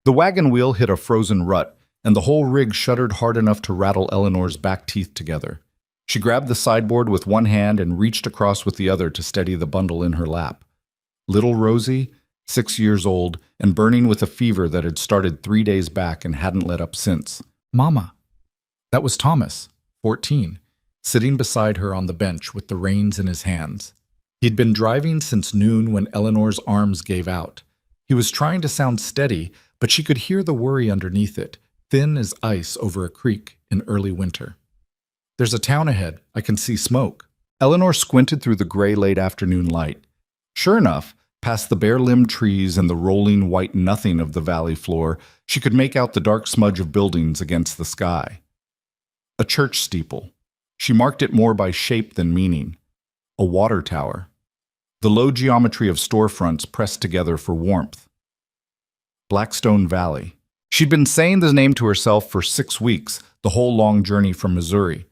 The wagon wheel hit a frozen rut, and the whole rig shuddered hard enough to rattle Eleanor's back teeth together. She grabbed the sideboard with one hand and reached across with the other to steady the bundle in her lap. Little Rosie, 6 years old, and burning with a fever that had started 3 days back and hadn't let up since. "Mama." That was Thomas, 14, sitting beside her on the bench with the reins in his hands. He'd been driving since noon when Eleanor's arms gave out. He was trying to sound steady, but she could hear the worry underneath it, thin as ice over a creek in early winter. "There's a town ahead. I can see smoke." Eleanor squinted through the gray late afternoon light. Sure enough, past the bare-limbed trees and the rolling white nothing of the valley floor, she could make out the dark smudge of buildings against the sky. A church steeple. She marked it more by shape than meaning. A water tower. The low geometry of storefronts pressed together for warmth. Blackstone Valley. She'd been saying the name to herself for 6 weeks, the whole long journey from Missouri.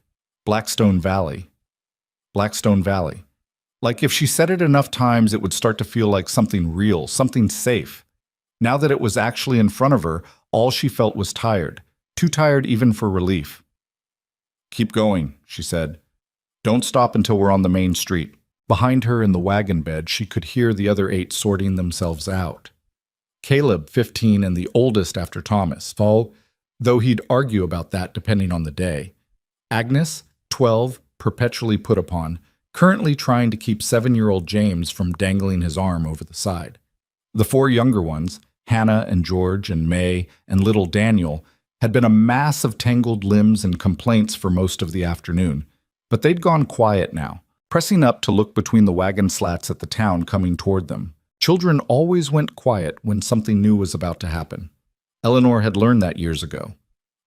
Blackstone Valley. Blackstone Valley. Like if she said it enough times, it would start to feel like something real, something safe. Now that it was actually in front of her, all she felt was tired. Too tired even for relief. "Keep going," she said. "Don't stop until we're on the main street." Behind her in the wagon bed, she could hear the other 8 sorting themselves out. Caleb, 15, and the oldest after Thomas, though he'd argue about that depending on the day. Agnes, 12, perpetually put upon, currently trying to keep 7-year-old James from dangling his arm over the side. The 4 younger ones, Hannah and George and May and little Daniel, had been a mass of tangled limbs and complaints for most of the afternoon, but they'd gone quiet now, pressing up to look between the wagon slats at the town coming toward them. Children always went quiet when something new was about to happen. Eleanor had learned that years ago.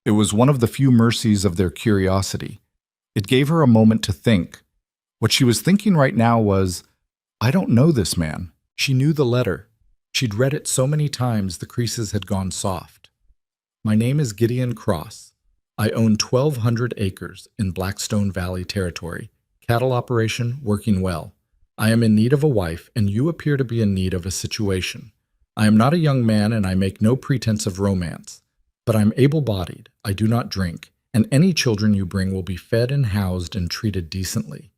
It was one of the few mercies of their curiosity. It gave her a moment to think. What she was thinking right now was, I don't know this man. She knew the letter. She'd read it so many times the creases had gone soft. My name is Gideon Cross. I own 1,200 acres in Blackstone Valley territory. Cattle operation working well. I am in need of a wife, and you appear to be in need of a situation. I am not a young man, and I make no pretense of romance. But I'm able-bodied, I do not drink, and any children you bring will be fed and housed and treated decently.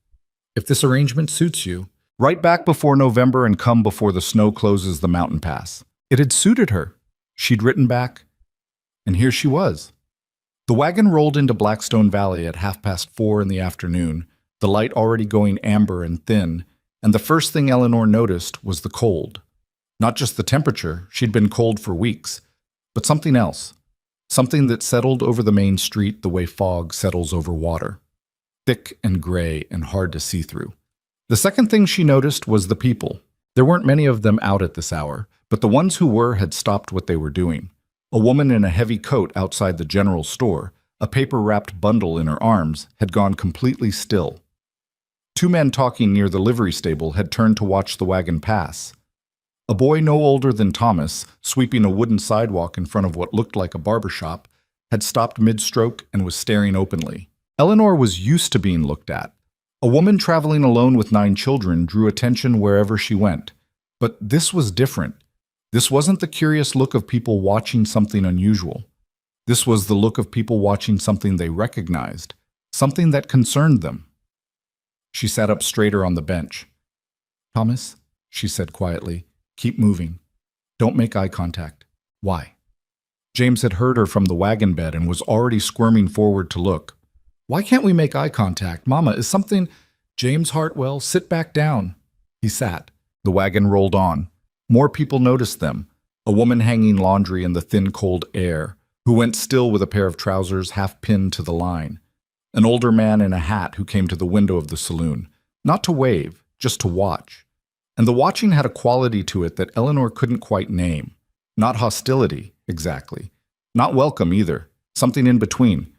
If this arrangement suits you, write back before November and come before the snow closes the mountain pass. It had suited her. She'd written back, and here she was. The wagon rolled into Blackstone Valley at 4:30 in the afternoon, the light already going amber and thin, and the first thing Eleanor noticed was the cold. Not just the temperature, she'd been cold for weeks, but something else. Something that settled over the main street the way fog settles over water. Thick and gray and hard to see through. The second thing she noticed was the people. There weren't many of them out at this hour, but the ones who were had stopped what they were doing. A woman in a heavy coat outside the general store, a paper-wrapped bundle in her arms, had gone completely still. 2 men talking near the livery stable had turned to watch the wagon pass. A boy no older than Thomas, sweeping a wooden sidewalk in front of what looked like a barber shop, had stopped mid-stroke and was staring openly. Eleanor was used to being looked at. A woman traveling alone with 9 children drew attention wherever she went. But this was different. This wasn't the curious look of people watching something unusual. This was the look of people watching something they recognized, something that concerned them. She sat up straighter on the bench. "Thomas," she said quietly, "keep moving. Don't make eye contact." "Why?" James had heard her from the wagon bed and was already squirming forward to look. "Why can't we make eye contact? Mama, is something—" "James Hartwell, sit back down." He sat. The wagon rolled on. More people noticed them. A woman hanging laundry in the thin, cold air, who went still with a pair of trousers half pinned to the line. An older man in a hat who came to the window of the saloon, not to wave, just to watch. And the watching had a quality to it that Eleanor couldn't quite name. Not hostility, exactly. Not welcome either. Something in between.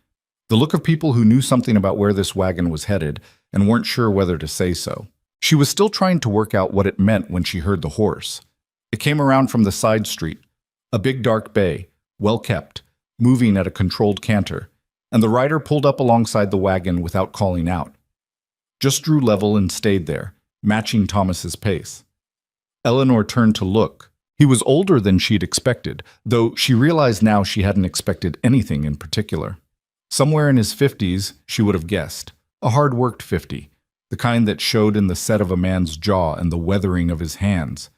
The look of people who knew something about where this wagon was headed and weren't sure whether to say so. She was still trying to work out what it meant when she heard the horse. It came around from the side street. A big dark bay, well kept, moving at a controlled canter, and the rider pulled up alongside the wagon without calling out. Just drew level and stayed there, matching Thomas's pace. Eleanor turned to look, He was older than she'd expected, though she realized now she hadn't expected anything in particular. Somewhere in his 50s, she would have guessed. A hard-worked 50, the kind that showed in the set of a man's jaw and the weathering of his hands,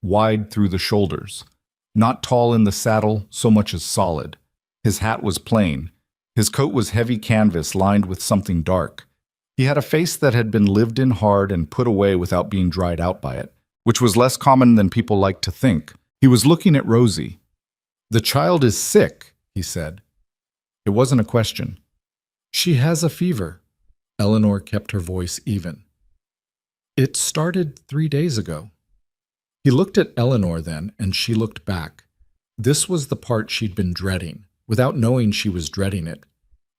wide through the shoulders. Not tall in the saddle so much as solid. His hat was plain. His coat was heavy canvas lined with something dark. He had a face that had been lived in hard and put away without being dried out by it, which was less common than people liked to think. He was looking at Rosie. "The child is sick," he said. It wasn't a question. "She has a fever." Eleanor kept her voice even. "It started 3 days ago." He looked at Eleanor then, and she looked back. This was the part she'd been dreading, without knowing she was dreading it.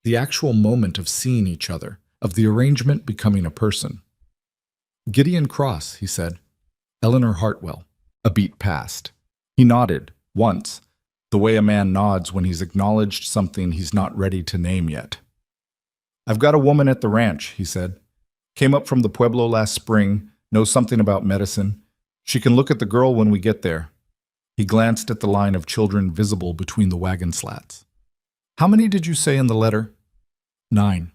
The actual moment of seeing each other, of the arrangement becoming a person. "Gideon Cross," he said. "Eleanor Hartwell." A beat passed. He nodded, once, the way a man nods when he's acknowledged something he's not ready to name yet. "I've got a woman at the ranch," he said. "Came up from the Pueblo last spring, knows something about medicine. She can look at the girl when we get there." He glanced at the line of children visible between the wagon slats. "How many did you say in the letter?" 9.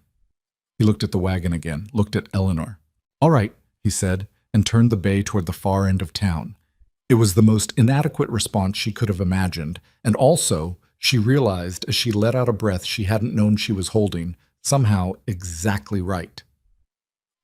He looked at the wagon again, looked at Eleanor. "All right," he said, and turned the bay toward the far end of town. It was the most inadequate response she could have imagined, and also, she realized as she let out a breath she hadn't known she was holding, somehow exactly right.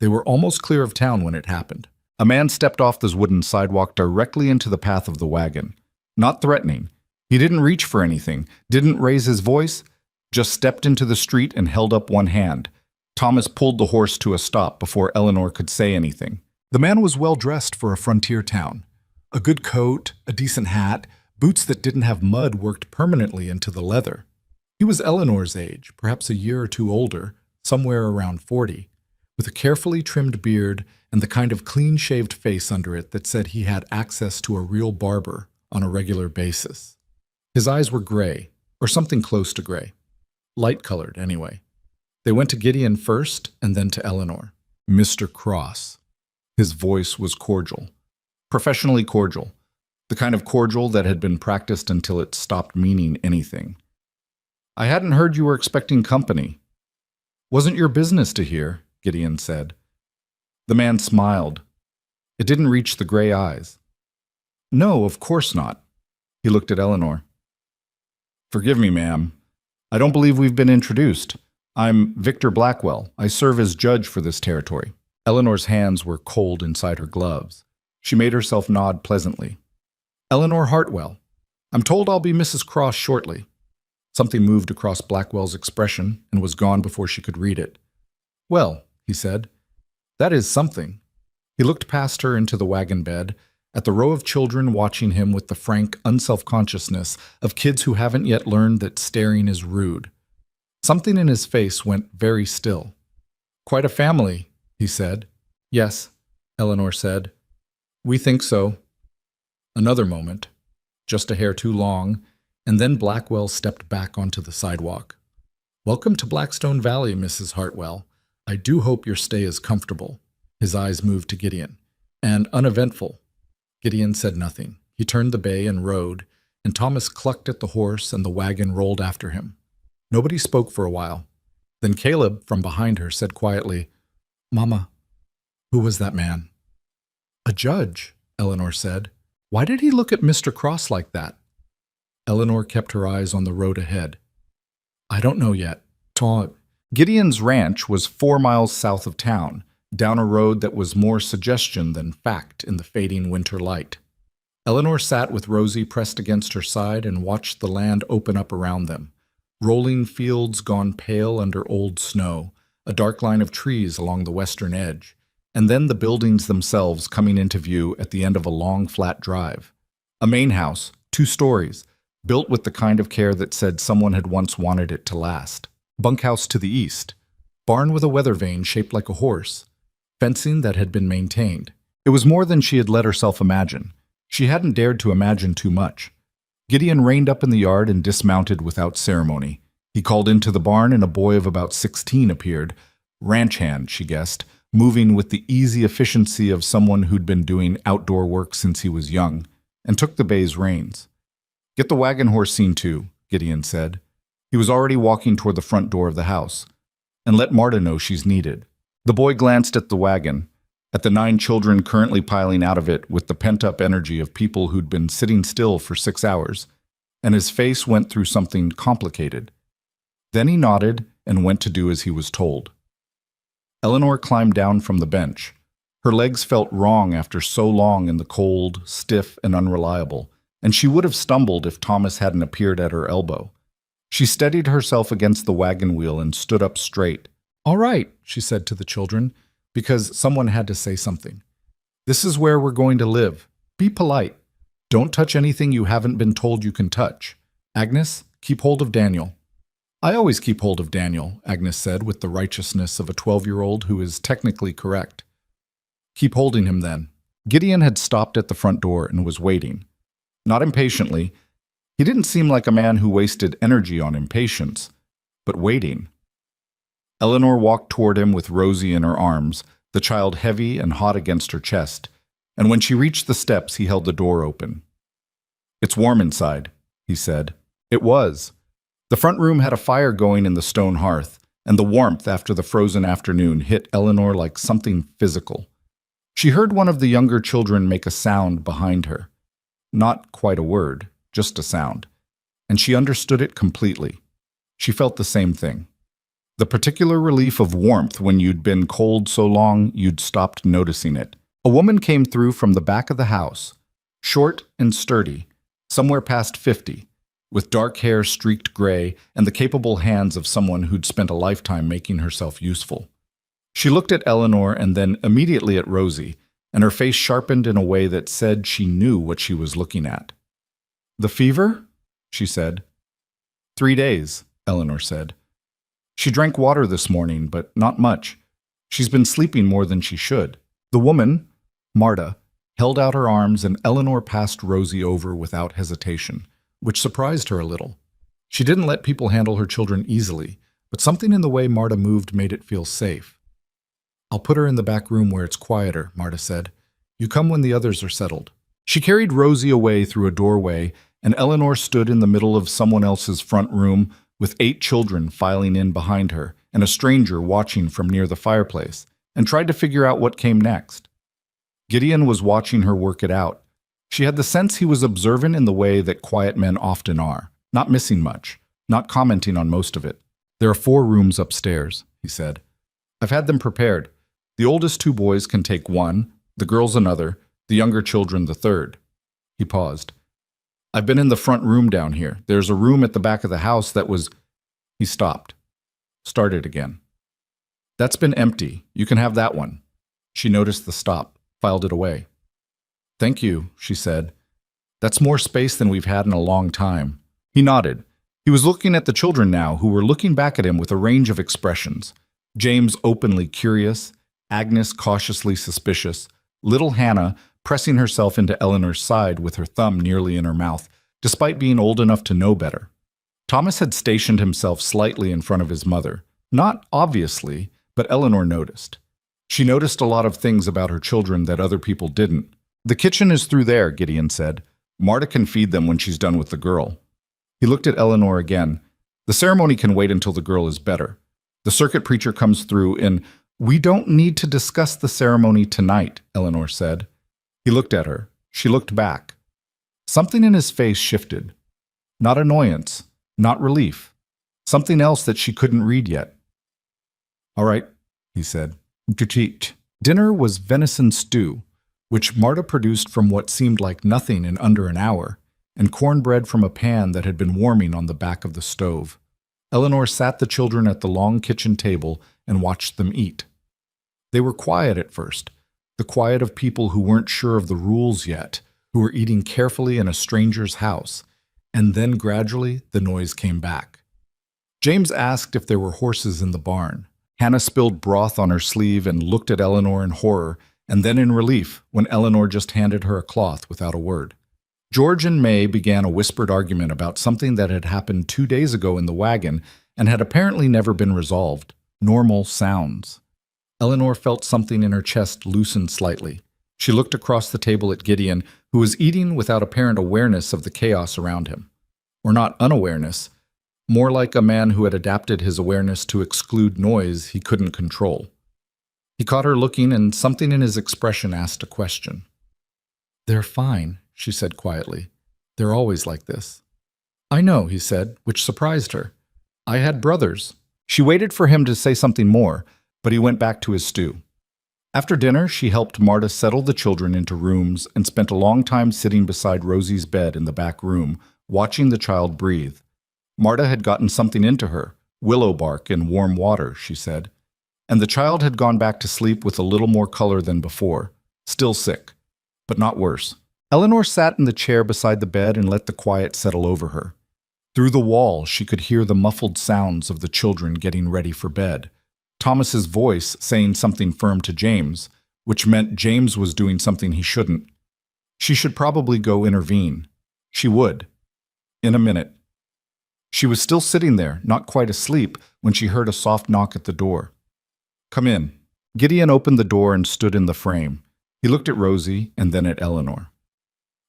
They were almost clear of town when it happened. A man stepped off the wooden sidewalk directly into the path of the wagon. Not threatening. He didn't reach for anything, didn't raise his voice, just stepped into the street and held up one hand. Thomas pulled the horse to a stop before Eleanor could say anything. The man was well dressed for a frontier town. A good coat, a decent hat, boots that didn't have mud worked permanently into the leather. He was Eleanor's age, perhaps a year or two older, somewhere around 40, with a carefully trimmed beard and the kind of clean-shaved face under it that said he had access to a real barber on a regular basis. His eyes were gray, or something close to gray. Light-colored, anyway. They went to Gideon first, and then to Eleanor. "Mr. Cross." His voice was cordial. Professionally cordial. The kind of cordial that had been practiced until it stopped meaning anything. "I hadn't heard you were expecting company." "Wasn't your business to hear," Gideon said. The man smiled. It didn't reach the gray eyes. "No, of course not." He looked at Eleanor. "Forgive me, ma'am. I don't believe we've been introduced. I'm Victor Blackwell. I serve as judge for this territory." Eleanor's hands were cold inside her gloves. She made herself nod pleasantly. "Eleanor Hartwell. I'm told I'll be Mrs. Cross shortly." Something moved across Blackwell's expression and was gone before she could read it. "Well," he said, "that is something." He looked past her into the wagon bed, at the row of children watching him with the frank unselfconsciousness of kids who haven't yet learned that staring is rude. Something in his face went very still. "Quite a family," he said. "Yes," Eleanor said. "We think so." Another moment, just a hair too long, and then Blackwell stepped back onto the sidewalk. "Welcome to Blackstone Valley, Mrs. Hartwell. I do hope your stay is comfortable." His eyes moved to Gideon. "And uneventful." Gideon said nothing. He turned the bay and rode, and Thomas clucked at the horse and the wagon rolled after him. Nobody spoke for a while. Then Caleb, from behind her, said quietly, "Mama, who was that man?" "A judge," Eleanor said. "Why did he look at Mr. Cross like that?" Eleanor kept her eyes on the road ahead. "I don't know yet." Gideon's ranch was 4 miles south of town, down a road that was more suggestion than fact in the fading winter light. Eleanor sat with Rosie pressed against her side and watched the land open up around them. Rolling fields gone pale under old snow, a dark line of trees along the western edge, and then the buildings themselves coming into view at the end of a long, flat drive. A main house, 2 stories, built with the kind of care that said someone had once wanted it to last. Bunkhouse to the east. Barn with a weather vane shaped like a horse. Fencing that had been maintained. It was more than she had let herself imagine. She hadn't dared to imagine too much. Gideon reined up in the yard and dismounted without ceremony. He called into the barn and a boy of about 16 appeared. Ranch hand, she guessed, moving with the easy efficiency of someone who'd been doing outdoor work since he was young. and took the bay's reins. "Get the wagon horse seen to," Gideon said. He was already walking toward the front door of the house. "And let Marta know she's needed." The boy glanced at the wagon, at the 9 children currently piling out of it with the pent-up energy of people who'd been sitting still for 6 hours, and his face went through something complicated. Then he nodded and went to do as he was told. Eleanor climbed down from the bench. Her legs felt wrong after so long in the cold, stiff, and unreliable, and she would have stumbled if Thomas hadn't appeared at her elbow. She steadied herself against the wagon wheel and stood up straight. "All right," she said to the children, because someone had to say something. "This is where we're going to live. Be polite. Don't touch anything you haven't been told you can touch. Agnes, keep hold of Daniel." "I always keep hold of Daniel," Agnes said with the righteousness of a 12-year-old who is technically correct. "Keep holding him then." Gideon had stopped at the front door and was waiting. Not impatiently. He didn't seem like a man who wasted energy on impatience, but waiting. Eleanor walked toward him with Rosie in her arms, the child heavy and hot against her chest, and when she reached the steps, he held the door open. "It's warm inside," he said. It was. The front room had a fire going in the stone hearth, and the warmth after the frozen afternoon hit Eleanor like something physical. She heard one of the younger children make a sound behind her. Not quite a word, just a sound. And she understood it completely. She felt the same thing. The particular relief of warmth when you'd been cold so long you'd stopped noticing it. A woman came through from the back of the house, short and sturdy, somewhere past 50, with dark hair streaked gray and the capable hands of someone who'd spent a lifetime making herself useful. She looked at Eleanor and then immediately at Rosie, and her face sharpened in a way that said she knew what she was looking at. "The fever?" she said. 3 days, Eleanor said. "She drank water this morning, but not much. She's been sleeping more than she should." The woman, Marta, held out her arms and Eleanor passed Rosie over without hesitation, which surprised her a little. She didn't let people handle her children easily, but something in the way Marta moved made it feel safe. "I'll put her in the back room where it's quieter," Marta said. "You come when the others are settled." She carried Rosie away through a doorway, and Eleanor stood in the middle of someone else's front room with 8 children filing in behind her and a stranger watching from near the fireplace, and tried to figure out what came next. Gideon was watching her work it out. She had the sense he was observant in the way that quiet men often are, not missing much, not commenting on most of it. "There are 4 rooms upstairs," he said. "I've had them prepared. The oldest 2 boys can take one, the girls another, the younger children the third." He paused. "I've been in the front room down here. There's a room at the back of the house that was—" He stopped. Started again. "That's been empty. You can have that one." She noticed the stop, filed it away. "Thank you," she said. "That's more space than we've had in a long time." He nodded. He was looking at the children now, who were looking back at him with a range of expressions. James openly curious, Agnes cautiously suspicious, little Hannah pressing herself into Eleanor's side with her thumb nearly in her mouth, despite being old enough to know better. Thomas had stationed himself slightly in front of his mother. Not obviously, but Eleanor noticed. She noticed a lot of things about her children that other people didn't. "The kitchen is through there," Gideon said. "Marta can feed them when she's done with the girl." He looked at Eleanor again. "The ceremony can wait until the girl is better. The circuit preacher comes through in—" "We don't need to discuss the ceremony tonight," Eleanor said. He looked at her. She looked back. Something in his face shifted. Not annoyance, not relief. Something else that she couldn't read yet. "All right," he said. Dinner was venison stew, which Marta produced from what seemed like nothing in under an hour, and cornbread from a pan that had been warming on the back of the stove. Eleanor sat the children at the long kitchen table and watched them eat. They were quiet at first, the quiet of people who weren't sure of the rules yet, who were eating carefully in a stranger's house, and then gradually the noise came back. James asked if there were horses in the barn. Hannah spilled broth on her sleeve and looked at Eleanor in horror, and then in relief when Eleanor just handed her a cloth without a word. George and May began a whispered argument about something that had happened 2 days ago in the wagon and had apparently never been resolved. Normal sounds. Eleanor felt something in her chest loosen slightly. She looked across the table at Gideon, who was eating without apparent awareness of the chaos around him. Or not unawareness, more like a man who had adapted his awareness to exclude noise he couldn't control. He caught her looking, and something in his expression asked a question. "They're fine," she said quietly. "They're always like this." "I know," he said, which surprised her. "I had brothers." She waited for him to say something more, but he went back to his stew. After dinner, she helped Marta settle the children into rooms and spent a long time sitting beside Rosie's bed in the back room, watching the child breathe. Marta had gotten something into her, willow bark and warm water, she said, and the child had gone back to sleep with a little more color than before, still sick, but not worse. Eleanor sat in the chair beside the bed and let the quiet settle over her. Through the wall, she could hear the muffled sounds of the children getting ready for bed. Thomas's voice saying something firm to James, which meant James was doing something he shouldn't. She should probably go intervene. She would. In a minute. She was still sitting there, not quite asleep, when she heard a soft knock at the door. "Come in." Gideon opened the door and stood in the frame. He looked at Rosie and then at Eleanor.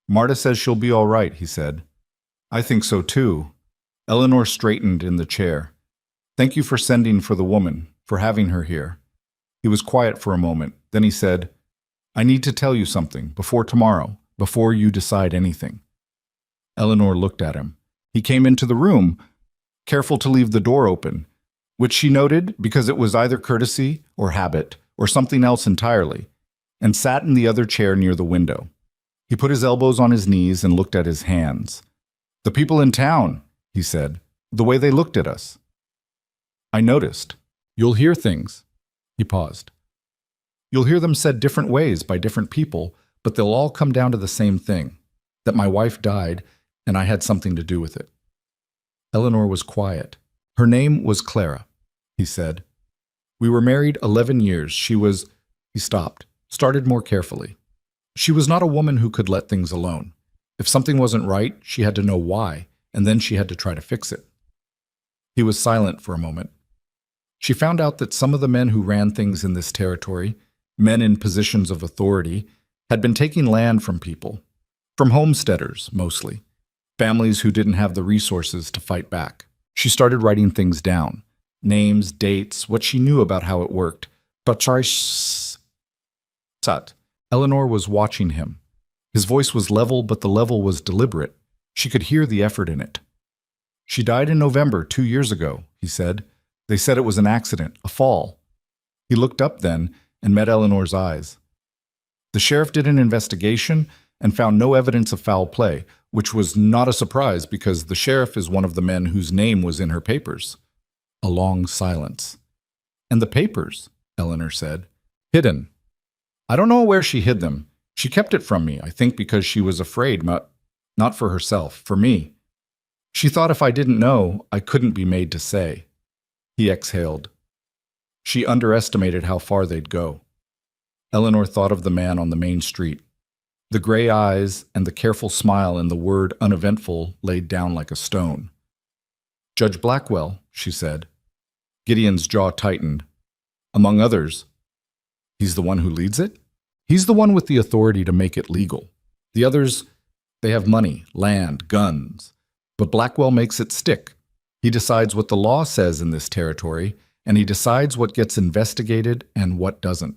"Marta says she'll be all right," he said. "I think so too." Eleanor straightened in the chair. "Thank you for sending for the woman, for having her here." He was quiet for a moment. Then he said, "I need to tell you something, before tomorrow, before you decide anything." Eleanor looked at him. He came into the room, careful to leave the door open, which she noted because it was either courtesy or habit or something else entirely, and sat in the other chair near the window. He put his elbows on his knees and looked at his hands. "The people in town," he said, "the way they looked at us. I noticed. You'll hear things." He paused. "You'll hear them said different ways by different people, but they'll all come down to the same thing, that my wife died and I had something to do with it." Eleanor was quiet. "Her name was Clara," he said. "We were married 11 years. She was—" He stopped, started more carefully. "She was not a woman who could let things alone. If something wasn't right, she had to know why, and then she had to try to fix it." He was silent for a moment. "She found out that some of the men who ran things in this territory, men in positions of authority, had been taking land from people, from homesteaders mostly, families who didn't have the resources to fight back. She started writing things down, names, dates, what she knew about how it worked. But Eleanor was watching him. His voice was level, but the level was deliberate. She could hear the effort in it. "She died in November 2 years ago," he said. "They said it was an accident, a fall." He looked up then and met Eleanor's eyes. "The sheriff did an investigation and found no evidence of foul play, which was not a surprise because the sheriff is one of the men whose name was in her papers." A long silence. "And the papers," Eleanor said. "Hidden. I don't know where she hid them. She kept it from me, I think because she was afraid, not for herself, for me. She thought if I didn't know, I couldn't be made to say." He exhaled. She underestimated how far they'd go. Eleanor thought of the man on the main street. The gray eyes and the careful smile and the word uneventful laid down like a stone. "Judge Blackwell," she said. Gideon's jaw tightened. "Among others." "He's the one who leads it?" "He's the one with the authority to make it legal. The others, they have money, land, guns. But Blackwell makes it stick. He decides what the law says in this territory, and he decides what gets investigated and what doesn't."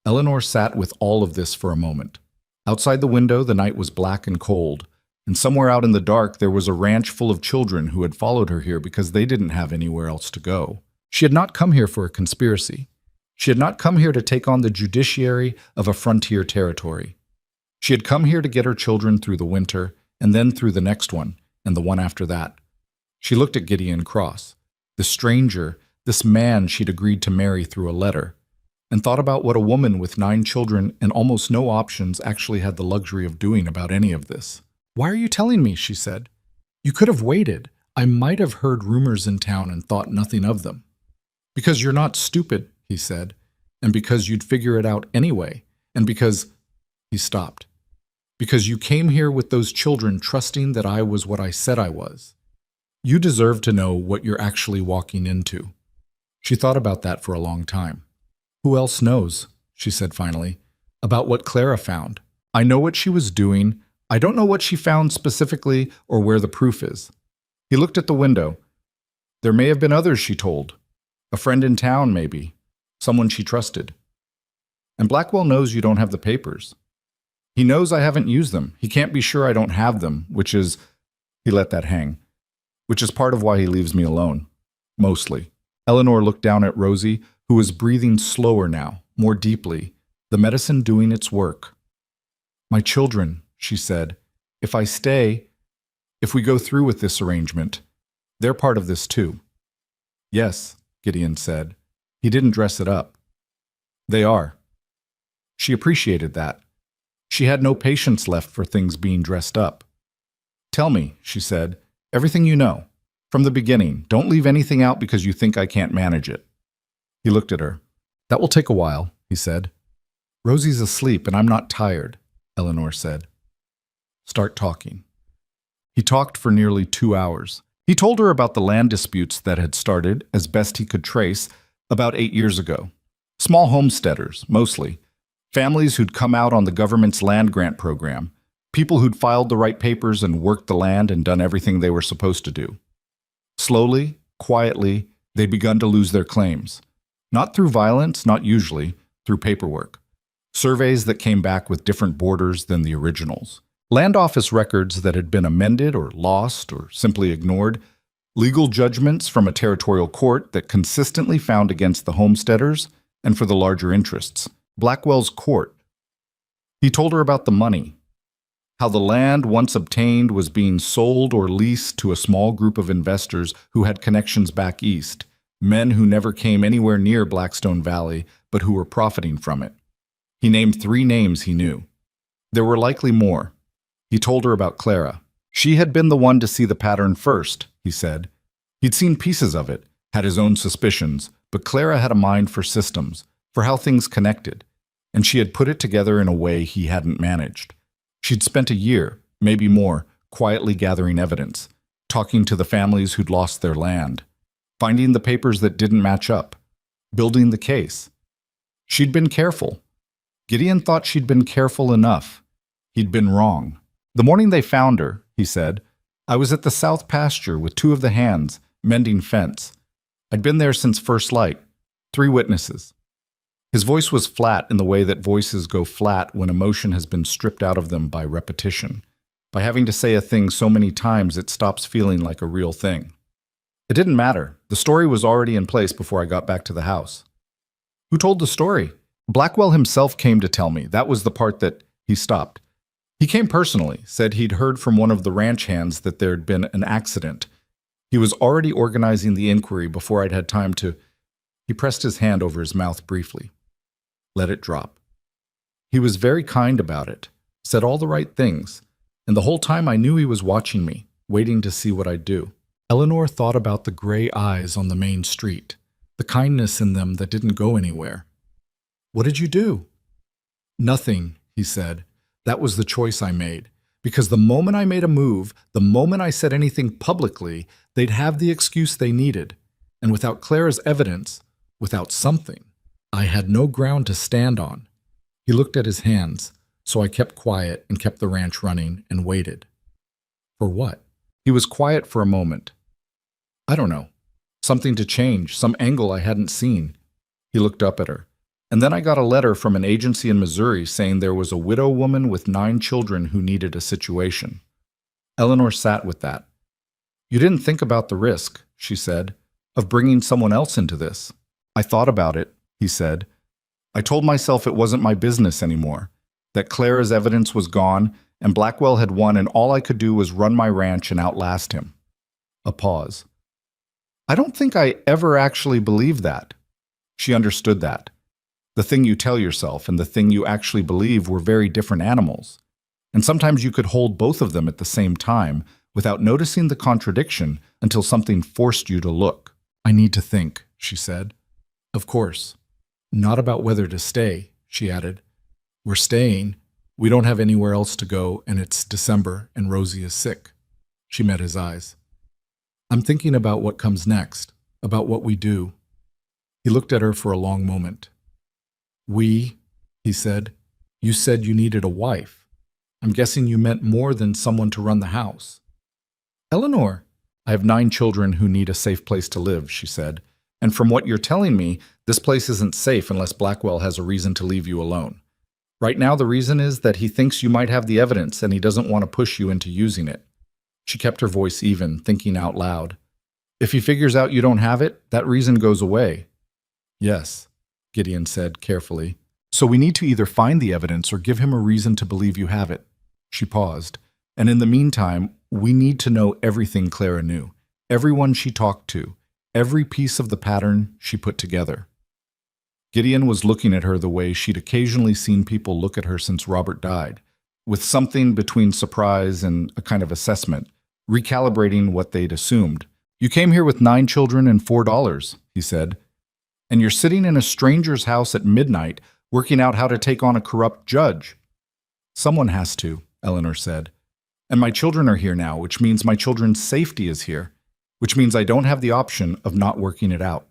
Eleanor sat with all of this for a moment. Outside the window, the night was black and cold, and somewhere out in the dark there was a ranch full of children who had followed her here because they didn't have anywhere else to go. She had not come here for a conspiracy. She had not come here to take on the judiciary of a frontier territory. She had come here to get her children through the winter, and then through the next one, and the one after that. She looked at Gideon Cross, the stranger, this man she'd agreed to marry through a letter, and thought about what a woman with 9 children and almost no options actually had the luxury of doing about any of this. "Why are you telling me?" she said. "You could have waited. I might have heard rumors in town and thought nothing of them." "Because you're not stupid," he said, "and because you'd figure it out anyway, and because—" He stopped. "Because you came here with those children trusting that I was what I said I was. You deserve to know what you're actually walking into." She thought about that for a long time. "Who else knows?" she said finally. About what Clara found. I know what she was doing. I don't know what she found specifically or where the proof is. He looked at the window. There may have been others, she told. A friend in town, maybe. Someone she trusted. And Blackwell knows you don't have the papers. He knows I haven't used them. He can't be sure I don't have them, which is, he let that hang, which is part of why he leaves me alone. Mostly. Eleanor looked down at Rosie, who was breathing slower now, more deeply, the medicine doing its work. My children, she said, if I stay, if we go through with this arrangement, they're part of this too. Yes, Gideon said. He didn't dress it up. They are. She appreciated that. She had no patience left for things being dressed up. Tell me, she said, everything you know. From the beginning, don't leave anything out because you think I can't manage it. He looked at her. That will take a while, he said. Rosie's asleep and I'm not tired, Eleanor said. Start talking. He talked for nearly 2 hours. He told her about the land disputes that had started, as best he could trace, about 8 years ago. Small homesteaders, mostly. Families who'd come out on the government's land grant program. People who'd filed the right papers and worked the land and done everything they were supposed to do. Slowly, quietly, they'd begun to lose their claims. Not through violence, not usually, through paperwork. Surveys that came back with different borders than the originals. Land office records that had been amended or lost or simply ignored. Legal judgments from a territorial court that consistently found against the homesteaders and for the larger interests. Blackwell's court. He told her about the money. How the land once obtained was being sold or leased to a small group of investors who had connections back east. Men who never came anywhere near Blackstone Valley, but who were profiting from it. He named 3 names he knew. There were likely more. He told her about Clara. She had been the one to see the pattern first, he said. He'd seen pieces of it, had his own suspicions, but Clara had a mind for systems, for how things connected, and she had put it together in a way he hadn't managed. She'd spent a year, maybe more, quietly gathering evidence, talking to the families who'd lost their land, finding the papers that didn't match up, building the case. She'd been careful. Gideon thought she'd been careful enough. He'd been wrong. The morning they found her, he said, I was at the south pasture with 2 of the hands, mending fence. I'd been there since first light. 3 witnesses. His voice was flat in the way that voices go flat when emotion has been stripped out of them by repetition, by having to say a thing so many times it stops feeling like a real thing. It didn't matter. The story was already in place before I got back to the house. Who told the story? Blackwell himself came to tell me. That was the part that he stopped. He came personally, said he'd heard from one of the ranch hands that there'd been an accident. He was already organizing the inquiry before I'd had time to... He pressed his hand over his mouth briefly. Let it drop. He was very kind about it, said all the right things, and the whole time I knew he was watching me, waiting to see what I'd do. Eleanor thought about the gray eyes on the main street, the kindness in them that didn't go anywhere. What did you do? Nothing, he said. That was the choice I made. Because the moment I made a move, the moment I said anything publicly, they'd have the excuse they needed. And without Clara's evidence, without something, I had no ground to stand on. He looked at his hands, so I kept quiet and kept the ranch running and waited. For what? He was quiet for a moment. I don't know. Something to change, some angle I hadn't seen. He looked up at her. And then I got a letter from an agency in Missouri saying there was a widow woman with 9 children who needed a situation. Eleanor sat with that. You didn't think about the risk, she said, of bringing someone else into this. I thought about it, he said. I told myself it wasn't my business anymore, that Clara's evidence was gone and Blackwell had won and all I could do was run my ranch and outlast him. A pause. I don't think I ever actually believed that. She understood that. The thing you tell yourself and the thing you actually believe were very different animals. And sometimes you could hold both of them at the same time without noticing the contradiction until something forced you to look. I need to think, she said. Of course. Not about whether to stay, she added. We're staying. We don't have anywhere else to go, and it's December, and Rosie is sick. She met his eyes. I'm thinking about what comes next, about what we do. He looked at her for a long moment. We, he said, You said you needed a wife. I'm guessing you meant more than someone to run the house. Eleanor, I have 9 children who need a safe place to live, she said. And from what you're telling me, this place isn't safe unless Blackwell has a reason to leave you alone. Right now, the reason is that he thinks you might have the evidence and he doesn't want to push you into using it. She kept her voice even, thinking out loud. If he figures out you don't have it, that reason goes away. Yes, Gideon said carefully. So we need to either find the evidence or give him a reason to believe you have it. She paused. And in the meantime, we need to know everything Clara knew, everyone she talked to, every piece of the pattern she put together. Gideon was looking at her the way she'd occasionally seen people look at her since Robert died, with something between surprise and a kind of assessment, recalibrating what they'd assumed. You came here with 9 children and $4, he said, and you're sitting in a stranger's house at midnight working out how to take on a corrupt judge. Someone has to, Eleanor said. And my children are here now, which means my children's safety is here, which means I don't have the option of not working it out.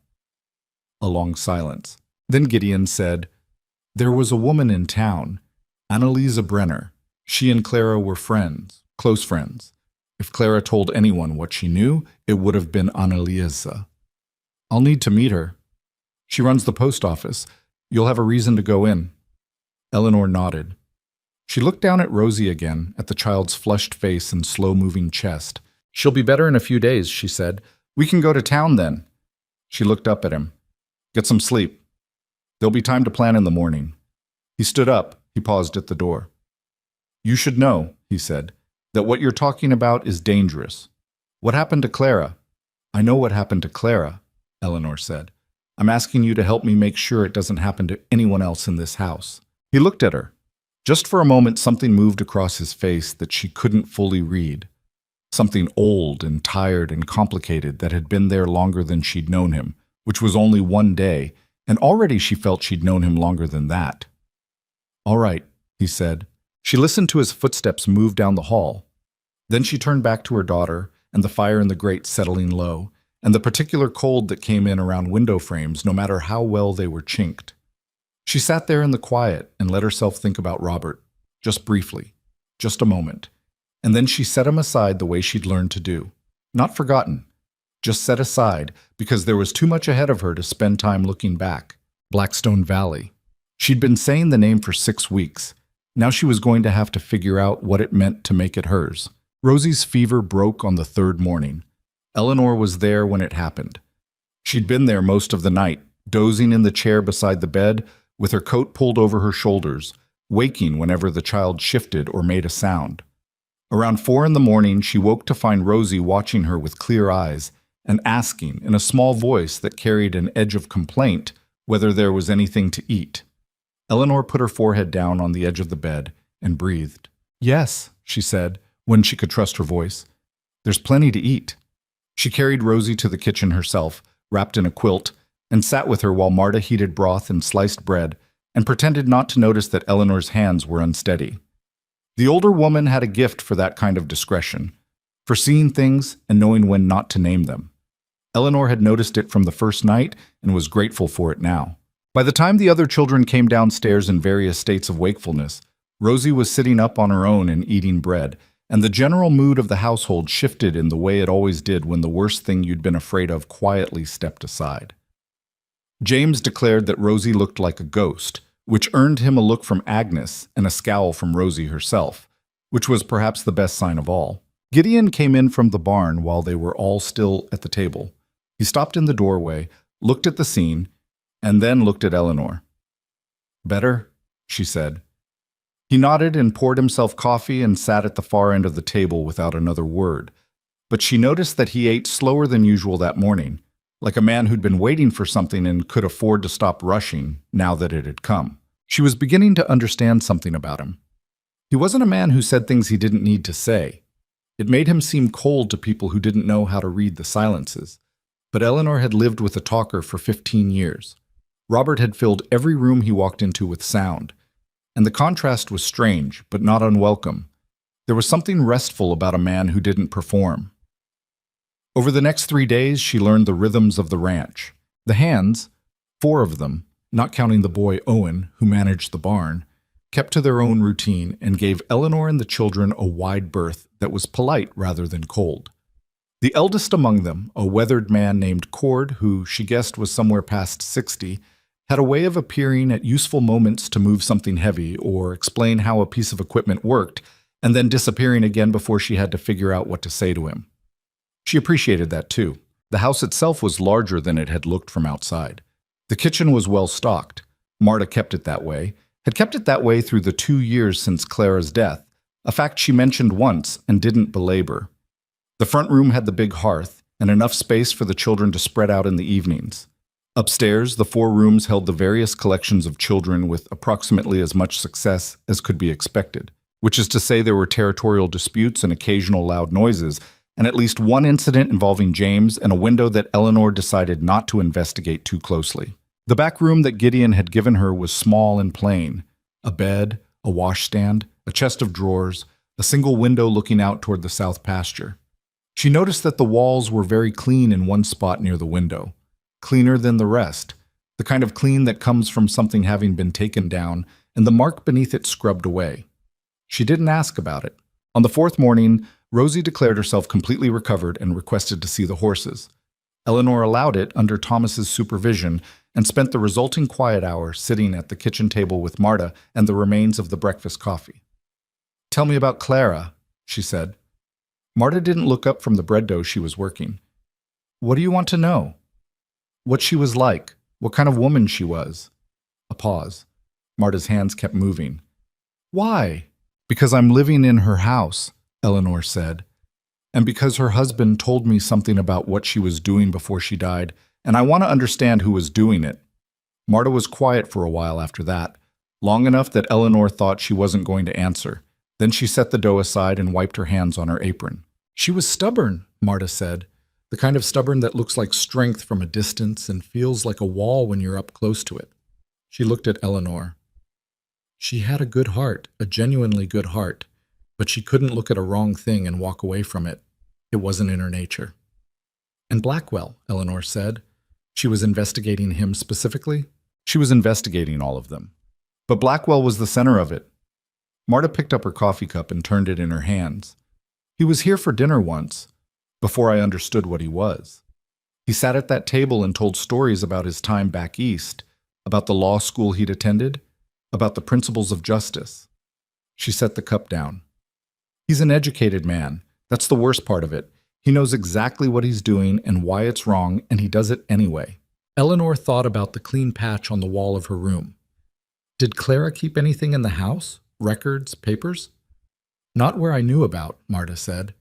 A long silence. Then Gideon said, There was a woman in town, Annalisa Brenner. She and Clara were friends, close friends. If Clara told anyone what she knew, it would have been Annalisa. I'll need to meet her. She runs the post office. You'll have a reason to go in. Eleanor nodded. She looked down at Rosie again, at the child's flushed face and slow-moving chest. She'll be better in a few days, she said. We can go to town then. She looked up at him. Get some sleep. There'll be time to plan in the morning. He stood up. He paused at the door. You should know, he said, that what you're talking about is dangerous. What happened to Clara? I know what happened to Clara, Eleanor said. I'm asking you to help me make sure it doesn't happen to anyone else in this house. He looked at her. Just for a moment, something moved across his face that she couldn't fully read. Something old and tired and complicated that had been there longer than she'd known him, which was only one day, and already she felt she'd known him longer than that. All right, he said. She listened to his footsteps move down the hall. Then she turned back to her daughter, and the fire in the grate settling low, and the particular cold that came in around window frames no matter how well they were chinked. She sat there in the quiet and let herself think about Robert, just briefly, just a moment, and then she set him aside the way she'd learned to do. Not forgotten, just set aside because there was too much ahead of her to spend time looking back. Blackstone Valley. She'd been saying the name for 6 weeks. Now she was going to have to figure out what it meant to make it hers. Rosie's fever broke on the 3rd morning. Eleanor was there when it happened. She'd been there most of the night, dozing in the chair beside the bed, with her coat pulled over her shoulders, waking whenever the child shifted or made a sound. Around 4 in the morning, she woke to find Rosie watching her with clear eyes and asking, in a small voice that carried an edge of complaint, whether there was anything to eat. Eleanor put her forehead down on the edge of the bed and breathed. Yes, she said, when she could trust her voice. There's plenty to eat. She carried Rosie to the kitchen herself, wrapped in a quilt, and sat with her while Marta heated broth and sliced bread, and pretended not to notice that Eleanor's hands were unsteady. The older woman had a gift for that kind of discretion, for seeing things and knowing when not to name them. Eleanor had noticed it from the first night and was grateful for it now. By the time the other children came downstairs in various states of wakefulness, Rosie was sitting up on her own and eating bread, and the general mood of the household shifted in the way it always did when the worst thing you'd been afraid of quietly stepped aside. James declared that Rosie looked like a ghost, which earned him a look from Agnes and a scowl from Rosie herself, which was perhaps the best sign of all. Gideon came in from the barn while they were all still at the table. He stopped in the doorway, looked at the scene, and then looked at Eleanor. Better? She said. He nodded and poured himself coffee and sat at the far end of the table without another word. But she noticed that he ate slower than usual that morning, like a man who'd been waiting for something and could afford to stop rushing now that it had come. She was beginning to understand something about him. He wasn't a man who said things he didn't need to say. It made him seem cold to people who didn't know how to read the silences. But Eleanor had lived with a talker for 15 years. Robert had filled every room he walked into with sound. And the contrast was strange, but not unwelcome. There was something restful about a man who didn't perform. Over the next 3 days, she learned the rhythms of the ranch. The hands, 4 of them, not counting the boy Owen, who managed the barn, kept to their own routine, and gave Eleanor and the children a wide berth that was polite rather than cold. The eldest among them, a weathered man named Cord, who she guessed was somewhere past 60, had a way of appearing at useful moments to move something heavy or explain how a piece of equipment worked, and then disappearing again before she had to figure out what to say to him. She appreciated that too. The house itself was larger than it had looked from outside. The kitchen was well stocked. Marta kept it that way, had kept it that way through the 2 years since Clara's death, a fact she mentioned once and didn't belabor. The front room had the big hearth and enough space for the children to spread out in the evenings. Upstairs, the 4 rooms held the various collections of children with approximately as much success as could be expected, which is to say there were territorial disputes and occasional loud noises, and at least one incident involving James and a window that Eleanor decided not to investigate too closely. The back room that Gideon had given her was small and plain: a bed, a washstand, a chest of drawers, a single window looking out toward the south pasture. She noticed that the walls were very clean in one spot near the window, cleaner than the rest, the kind of clean that comes from something having been taken down and the mark beneath it scrubbed away. She didn't ask about it. On the 4th morning, Rosie declared herself completely recovered and requested to see the horses. Eleanor allowed it under Thomas's supervision and spent the resulting quiet hour sitting at the kitchen table with Marta and the remains of the breakfast coffee. "Tell me about Clara," she said. Marta didn't look up from the bread dough she was working. "What do you want to know?" "What she was like, what kind of woman she was." A pause. Marta's hands kept moving. "Why?" "Because I'm living in her house," Eleanor said, "and because her husband told me something about what she was doing before she died, and I want to understand who was doing it." Marta was quiet for a while after that, long enough that Eleanor thought she wasn't going to answer. Then she set the dough aside and wiped her hands on her apron. "She was stubborn," Marta said, "the kind of stubborn that looks like strength from a distance and feels like a wall when you're up close to it." She looked at Eleanor. "She had a good heart, a genuinely good heart, but she couldn't look at a wrong thing and walk away from it. It wasn't in her nature." "And Blackwell," Eleanor said. "She was investigating him specifically?" "She was investigating all of them. But Blackwell was the center of it." Marta picked up her coffee cup and turned it in her hands. "He was here for dinner once, before I understood what he was. He sat at that table and told stories about his time back east, about the law school he'd attended, about the principles of justice." She set the cup down. "He's an educated man. That's the worst part of it. He knows exactly what he's doing and why it's wrong, and he does it anyway." Eleanor thought about the clean patch on the wall of her room. "Did Clara keep anything in the house? Records, papers?" "Not where I knew about," Marta said.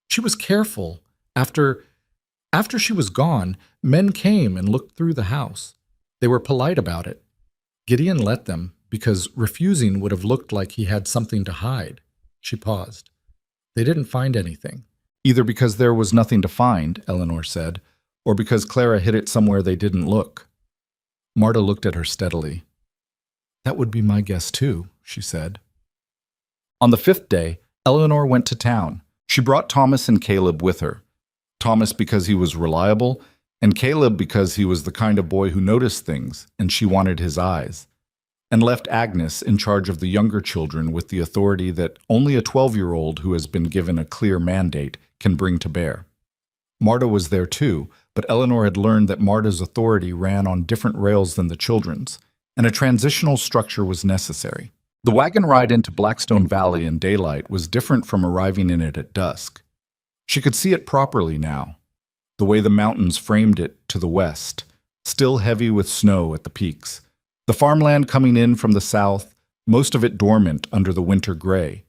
"She was careful. After she was gone, men came and looked through the house. They were polite about it. Gideon let them, because refusing would have looked like he had something to hide." She paused. "They didn't find anything." "Either because there was nothing to find," Eleanor said, "or because Clara hid it somewhere they didn't look." Marta looked at her steadily. "That would be my guess too," she said. On the 5th day, Eleanor went to town. She brought Thomas and Caleb with her. Thomas because he was reliable, and Caleb because he was the kind of boy who noticed things, and she wanted his eyes, and left Agnes in charge of the younger children with the authority that only a 12-year-old who has been given a clear mandate can bring to bear. Marta was there too, but Eleanor had learned that Marta's authority ran on different rails than the children's, and a transitional structure was necessary. The wagon ride into Blackstone Valley in daylight was different from arriving in it at dusk. She could see it properly now, the way the mountains framed it to the west, still heavy with snow at the peaks. The farmland coming in from the south, most of it dormant under the winter gray.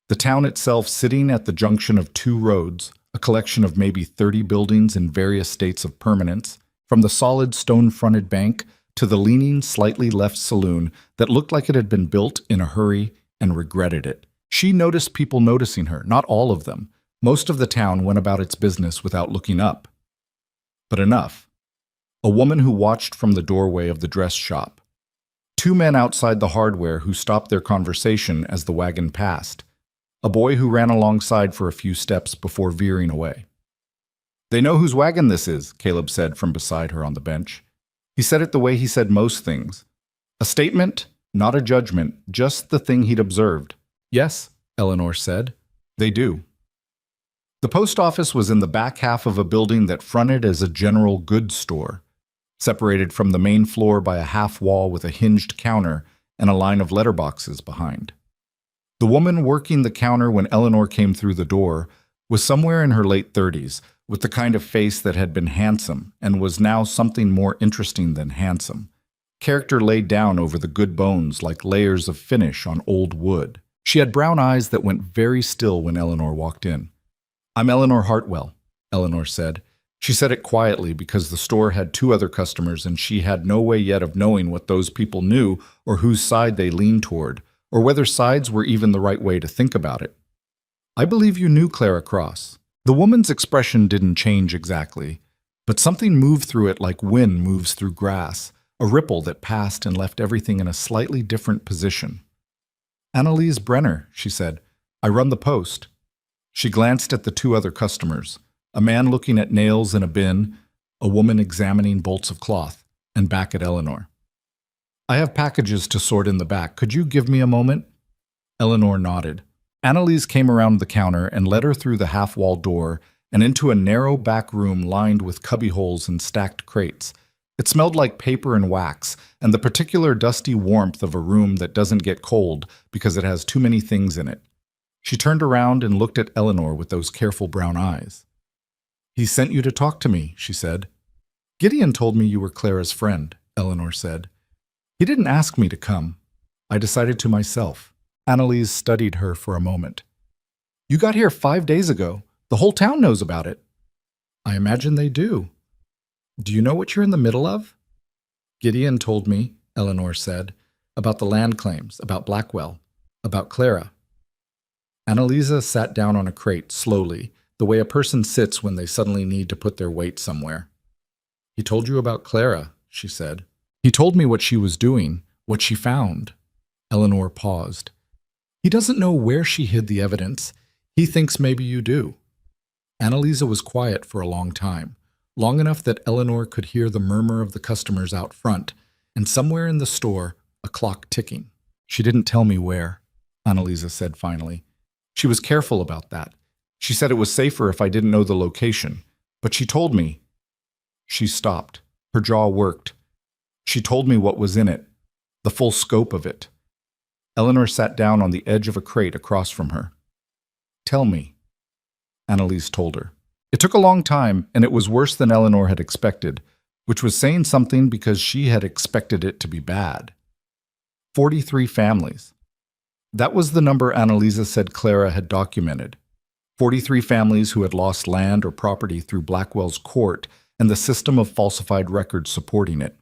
The town itself sitting at the junction of 2 roads, a collection of maybe 30 buildings in various states of permanence, from the solid stone-fronted bank to the leaning, slightly left saloon that looked like it had been built in a hurry and regretted it. She noticed people noticing her, not all of them. Most of the town went about its business without looking up. But enough. A woman who watched from the doorway of the dress shop. 2 men outside the hardware who stopped their conversation as the wagon passed. A boy who ran alongside for a few steps before veering away. "They know whose wagon this is," Caleb said from beside her on the bench. He said it the way he said most things. "A statement? Not a judgment, just the thing he'd observed. Yes, Eleanor said. They do. The post office was in the back half of a building that fronted as a general goods store, separated from the main floor by a half wall with a hinged counter and a line of letterboxes behind. The woman working the counter when Eleanor came through the door was somewhere in her late 30s, with the kind of face that had been handsome and was now something more interesting than handsome. Character laid down over the good bones like layers of finish on old wood. She had brown eyes that went very still when Eleanor walked in. I'm Eleanor Hartwell, Eleanor said. She said it quietly because the store had 2 other customers and she had no way yet of knowing what those people knew or whose side they leaned toward, or whether sides were even the right way to think about it. I believe you knew Clara Cross. The woman's expression didn't change exactly, but something moved through it like wind moves through grass, a ripple that passed and left everything in a slightly different position. Annalise Brenner, she said. I run the post. She glanced at the 2 other customers, a man looking at nails in a bin, a woman examining bolts of cloth, and back at Eleanor. I have packages to sort in the back. Could you give me a moment? Eleanor nodded. Annalise came around the counter and led her through the half-wall door and into a narrow back room lined with cubbyholes and stacked crates. It smelled like paper and wax, and the particular dusty warmth of a room that doesn't get cold because it has too many things in it. She turned around and looked at Eleanor with those careful brown eyes. He sent you to talk to me, she said. Gideon told me you were Clara's friend, Eleanor said. He didn't ask me to come. I decided to myself. Annalise studied her for a moment. You got here 5 days ago. The whole town knows about it. I imagine they do. Do you know what you're in the middle of? Gideon told me, Eleanor said, about the land claims, about Blackwell, about Clara. Annalisa sat down on a crate slowly, the way a person sits when they suddenly need to put their weight somewhere. He told you about Clara, she said. He told me what she was doing, what she found. Eleanor paused. He doesn't know where she hid the evidence. He thinks maybe you do. Annalisa was quiet for a long time, long enough that Eleanor could hear the murmur of the customers out front, and somewhere in the store, a clock ticking. She didn't tell me where, Annalisa said finally. She was careful about that. She said it was safer if I didn't know the location, but she told me. She stopped. Her jaw worked. She told me what was in it, the full scope of it. Eleanor sat down on the edge of a crate across from her. Tell me, Annalise told her. It took a long time, and it was worse than Eleanor had expected, which was saying something because she had expected it to be bad. 43 families. That was the number Annalisa said Clara had documented. 43 families who had lost land or property through Blackwell's court and the system of falsified records supporting it.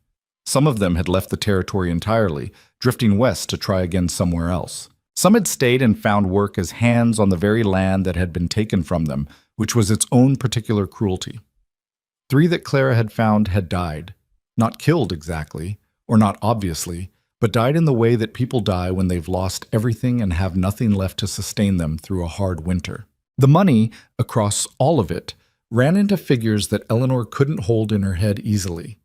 Some of them had left the territory entirely, drifting west to try again somewhere else. Some had stayed and found work as hands on the very land that had been taken from them, which was its own particular cruelty. 3 that Clara had found had died. Not killed exactly, or not obviously, but died in the way that people die when they've lost everything and have nothing left to sustain them through a hard winter. The money, across all of it, ran into figures that Eleanor couldn't hold in her head easily.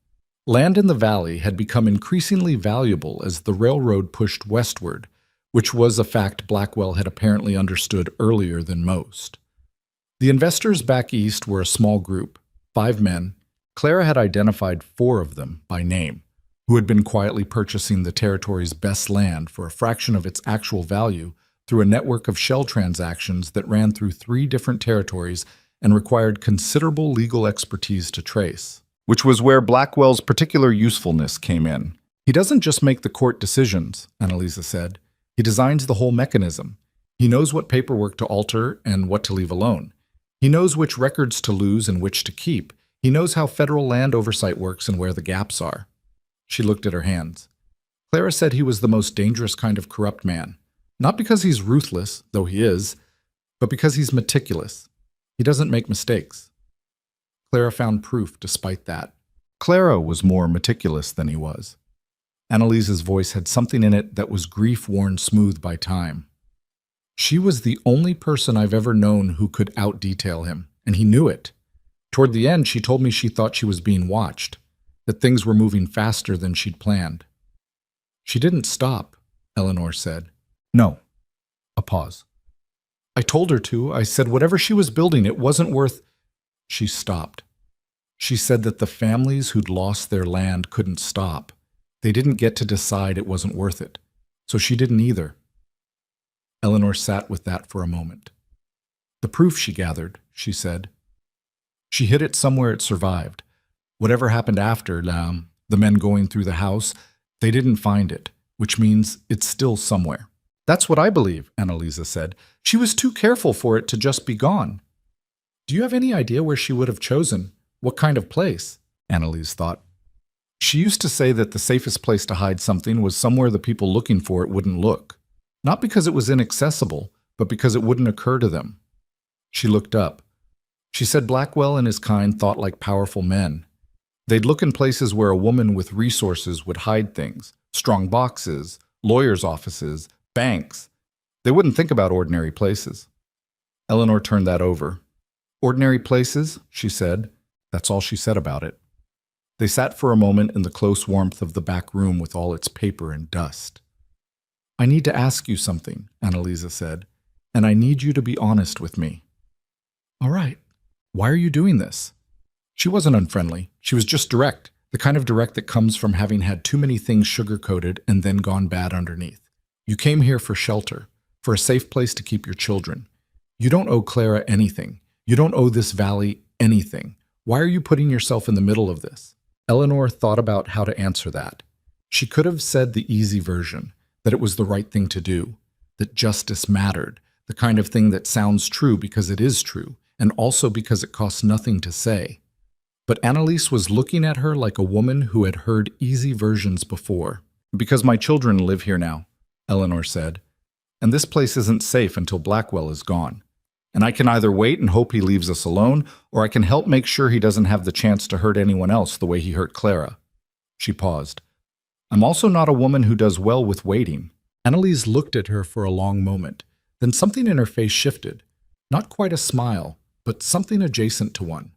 Land in the valley had become increasingly valuable as the railroad pushed westward, which was a fact Blackwell had apparently understood earlier than most. The investors back east were a small group, 5 men. Clara had identified 4 of them by name, who had been quietly purchasing the territory's best land for a fraction of its actual value through a network of shell transactions that ran through 3 different territories and required considerable legal expertise to trace, which was where Blackwell's particular usefulness came in. He doesn't just make the court decisions, Annalisa said. He designs the whole mechanism. He knows what paperwork to alter and what to leave alone. He knows which records to lose and which to keep. He knows how federal land oversight works and where the gaps are. She looked at her hands. Clara said he was the most dangerous kind of corrupt man. Not because he's ruthless, though he is, but because he's meticulous. He doesn't make mistakes. Clara found proof despite that. Clara was more meticulous than he was. Annalise's voice had something in it that was grief worn smooth by time. She was the only person I've ever known who could out-detail him, and he knew it. Toward the end, she told me she thought she was being watched, that things were moving faster than she'd planned. She didn't stop, Eleanor said. No. A pause. I told her to. I said whatever she was building, it wasn't worth... She stopped. She said that the families who'd lost their land couldn't stop. They didn't get to decide it wasn't worth it. So she didn't either. Eleanor sat with that for a moment. The proof she gathered, she said. She hid it somewhere it survived. Whatever happened after, the men going through the house, they didn't find it, which means it's still somewhere. That's what I believe, Annalisa said. She was too careful for it to just be gone. Do you have any idea where she would have chosen? What kind of place? Annalise thought. She used to say that the safest place to hide something was somewhere the people looking for it wouldn't look. Not because it was inaccessible, but because it wouldn't occur to them. She looked up. She said Blackwell and his kind thought like powerful men. They'd look in places where a woman with resources would hide things. Strong boxes, lawyers' offices, banks. They wouldn't think about ordinary places. Eleanor turned that over. Ordinary places, she said. That's all she said about it. They sat for a moment in the close warmth of the back room with all its paper and dust. I need to ask you something, Annalisa said, and I need you to be honest with me. All right. Why are you doing this? She wasn't unfriendly. She was just direct, the kind of direct that comes from having had too many things sugar-coated and then gone bad underneath. You came here for shelter, for a safe place to keep your children. You don't owe Clara anything. You don't owe this valley anything. Why are you putting yourself in the middle of this? Eleanor thought about how to answer that. She could have said the easy version, that it was the right thing to do, that justice mattered, the kind of thing that sounds true because it is true, and also because it costs nothing to say. But Annalise was looking at her like a woman who had heard easy versions before. Because my children live here now, Eleanor said, and this place isn't safe until Blackwell is gone. And I can either wait and hope he leaves us alone, or I can help make sure he doesn't have the chance to hurt anyone else the way he hurt Clara. She paused. I'm also not a woman who does well with waiting. Annalise looked at her for a long moment. Then something in her face shifted. Not quite a smile, but something adjacent to one.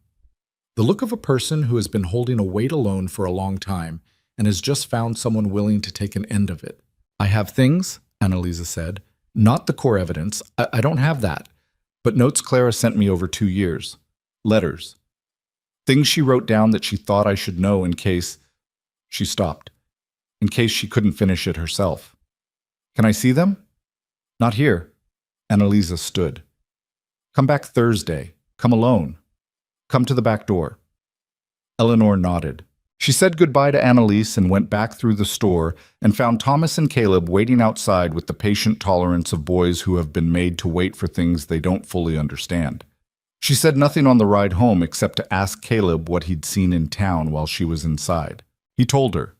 The look of a person who has been holding a weight alone for a long time and has just found someone willing to take an end of it. I have things, Annalisa said. Not the core evidence. I don't have that. But notes Clara sent me over 2 years. Letters. Things she wrote down that she thought I should know in case... She stopped. In case she couldn't finish it herself. Can I see them? Not here. Annalisa stood. Come back Thursday. Come alone. Come to the back door. Eleanor nodded. She said goodbye to Annalise and went back through the store and found Thomas and Caleb waiting outside with the patient tolerance of boys who have been made to wait for things they don't fully understand. She said nothing on the ride home except to ask Caleb what he'd seen in town while she was inside. He told her.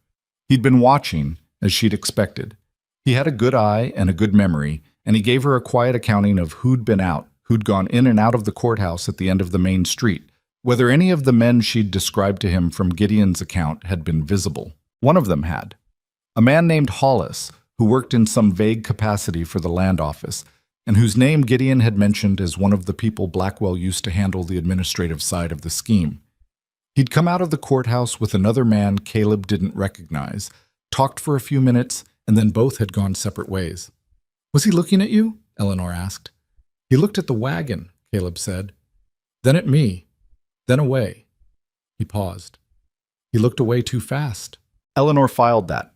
He'd been watching, as she'd expected. He had a good eye and a good memory, and he gave her a quiet accounting of who'd been out, who'd gone in and out of the courthouse at the end of the main street, whether any of the men she'd described to him from Gideon's account had been visible. One of them had. A man named Hollis, who worked in some vague capacity for the land office, and whose name Gideon had mentioned as one of the people Blackwell used to handle the administrative side of the scheme. He'd come out of the courthouse with another man Caleb didn't recognize, talked for a few minutes, and then both had gone separate ways. Was he looking at you? Eleanor asked. He looked at the wagon, Caleb said. Then at me. Then away. He paused. He looked away too fast. Eleanor filed that.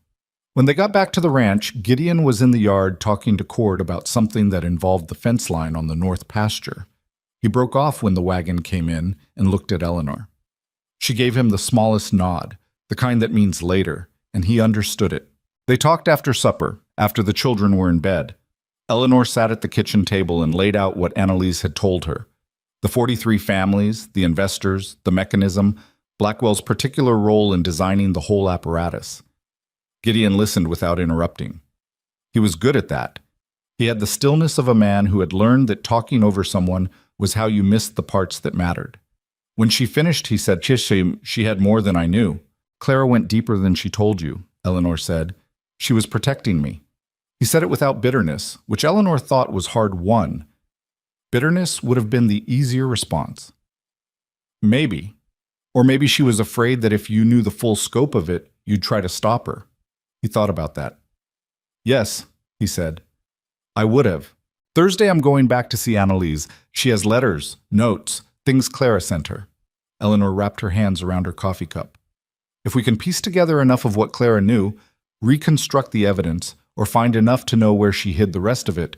When they got back to the ranch, Gideon was in the yard talking to Cord about something that involved the fence line on the north pasture. He broke off when the wagon came in and looked at Eleanor. She gave him the smallest nod, the kind that means later, and he understood it. They talked after supper, after the children were in bed. Eleanor sat at the kitchen table and laid out what Annalise had told her. The 43 families, the investors, the mechanism, Blackwell's particular role in designing the whole apparatus. Gideon listened without interrupting. He was good at that. He had the stillness of a man who had learned that talking over someone was how you missed the parts that mattered. When she finished, he said, she had more than I knew. Clara went deeper than she told you, Eleanor said. She was protecting me. He said it without bitterness, which Eleanor thought was hard-won. Bitterness would have been the easier response. Maybe. Or maybe she was afraid that if you knew the full scope of it, you'd try to stop her. He thought about that. Yes, he said. I would have. Thursday I'm going back to see Annalise. She has letters, notes, things Clara sent her. Eleanor wrapped her hands around her coffee cup. If we can piece together enough of what Clara knew, reconstruct the evidence, or find enough to know where she hid the rest of it,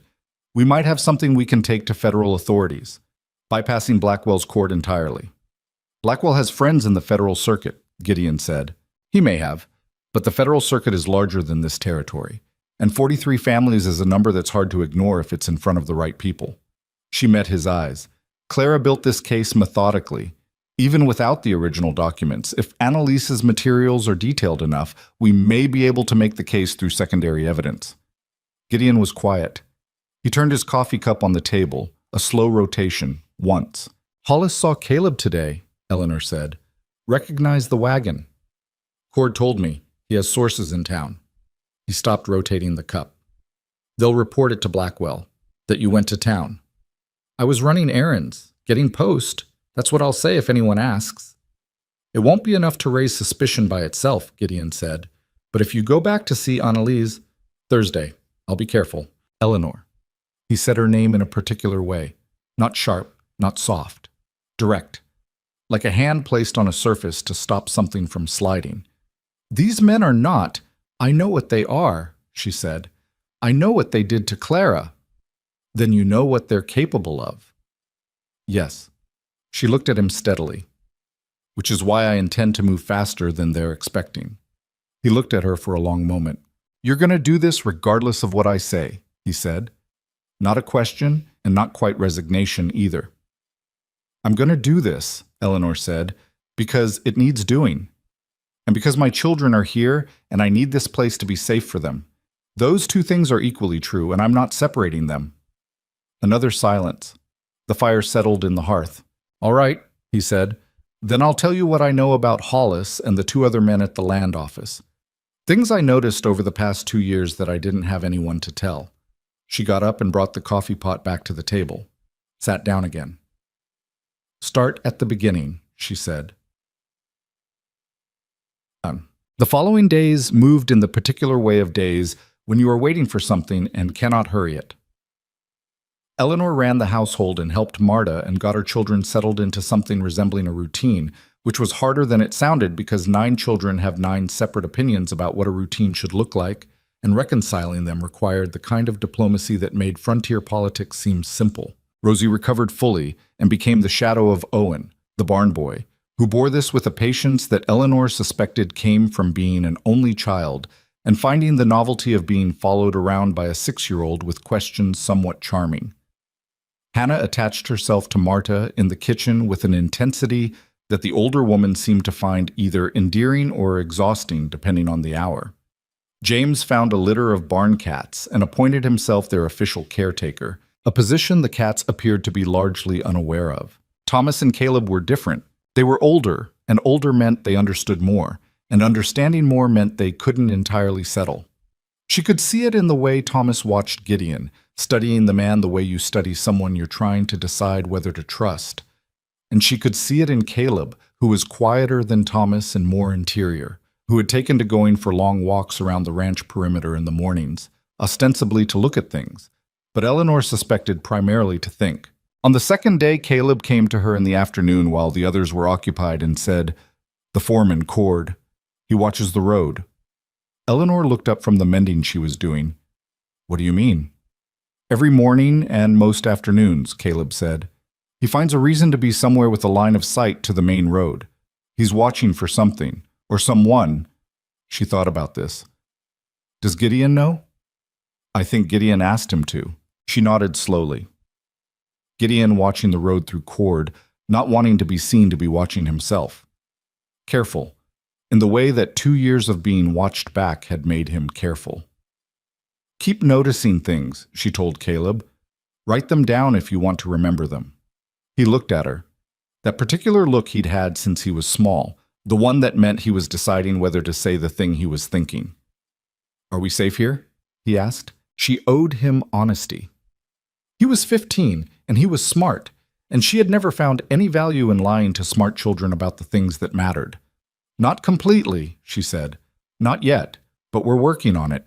we might have something we can take to federal authorities, bypassing Blackwell's court entirely. Blackwell has friends in the federal circuit, Gideon said. He may have, but the federal circuit is larger than this territory, and 43 families is a number that's hard to ignore if it's in front of the right people. She met his eyes. Clara built this case methodically. Even without the original documents, if Annalise's materials are detailed enough, we may be able to make the case through secondary evidence. Gideon was quiet. He turned his coffee cup on the table, a slow rotation, once. Hollis saw Caleb today, Eleanor said. Recognized the wagon. Cord told me. He has sources in town. He stopped rotating the cup. They'll report it to Blackwell, that you went to town. I was running errands, getting post. That's what I'll say if anyone asks. It won't be enough to raise suspicion by itself, Gideon said. But if you go back to see Annalise, Thursday, I'll be careful. Eleanor. He said her name in a particular way. Not sharp, not soft. Direct. Like a hand placed on a surface to stop something from sliding. These men are not. I know what they are, she said. I know what they did to Clara. Then you know what they're capable of. Yes. She looked at him steadily. Which is why I intend to move faster than they're expecting. He looked at her for a long moment. You're going to do this regardless of what I say, he said. Not a question, and not quite resignation either. I'm going to do this, Eleanor said, because it needs doing. And because my children are here, and I need this place to be safe for them. Those two things are equally true, and I'm not separating them. Another silence. The fire settled in the hearth. All right, he said. Then I'll tell you what I know about Hollis and the two other men at the land office. Things I noticed over the past 2 years that I didn't have anyone to tell. She got up and brought the coffee pot back to the table. Sat down again. Start at the beginning, she said. The following days moved in the particular way of days when you are waiting for something and cannot hurry it. Eleanor ran the household and helped Marta and got her children settled into something resembling a routine, which was harder than it sounded because 9 children have 9 separate opinions about what a routine should look like, and reconciling them required the kind of diplomacy that made frontier politics seem simple. Rosie recovered fully and became the shadow of Owen, the barn boy, who bore this with a patience that Eleanor suspected came from being an only child and finding the novelty of being followed around by a 6-year-old with questions somewhat charming. Hannah attached herself to Marta in the kitchen with an intensity that the older woman seemed to find either endearing or exhausting depending on the hour. James found a litter of barn cats and appointed himself their official caretaker, a position the cats appeared to be largely unaware of. Thomas and Caleb were different. They were older, and older meant they understood more, and understanding more meant they couldn't entirely settle. She could see it in the way Thomas watched Gideon, studying the man the way you study someone you're trying to decide whether to trust. And she could see it in Caleb, who was quieter than Thomas and more interior, who had taken to going for long walks around the ranch perimeter in the mornings, ostensibly to look at things, but Eleanor suspected primarily to think. On the second day, Caleb came to her in the afternoon while the others were occupied and said, "The foreman, Cord. He watches the road." Eleanor looked up from the mending she was doing. "What do you mean?" "Every morning and most afternoons," Caleb said. "He finds a reason to be somewhere with a line of sight to the main road. He's watching for something, or someone." She thought about this. "Does Gideon know?" "I think Gideon asked him to." She nodded slowly. Gideon watching the road through Cord, not wanting to be seen to be watching himself. Careful, in the way that 2 years of being watched back had made him careful. "Keep noticing things," she told Caleb. "Write them down if you want to remember them." He looked at her. That particular look he'd had since he was small, the one that meant he was deciding whether to say the thing he was thinking. "Are we safe here?" he asked. She owed him honesty. He was 15, and he was smart, and she had never found any value in lying to smart children about the things that mattered. "Not completely," she said. "Not yet, but we're working on it."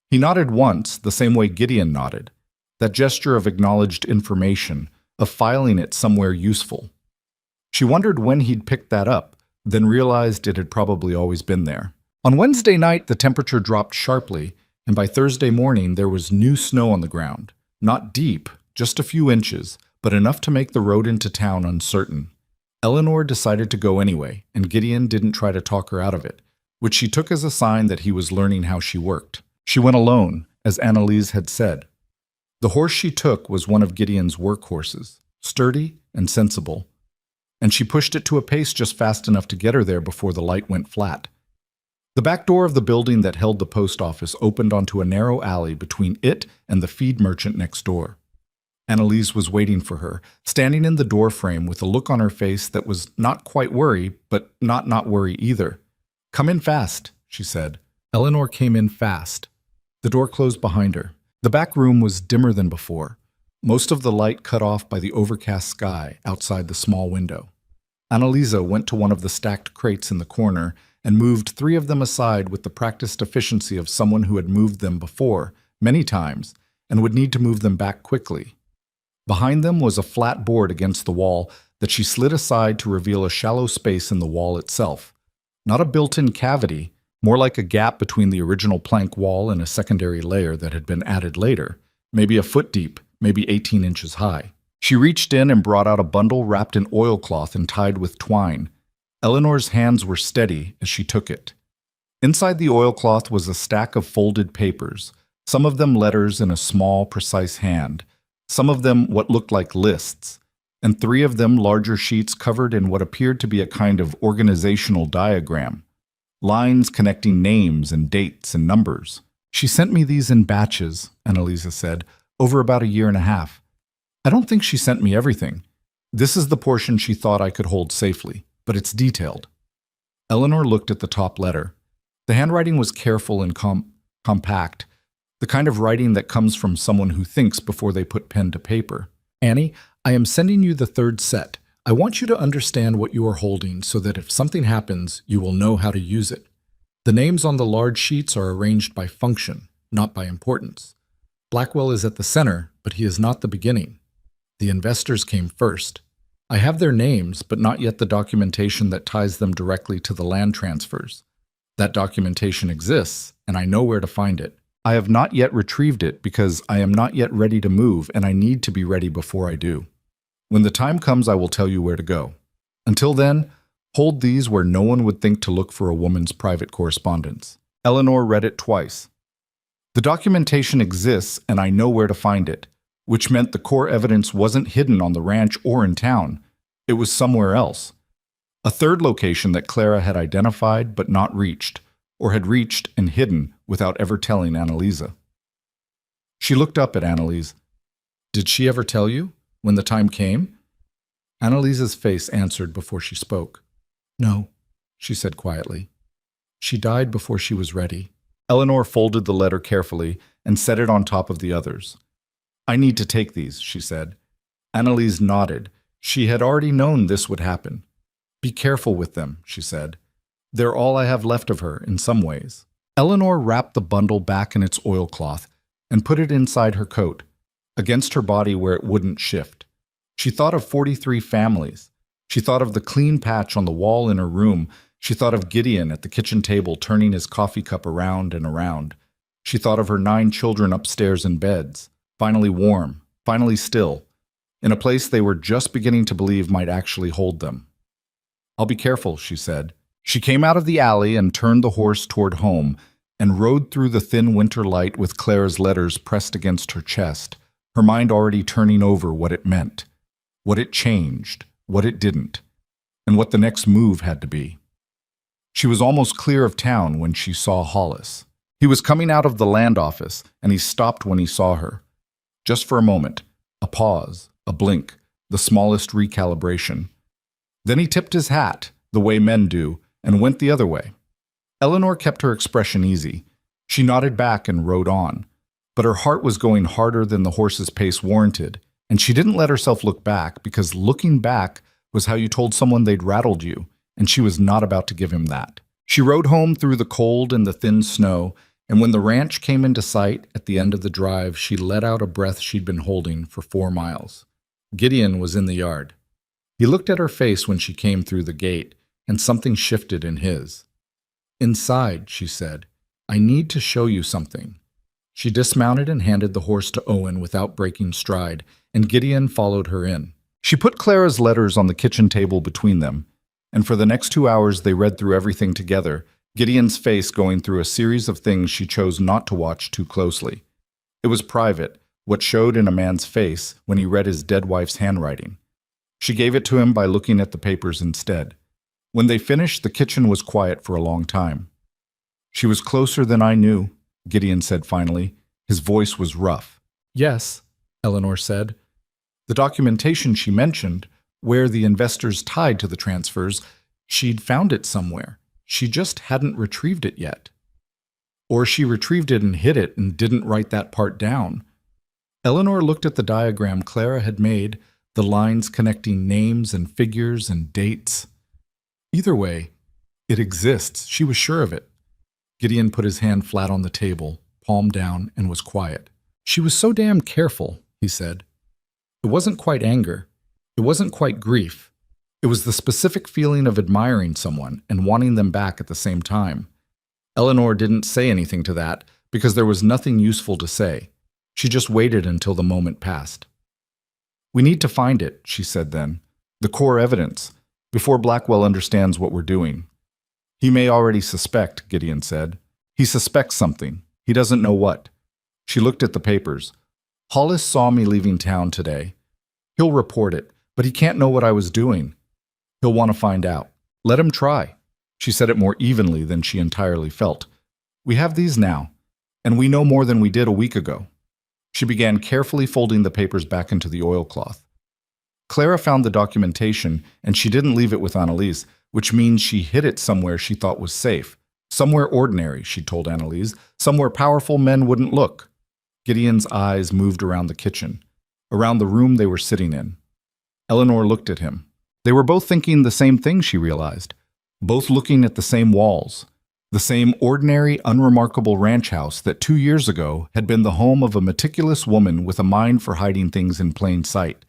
He nodded once, the same way Gideon nodded. That gesture of acknowledged information, of filing it somewhere useful. She wondered when he'd picked that up, then realized it had probably always been there. On Wednesday night, the temperature dropped sharply, and by Thursday morning there was new snow on the ground. Not deep, just a few inches, but enough to make the road into town uncertain. Eleanor decided to go anyway, and Gideon didn't try to talk her out of it, which she took as a sign that he was learning how she worked. She went alone, as Annalise had said. The horse she took was one of Gideon's work horses, sturdy and sensible, and she pushed it to a pace just fast enough to get her there before the light went flat. The back door of the building that held the post office opened onto a narrow alley between it and the feed merchant next door. Annalise was waiting for her, standing in the doorframe with a look on her face that was not quite worry, but not worry either. "Come in fast," she said. Eleanor came in fast. The door closed behind her. The back room was dimmer than before, most of the light cut off by the overcast sky outside the small window. Annalisa went to one of the stacked crates in the corner and moved 3 of them aside with the practiced efficiency of someone who had moved them before, many times, and would need to move them back quickly. Behind them was a flat board against the wall that she slid aside to reveal a shallow space in the wall itself. Not a built-in cavity, more like a gap between the original plank wall and a secondary layer that had been added later, maybe a foot deep, maybe 18 inches high. She reached in and brought out a bundle wrapped in oilcloth and tied with twine. Eleanor's hands were steady as she took it. Inside the oilcloth was a stack of folded papers, some of them letters in a small, precise hand, some of them what looked like lists, and 3 of them larger sheets covered in what appeared to be a kind of organizational diagram. Lines connecting names and dates and numbers. "She sent me these in batches," Annalisa said, "over about a year and a half. I don't think she sent me everything. This is the portion she thought I could hold safely, but it's detailed." Eleanor looked at the top letter. The handwriting was careful and compact, the kind of writing that comes from someone who thinks before they put pen to paper. "Annie, I am sending you the 3rd set. I want you to understand what you are holding so that if something happens, you will know how to use it. The names on the large sheets are arranged by function, not by importance. Blackwell is at the center, but he is not the beginning. The investors came first. I have their names, but not yet the documentation that ties them directly to the land transfers. That documentation exists, and I know where to find it. I have not yet retrieved it because I am not yet ready to move, and I need to be ready before I do. When the time comes, I will tell you where to go. Until then, hold these where no one would think to look for a woman's private correspondence." Eleanor read it twice. The documentation exists, and I know where to find it, which meant the core evidence wasn't hidden on the ranch or in town. It was somewhere else. A 3rd location that Clara had identified but not reached, or had reached and hidden without ever telling Annalisa. She looked up at Annalise. "Did she ever tell you? When the time came?" Annalisa's face answered before she spoke. "No," she said quietly. "She died before she was ready." Eleanor folded the letter carefully and set it on top of the others. "I need to take these," she said. Annalise nodded. She had already known this would happen. "Be careful with them," she said. "They're all I have left of her in some ways." Eleanor wrapped the bundle back in its oilcloth and put it inside her coat, against her body where it wouldn't shift. She thought of 43 families. She thought of the clean patch on the wall in her room. She thought of Gideon at the kitchen table turning his coffee cup around and around. She thought of her 9 children upstairs in beds, finally warm, finally still, in a place they were just beginning to believe might actually hold them. "I'll be careful," she said. She came out of the alley and turned the horse toward home and rode through the thin winter light with Clara's letters pressed against her chest, her mind already turning over what it meant, what it changed, what it didn't, and what the next move had to be. She was almost clear of town when she saw Hollis. He was coming out of the land office, and he stopped when he saw her. Just for a moment, a pause, a blink, the smallest recalibration. Then he tipped his hat, the way men do, and went the other way. Eleanor kept her expression easy. She nodded back and rode on. But her heart was going harder than the horse's pace warranted, and she didn't let herself look back because looking back was how you told someone they'd rattled you, and she was not about to give him that. She rode home through the cold and the thin snow, And when the ranch came into sight at the end of the drive, she let out a breath she'd been holding for 4 miles. Gideon was in the yard. He looked at her face when she came through the gate, and something shifted in his. "Inside," she said. "I need to show you something." She dismounted and handed the horse to Owen without breaking stride, and Gideon followed her in. She put Clara's letters on the kitchen table between them, and for the next 2 hours they read through everything together, Gideon's face going through a series of things she chose not to watch too closely. It was private, what showed in a man's face when he read his dead wife's handwriting. She gave it to him by looking at the papers instead. When they finished, the kitchen was quiet for a long time. "She was closer than I knew," Gideon said finally. His voice was rough. "Yes," Eleanor said. "The documentation she mentioned, where the investors tied to the transfers, she'd found it somewhere. She just hadn't retrieved it yet. Or she retrieved it and hid it and didn't write that part down." Eleanor looked at the diagram Clara had made, the lines connecting names and figures and dates. Either way, it exists. She was sure of it. Gideon put his hand flat on the table, palm down, and was quiet. "She was so damn careful," he said. It wasn't quite anger. It wasn't quite grief. It was the specific feeling of admiring someone and wanting them back at the same time. Eleanor didn't say anything to that because there was nothing useful to say. She just waited until the moment passed. "We need to find it," she said then. "The core evidence, before Blackwell understands what we're doing." "He may already suspect," Gideon said. "He suspects something. He doesn't know what." She looked at the papers. "Hollis saw me leaving town today. He'll report it, but he can't know what I was doing. He'll want to find out. Let him try." She said it more evenly than she entirely felt. "We have these now, and we know more than we did a week ago." She began carefully folding the papers back into the oilcloth. Clara found the documentation, and she didn't leave it with Annalise, which means she hid it somewhere she thought was safe. Somewhere ordinary, she told Annalise, somewhere powerful men wouldn't look. Gideon's eyes moved around the kitchen, around the room they were sitting in. Eleanor looked at him. They were both thinking the same thing, she realized, both looking at the same walls, the same ordinary, unremarkable ranch house that 2 years ago had been the home of a meticulous woman with a mind for hiding things in plain sight.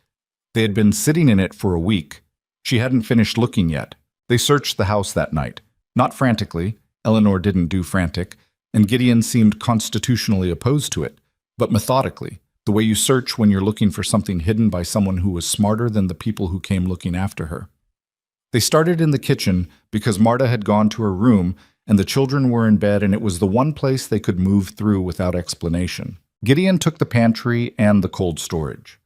They had been sitting in it for a week. She hadn't finished looking yet. They searched the house that night. Not frantically. Eleanor didn't do frantic, and Gideon seemed constitutionally opposed to it, but methodically, the way you search when you're looking for something hidden by someone who was smarter than the people who came looking after her. They started in the kitchen because Marta had gone to her room and the children were in bed, and it was the one place they could move through without explanation. Gideon took the pantry and the cold storage.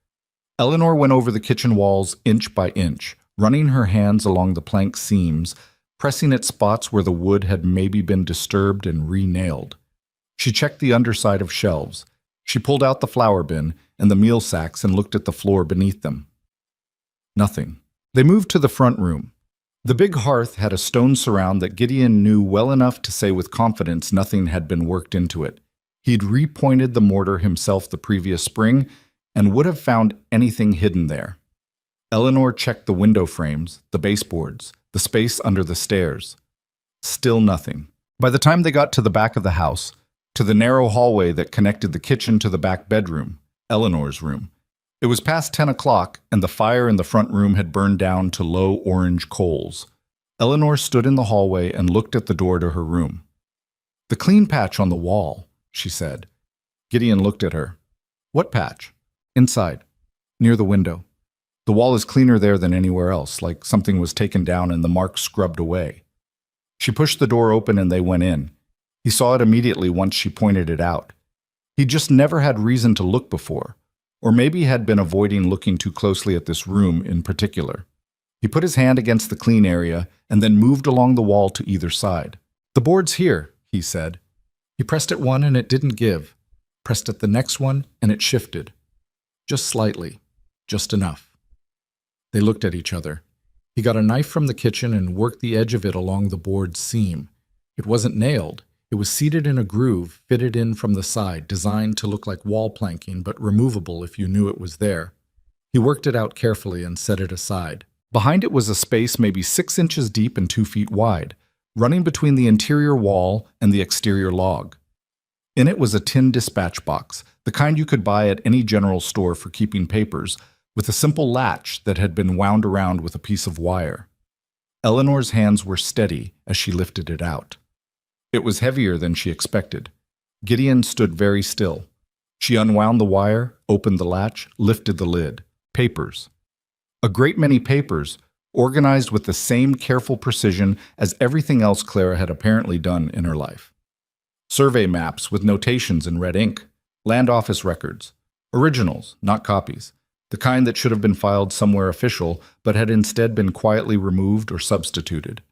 Eleanor went over the kitchen walls inch by inch, running her hands along the plank seams, pressing at spots where the wood had maybe been disturbed and re-nailed. She checked the underside of shelves. She pulled out the flour bin and the meal sacks and looked at the floor beneath them. Nothing. They moved to the front room. The big hearth had a stone surround that Gideon knew well enough to say with confidence nothing had been worked into it. He'd repointed the mortar himself the previous spring and would have found anything hidden there. Eleanor checked the window frames, the baseboards, the space under the stairs. Still nothing. By the time they got to the back of the house, to the narrow hallway that connected the kitchen to the back bedroom, Eleanor's room, it was past 10 o'clock, and the fire in the front room had burned down to low orange coals. Eleanor stood in the hallway and looked at the door to her room. "The clean patch on the wall," she said. Gideon looked at her. "What patch?" "Inside, near the window. The wall is cleaner there than anywhere else, like something was taken down and the mark scrubbed away." She pushed the door open and they went in. He saw it immediately once she pointed it out. He'd just never had reason to look before, or maybe had been avoiding looking too closely at this room in particular. He put his hand against the clean area and then moved along the wall to either side. "The board's here," he said. He pressed at one and it didn't give. Pressed at the next one and it shifted. Just slightly. Just enough. They looked at each other. He got a knife from the kitchen and worked the edge of it along the board's seam. It wasn't nailed. It was seated in a groove, fitted in from the side, designed to look like wall planking, but removable if you knew it was there. He worked it out carefully and set it aside. Behind it was a space maybe 6 inches deep and 2 feet wide, running between the interior wall and the exterior log. In it was a tin dispatch box, the kind you could buy at any general store for keeping papers, with a simple latch that had been wound around with a piece of wire. Eleanor's hands were steady as she lifted it out. It was heavier than she expected. Gideon stood very still. She unwound the wire, opened the latch, lifted the lid. Papers. A great many papers, organized with the same careful precision as everything else Clara had apparently done in her life. Survey maps with notations in red ink, land office records, originals, not copies, the kind that should have been filed somewhere official but had instead been quietly removed or substituted.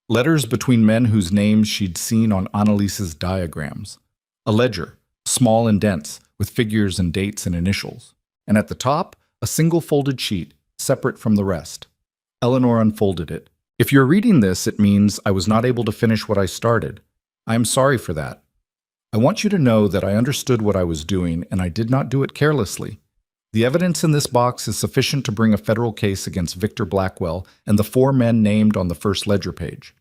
Letters between men whose names she'd seen on Annalise's diagrams. A ledger, small and dense, with figures and dates and initials. And at the top, a single folded sheet, separate from the rest. Eleanor unfolded it. If you're reading this, it means I was not able to finish what I started. I am sorry for that. I want you to know that I understood what I was doing and I did not do it carelessly. The evidence in this box is sufficient to bring a federal case against Victor Blackwell and the 4 men named on the first ledger page.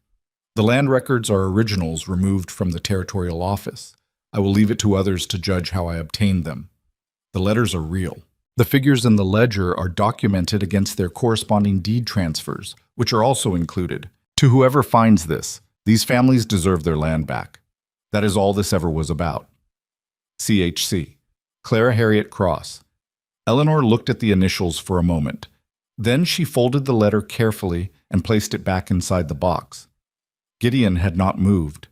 The land records are originals removed from the territorial office. I will leave it to others to judge how I obtained them. The letters are real. The figures in the ledger are documented against their corresponding deed transfers, which are also included. To whoever finds this, these families deserve their land back. That is all this ever was about. CHC. Clara Harriet Cross. Eleanor looked at the initials for a moment. Then she folded the letter carefully and placed it back inside the box. Gideon had not moved.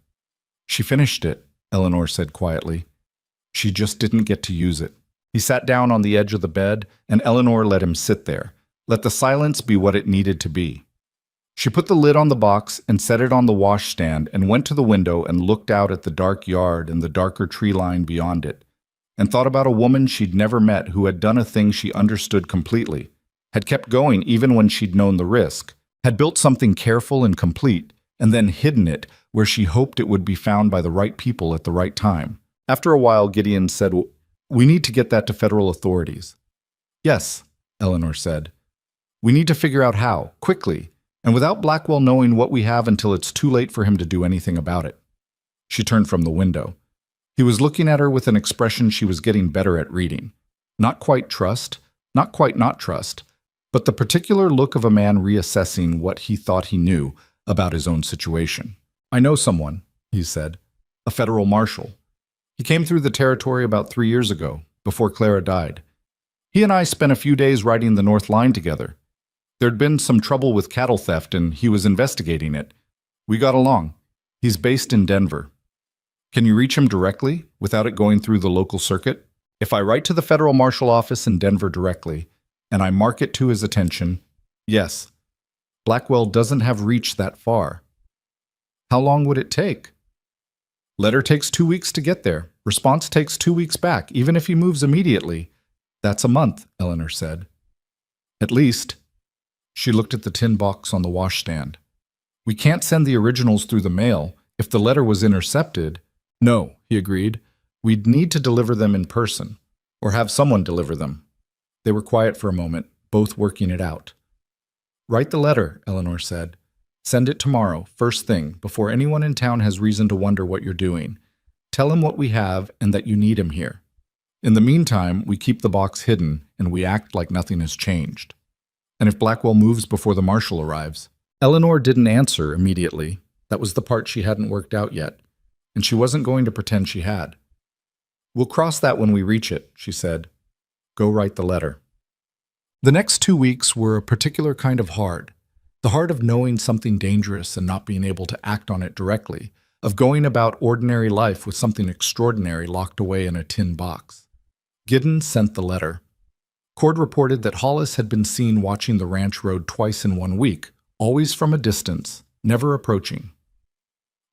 She finished it, Eleanor said quietly. She just didn't get to use it. He sat down on the edge of the bed, and Eleanor let him sit there. Let the silence be what it needed to be. She put the lid on the box and set it on the washstand and went to the window and looked out at the dark yard and the darker tree line beyond it, and thought about a woman she'd never met who had done a thing she understood completely, had kept going even when she'd known the risk, had built something careful and complete, and then hidden it where she hoped it would be found by the right people at the right time. After a while, Gideon said, "We need to get that to federal authorities." "Yes," Eleanor said. "We need to figure out how, quickly, and without Blackwell knowing what we have until it's too late for him to do anything about it." She turned from the window. He was looking at her with an expression she was getting better at reading. Not quite trust, not quite not trust, but the particular look of a man reassessing what he thought he knew about his own situation. "I know someone," he said, "a federal marshal. He came through the territory about 3 years ago, before Clara died. He and I spent a few days riding the North Line together. There'd been some trouble with cattle theft, and he was investigating it. We got along. He's based in Denver. Can you reach him directly, without it going through the local circuit? If I write to the federal marshal office in Denver directly, and I mark it to his attention, yes, Blackwell doesn't have reach that far. How long would it take? Letter takes 2 weeks to get there. Response takes 2 weeks back, even if he moves immediately. That's a month, Eleanor said. At least. She looked at the tin box on the washstand. We can't send the originals through the mail. If the letter was intercepted... No, he agreed. We'd need to deliver them in person, or have someone deliver them. They were quiet for a moment, both working it out. Write the letter, Eleanor said. Send it tomorrow, first thing, before anyone in town has reason to wonder what you're doing. Tell him what we have and that you need him here. In the meantime, we keep the box hidden and we act like nothing has changed. And if Blackwell moves before the marshal arrives... Eleanor didn't answer immediately. That was the part she hadn't worked out yet, and she wasn't going to pretend she had. We'll cross that when we reach it, she said. Go write the letter. The next 2 weeks were a particular kind of hard. The hard of knowing something dangerous and not being able to act on it directly, of going about ordinary life with something extraordinary locked away in a tin box. Gideon sent the letter. Cord reported that Hollis had been seen watching the ranch road twice in 1 week, always from a distance, never approaching.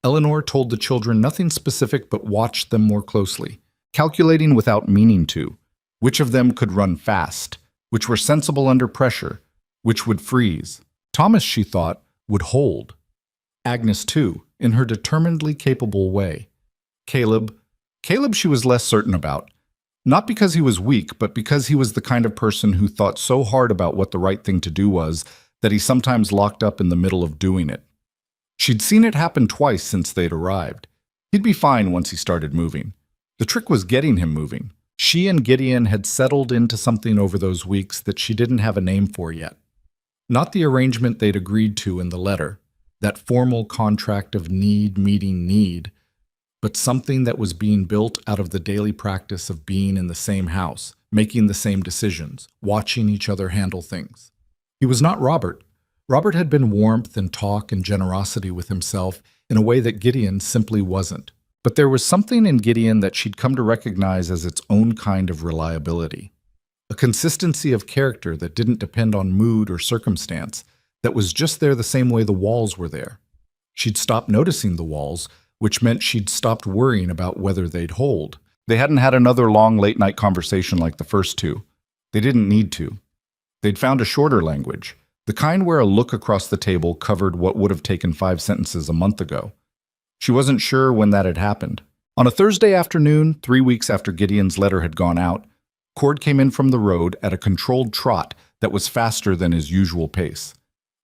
Eleanor told the children nothing specific but watched them more closely, calculating without meaning to, which of them could run fast, which were sensible under pressure, which would freeze. Thomas, she thought, would hold. Agnes, too, in her determinedly capable way. Caleb she was less certain about, not because he was weak, but because he was the kind of person who thought so hard about what the right thing to do was that he sometimes locked up in the middle of doing it. She'd seen it happen twice since they'd arrived. He'd be fine once he started moving. The trick was getting him moving. She and Gideon had settled into something over those weeks that she didn't have a name for yet. Not the arrangement they'd agreed to in the letter, that formal contract of need meeting need, but something that was being built out of the daily practice of being in the same house, making the same decisions, watching each other handle things. He was not Robert. Robert had been warmth and talk and generosity with himself in a way that Gideon simply wasn't. But there was something in Gideon that she'd come to recognize as its own kind of reliability. A consistency of character that didn't depend on mood or circumstance, that was just there the same way the walls were there. She'd stopped noticing the walls, which meant she'd stopped worrying about whether they'd hold. They hadn't had another long late-night conversation like the first two. They didn't need to. They'd found a shorter language, the kind where a look across the table covered what would have taken 5 sentences a month ago. She wasn't sure when that had happened. On a Thursday afternoon, 3 weeks after Gideon's letter had gone out, Cord came in from the road at a controlled trot that was faster than his usual pace.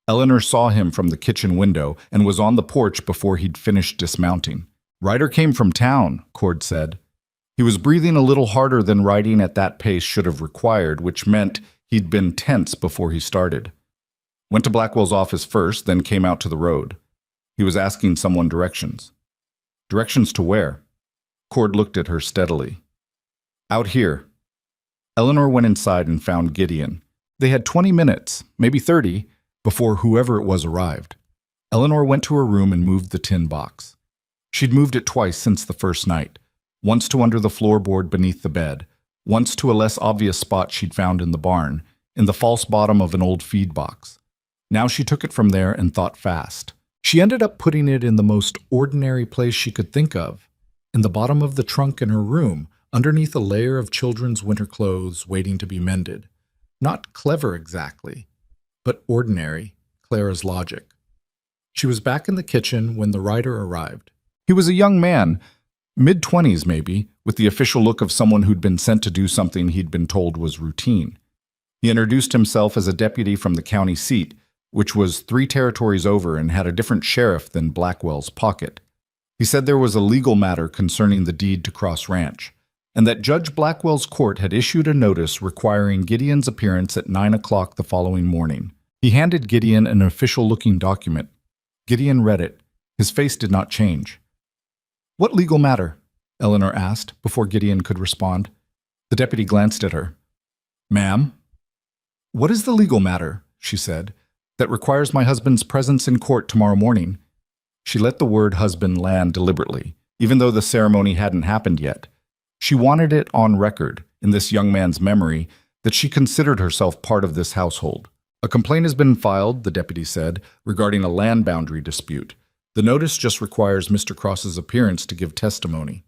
Eleanor saw him from the kitchen window and was on the porch before he'd finished dismounting. "Ryder came from town," Cord said. He was breathing a little harder than riding at that pace should have required, which meant he'd been tense before he started. Went to Blackwell's office first, then came out to the road. He was asking someone directions. Directions to where? Cord looked at her steadily. "Out here." Eleanor went inside and found Gideon. They had 20 minutes, maybe 30, before whoever it was arrived. Eleanor went to her room and moved the tin box. She'd moved it twice since the first night, once to under the floorboard beneath the bed, once to a less obvious spot she'd found in the barn, in the false bottom of an old feed box. Now she took it from there and thought fast. She ended up putting it in the most ordinary place she could think of, in the bottom of the trunk in her room, underneath a layer of children's winter clothes waiting to be mended. Not clever exactly, but ordinary, Clara's logic. She was back in the kitchen when the writer arrived. He was a young man, mid-20s maybe, with the official look of someone who'd been sent to do something he'd been told was routine. He introduced himself as a deputy from the county seat, which was 3 territories over and had a different sheriff than Blackwell's pocket. He said there was a legal matter concerning the deed to Cross Ranch, and that Judge Blackwell's court had issued a notice requiring Gideon's appearance at 9 o'clock the following morning. He handed Gideon an official-looking document. Gideon read it. His face did not change. "What legal matter?" Eleanor asked, before Gideon could respond. The deputy glanced at her. "Ma'am?" "What is the legal matter?" she said. "That requires my husband's presence in court tomorrow morning." She let the word husband land deliberately, even though the ceremony hadn't happened yet. She wanted it on record, in this young man's memory, that she considered herself part of this household. "A complaint has been filed," the deputy said, "regarding a land boundary dispute. The notice just requires Mr. Cross's appearance to give testimony."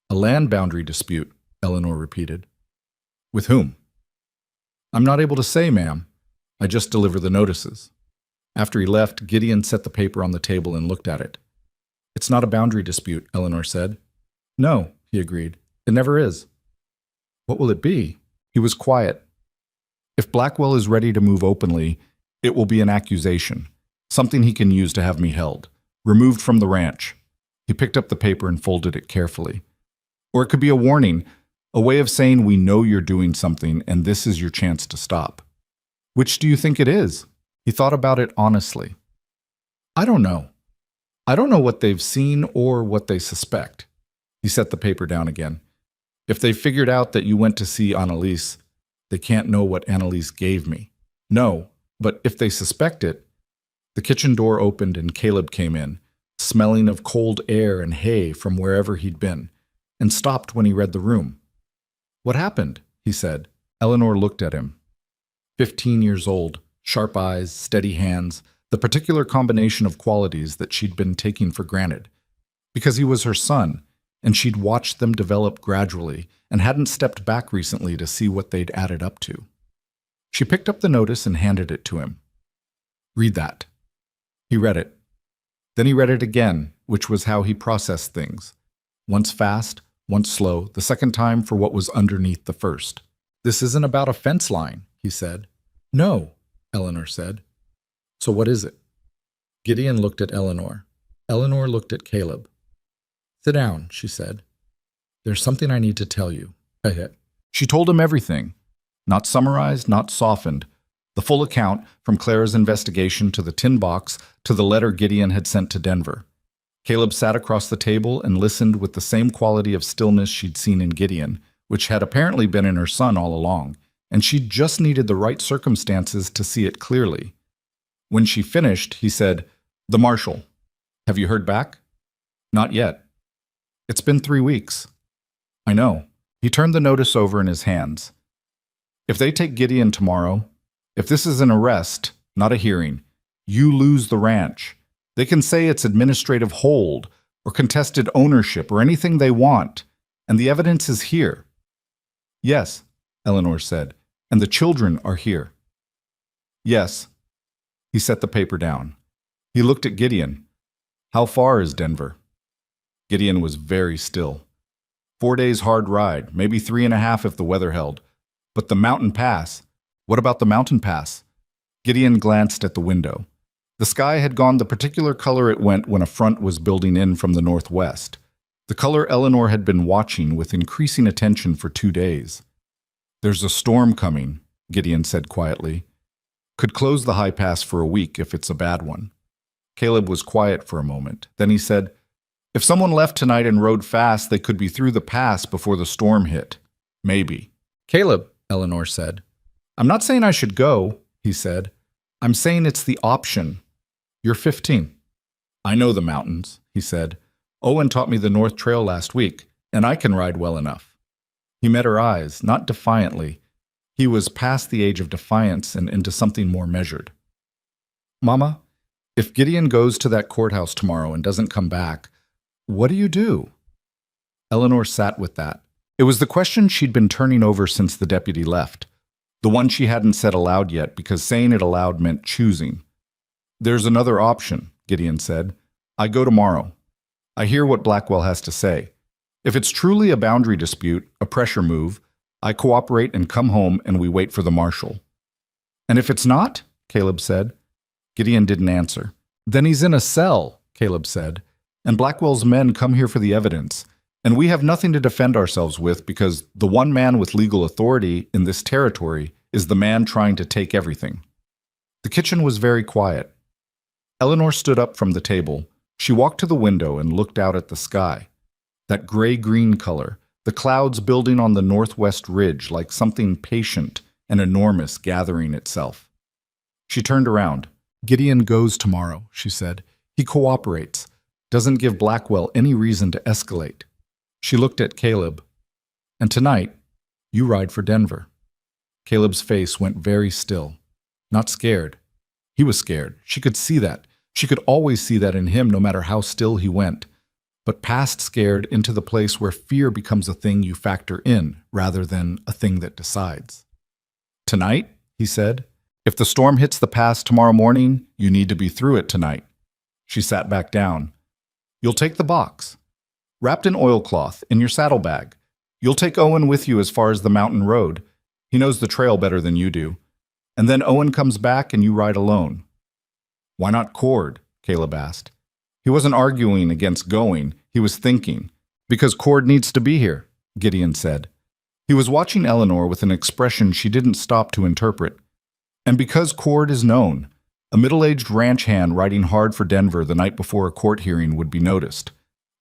"A land boundary dispute," Eleanor repeated. "With whom?" "I'm not able to say, ma'am. I just deliver the notices." After he left, Gideon set the paper on the table and looked at it. "It's not a boundary dispute," Eleanor said. "No," he agreed. "It never is." "What will it be?" He was quiet. "If Blackwell is ready to move openly, it will be an accusation, something he can use to have me held, removed from the ranch." He picked up the paper and folded it carefully. "Or it could be a warning, a way of saying we know you're doing something and this is your chance to stop." "Which do you think it is?" He thought about it honestly. "I don't know. I don't know what they've seen or what they suspect." He set the paper down again. "If they figured out that you went to see Annalise, they can't know what Annalise gave me." "No, but if they suspect it." The kitchen door opened and Caleb came in, smelling of cold air and hay from wherever he'd been, and stopped when he read the room. "What happened?" he said. Eleanor looked at him. 15 years old, sharp eyes, steady hands, the particular combination of qualities that she'd been taking for granted. Because he was her son, and she'd watched them develop gradually and hadn't stepped back recently to see what they'd added up to. She picked up the notice and handed it to him. "Read that." He read it. Then he read it again, which was how he processed things. Once fast, once slow, the second time for what was underneath the first. "This isn't about a fence line," he said. "No," Eleanor said. "So what is it?" Gideon looked at Eleanor. Eleanor looked at Caleb. "Sit down," she said. There's something I need to tell you. She told him everything. Not summarized, not softened. The full account, from Clara's investigation to the tin box to the letter Gideon had sent to Denver. Caleb sat across the table and listened with the same quality of stillness she'd seen in Gideon, which had apparently been in her son all along, and she just needed the right circumstances to see it clearly. When she finished, he said, "The marshal. Have you heard back?" "Not yet." "It's been 3 weeks." "I know." He turned the notice over in his hands. "If they take Gideon tomorrow, if this is an arrest, not a hearing, you lose the ranch. They can say it's administrative hold or contested ownership or anything they want, and the evidence is here." "Yes," Eleanor said, "and the children are here." "Yes." He set the paper down. He looked at Gideon. "How far is Denver?" Gideon was very still. 4 days hard ride, maybe 3.5 if the weather held. But the mountain pass. What about the mountain pass? Gideon glanced at the window. The sky had gone the particular color it went when a front was building in from the northwest. The color Eleanor had been watching with increasing attention for 2 days. "There's a storm coming," Gideon said quietly. "Could close the high pass for a week if it's a bad one." Caleb was quiet for a moment. Then he said, "If someone left tonight and rode fast, they could be through the pass before the storm hit. Maybe." "Caleb," Eleanor said. "I'm not saying I should go," he said. "I'm saying it's the option. You're 15. "I know the mountains," he said. "Owen taught me the North Trail last week, and I can ride well enough." He met her eyes, not defiantly. He was past the age of defiance and into something more measured. "Mama, if Gideon goes to that courthouse tomorrow and doesn't come back, what do you do?" Eleanor sat with that. It was the question she'd been turning over since the deputy left. The one she hadn't said aloud yet because saying it aloud meant choosing. "There's another option," Gideon said. "I go tomorrow. I hear what Blackwell has to say. If it's truly a boundary dispute, a pressure move, I cooperate and come home and we wait for the marshal." "And if it's not?" Caleb said. Gideon didn't answer. "Then he's in a cell," Caleb said. "And Blackwell's men come here for the evidence. And we have nothing to defend ourselves with because the one man with legal authority in this territory is the man trying to take everything." The kitchen was very quiet. Eleanor stood up from the table. She walked to the window and looked out at the sky. That gray-green color, the clouds building on the northwest ridge like something patient and enormous gathering itself. She turned around. "Gideon goes tomorrow," she said. "He cooperates, doesn't give Blackwell any reason to escalate." She looked at Caleb. "And tonight, you ride for Denver." Caleb's face went very still. Not scared. He was scared. She could see that. She could always see that in him no matter how still he went. But past scared into the place where fear becomes a thing you factor in rather than a thing that decides. "Tonight," he said. "If the storm hits the pass tomorrow morning, you need to be through it tonight." She sat back down. "You'll take the box. Wrapped in oilcloth, in your saddlebag. You'll take Owen with you as far as the mountain road. He knows the trail better than you do. And then Owen comes back and you ride alone." "Why not Cord?" Caleb asked. He wasn't arguing against going, he was thinking. "Because Cord needs to be here," Gideon said. He was watching Eleanor with an expression she didn't stop to interpret. "And because Cord is known, a middle-aged ranch hand riding hard for Denver the night before a court hearing would be noticed.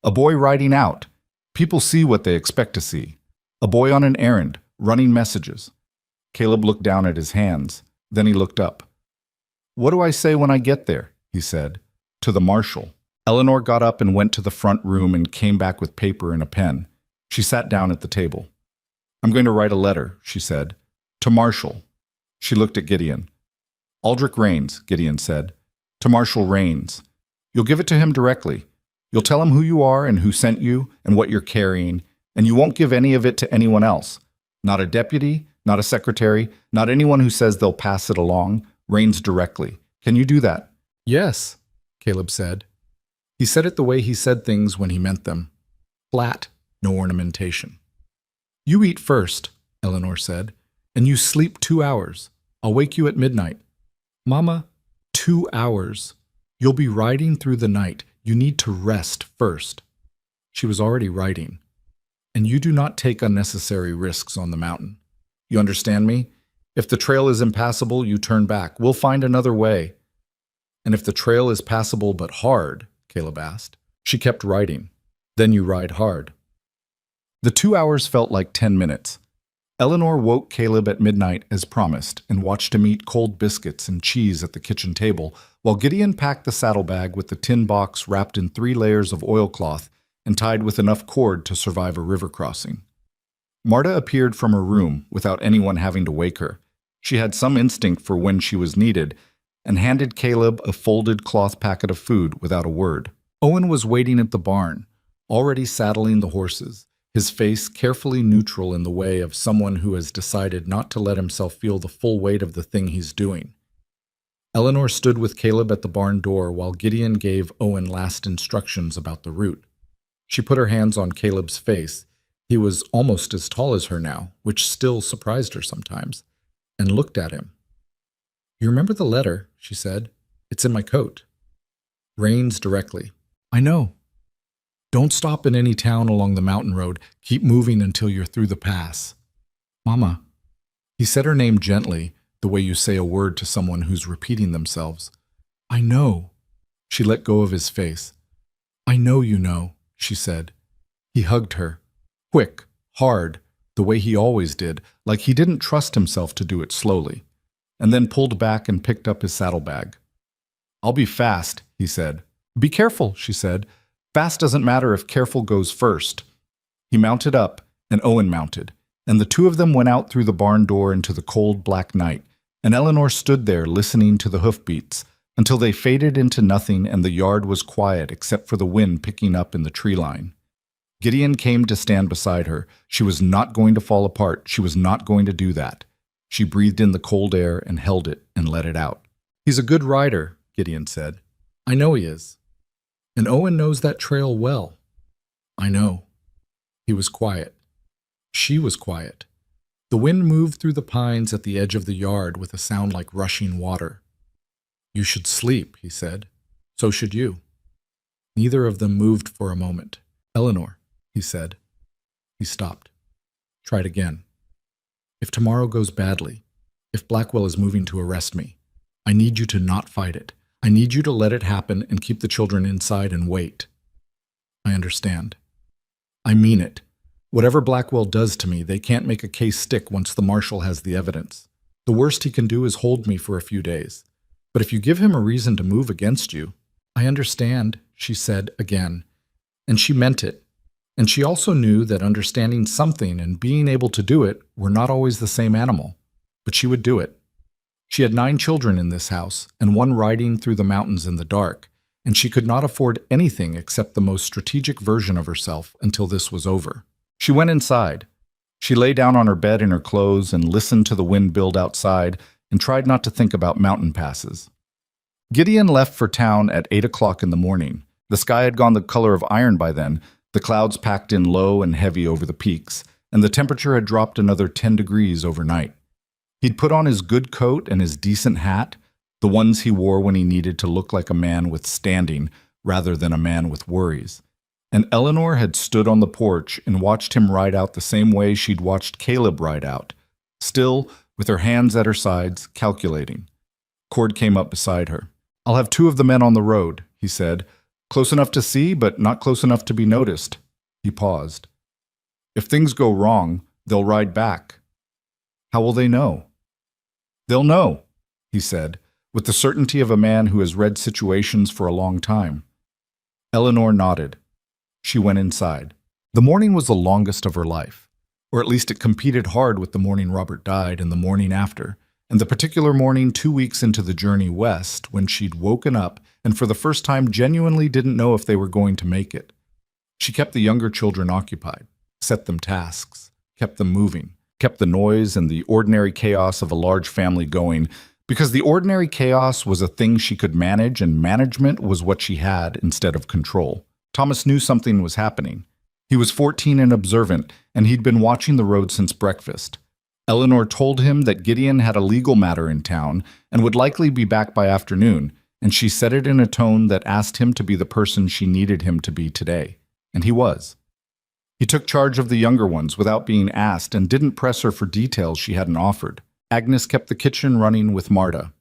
A boy riding out. People see what they expect to see. A boy on an errand, running messages." Caleb looked down at his hands. Then he looked up. "What do I say when I get there?" he said. "To the marshal." Eleanor got up and went to the front room and came back with paper and a pen. She sat down at the table. "I'm going to write a letter," she said. "To Marshal." She looked at Gideon. "Aldrich Raines," Gideon said. "To Marshal Raines. You'll give it to him directly. You'll tell him who you are and who sent you and what you're carrying, and you won't give any of it to anyone else. Not a deputy, not a secretary, not anyone who says they'll pass it along. Raines directly. Can you do that?" "Yes," Caleb said. He said it the way he said things when he meant them. Flat, no ornamentation. "You eat first," Eleanor said, "and you sleep 2 hours. I'll wake you at midnight." "Mama, 2 hours. You'll be riding through the night. You need to rest first." She was already writing. And you do not take unnecessary risks on the mountain. You understand me? If the trail is impassable, you turn back. We'll find another way. And if the trail is passable but hard, Caleb asked. She kept riding. Then you ride hard. The 2 hours felt like 10 minutes. Eleanor woke Caleb at midnight as promised and watched him eat cold biscuits and cheese at the kitchen table while Gideon packed the saddlebag with the tin box wrapped in 3 layers of oilcloth and tied with enough cord to survive a river crossing. Marta appeared from her room without anyone having to wake her. She had some instinct for when she was needed and handed Caleb a folded cloth packet of food without a word. Owen was waiting at the barn, already saddling the horses, his face carefully neutral in the way of someone who has decided not to let himself feel the full weight of the thing he's doing. Eleanor stood with Caleb at the barn door while Gideon gave Owen last instructions about the route. She put her hands on Caleb's face. He was almost as tall as her now, which still surprised her sometimes, and looked at him. "You remember the letter?" she said. "It's in my coat." Rains directly. "I know. Don't stop in any town along the mountain road. Keep moving until you're through the pass." "Mama." He said her name gently, the way you say a word to someone who's repeating themselves. "I know." She let go of his face. "I know you know," she said. He hugged her. Quick, hard, the way he always did, like he didn't trust himself to do it slowly, and then pulled back and picked up his saddlebag. "I'll be fast," he said. "Be careful," she said. "Fast doesn't matter if careful goes first." He mounted up, and Owen mounted, and the two of them went out through the barn door into the cold black night, and Eleanor stood there listening to the hoofbeats until they faded into nothing and the yard was quiet except for the wind picking up in the tree line. Gideon came to stand beside her. She was not going to fall apart. She was not going to do that. She breathed in the cold air and held it and let it out. "He's a good rider," Gideon said. "I know he is. And Owen knows that trail well." "I know." He was quiet. She was quiet. The wind moved through the pines at the edge of the yard with a sound like rushing water. "You should sleep," he said. "So should you." Neither of them moved for a moment. "Eleanor," he said. He stopped. "Tried again. If tomorrow goes badly, if Blackwell is moving to arrest me, I need you to not fight it. I need you to let it happen and keep the children inside and wait." "I understand." "I mean it. Whatever Blackwell does to me, they can't make a case stick once the marshal has the evidence. The worst he can do is hold me for a few days. But if you give him a reason to move against you—" "I understand," she said again. And she meant it. And she also knew that understanding something and being able to do it were not always the same animal. But she would do it. She had 9 children in this house, and one riding through the mountains in the dark, and she could not afford anything except the most strategic version of herself until this was over. She went inside. She lay down on her bed in her clothes and listened to the wind build outside and tried not to think about mountain passes. Gideon left for town at 8 o'clock in the morning. The sky had gone the color of iron by then, the clouds packed in low and heavy over the peaks, and the temperature had dropped another 10 degrees overnight. He'd put on his good coat and his decent hat, the ones he wore when he needed to look like a man with standing rather than a man with worries. And Eleanor had stood on the porch and watched him ride out the same way she'd watched Caleb ride out, still with her hands at her sides, calculating. Cord came up beside her. "I'll have 2 of the men on the road," he said. "Close enough to see, but not close enough to be noticed." He paused. "If things go wrong, they'll ride back." "How will they know?" "They'll know," he said, with the certainty of a man who has read situations for a long time. Eleanor nodded. She went inside. The morning was the longest of her life, or at least it competed hard with the morning Robert died and the morning after, and the particular morning 2 weeks into the journey west when she'd woken up and for the first time genuinely didn't know if they were going to make it. She kept the younger children occupied, set them tasks, kept them moving, kept the noise and the ordinary chaos of a large family going, because the ordinary chaos was a thing she could manage and management was what she had instead of control. Thomas knew something was happening. He was 14 and observant, and he'd been watching the road since breakfast. Eleanor told him that Gideon had a legal matter in town and would likely be back by afternoon, and she said it in a tone that asked him to be the person she needed him to be today. And he was. He took charge of the younger ones without being asked and didn't press her for details she hadn't offered. Agnes kept the kitchen running with Marta.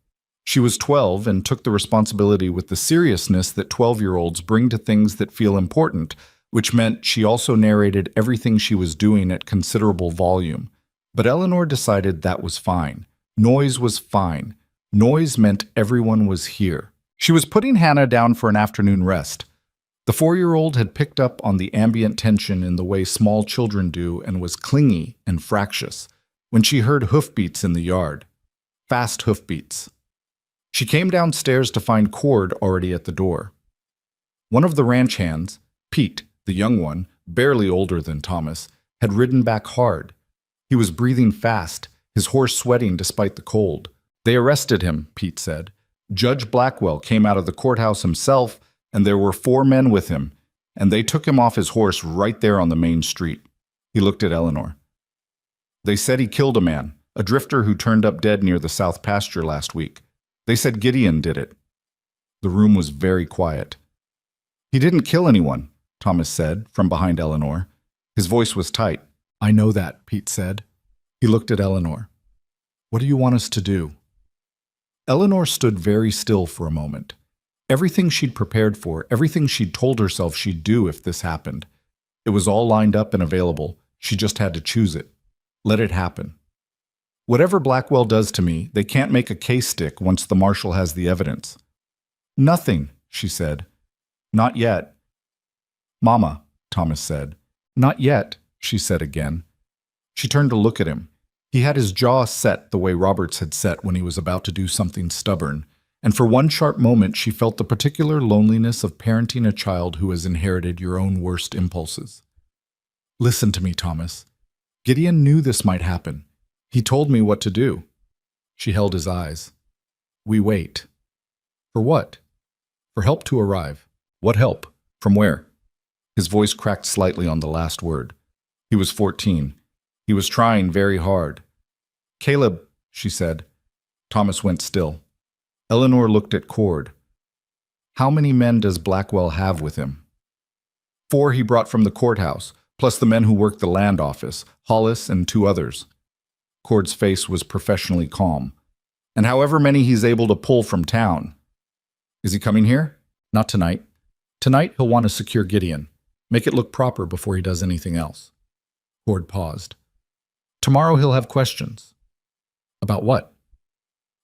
She was 12 and took the responsibility with the seriousness that 12-year-olds bring to things that feel important, which meant she also narrated everything she was doing at considerable volume. But Eleanor decided that was fine. Noise was fine. Noise meant everyone was here. She was putting Hannah down for an afternoon rest. The 4-year-old had picked up on the ambient tension in the way small children do and was clingy and fractious when she heard hoofbeats in the yard. Fast hoofbeats. She came downstairs to find Cord already at the door. One of the ranch hands, Pete, the young one, barely older than Thomas, had ridden back hard. He was breathing fast, his horse sweating despite the cold. They arrested him, Pete said. Judge Blackwell came out of the courthouse himself, and there were 4 men with him, and they took him off his horse right there on the main street. He looked at Eleanor. They said he killed a man, a drifter who turned up dead near the south pasture last week. They said Gideon did it. The room was very quiet. He didn't kill anyone, Thomas said, from behind Eleanor. His voice was tight. I know that, Pete said. He looked at Eleanor. What do you want us to do? Eleanor stood very still for a moment. Everything she'd prepared for, everything she'd told herself she'd do if this happened. It was all lined up and available. She just had to choose it. Let it happen. Whatever Blackwell does to me, they can't make a case stick once the marshal has the evidence. Nothing, she said. Not yet. Mama, Thomas said. Not yet, she said again. She turned to look at him. He had his jaw set the way Robert's had set when he was about to do something stubborn, and for one sharp moment she felt the particular loneliness of parenting a child who has inherited your own worst impulses. Listen to me, Thomas. Gideon knew this might happen. He told me what to do. She held his eyes. We wait. For what? For help to arrive. What help? From where? His voice cracked slightly on the last word. He was 14. He was trying very hard. Caleb, she said. Thomas went still. Eleanor looked at Cord. How many men does Blackwell have with him? 4 he brought from the courthouse, plus the men who worked the land office, Hollis and 2 others. Cord's face was professionally calm. And however many he's able to pull from town. Is he coming here? Not tonight. Tonight he'll want to secure Gideon. Make it look proper before he does anything else. Cord paused. Tomorrow he'll have questions. About what?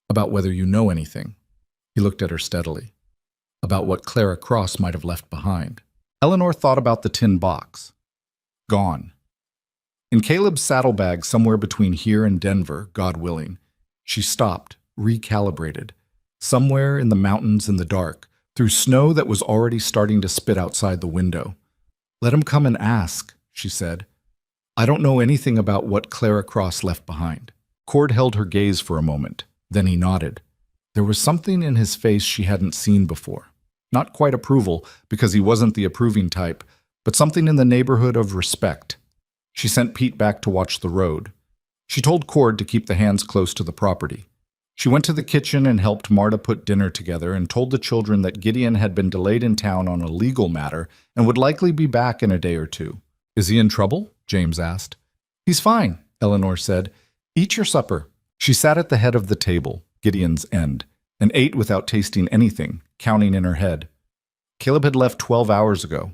About whether you know anything. He looked at her steadily. About what Clara Cross might have left behind. Eleanor thought about the tin box. Gone. In Caleb's saddlebag somewhere between here and Denver, God willing, she stopped, recalibrated. Somewhere in the mountains in the dark, through snow that was already starting to spit outside the window. Let him come and ask, she said. I don't know anything about what Clara Cross left behind. Cord held her gaze for a moment. Then he nodded. There was something in his face she hadn't seen before. Not quite approval, because he wasn't the approving type, but something in the neighborhood of respect. She sent Pete back to watch the road. She told Cord to keep the hands close to the property. She went to the kitchen and helped Marta put dinner together and told the children that Gideon had been delayed in town on a legal matter and would likely be back in a day or 2. Is he in trouble? James asked. He's fine, Eleanor said. Eat your supper. She sat at the head of the table, Gideon's end, and ate without tasting anything, counting in her head. Caleb had left 12 hours ago.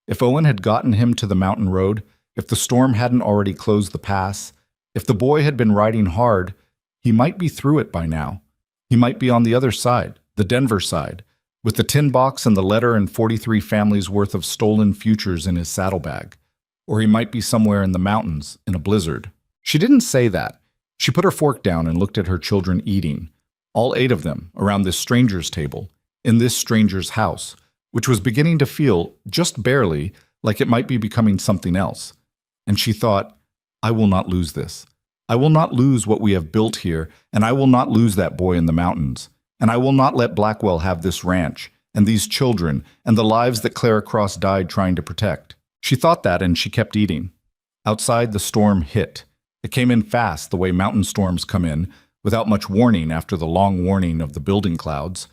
If Owen had gotten him to the mountain road, if the storm hadn't already closed the pass, if the boy had been riding hard, he might be through it by now. He might be on the other side, the Denver side, with the tin box and the letter and 43 families' worth of stolen futures in his saddlebag. Or he might be somewhere in the mountains, in a blizzard. She didn't say that. She put her fork down and looked at her children eating, all 8 of them, around this stranger's table, in this stranger's house, which was beginning to feel, just barely, like it might be becoming something else. And she thought, I will not lose this. I will not lose what we have built here, and I will not lose that boy in the mountains. And I will not let Blackwell have this ranch, and these children, and the lives that Clara Cross died trying to protect. She thought that, and she kept eating. Outside, the storm hit. It came in fast, the way mountain storms come in, without much warning after the long warning of the building clouds.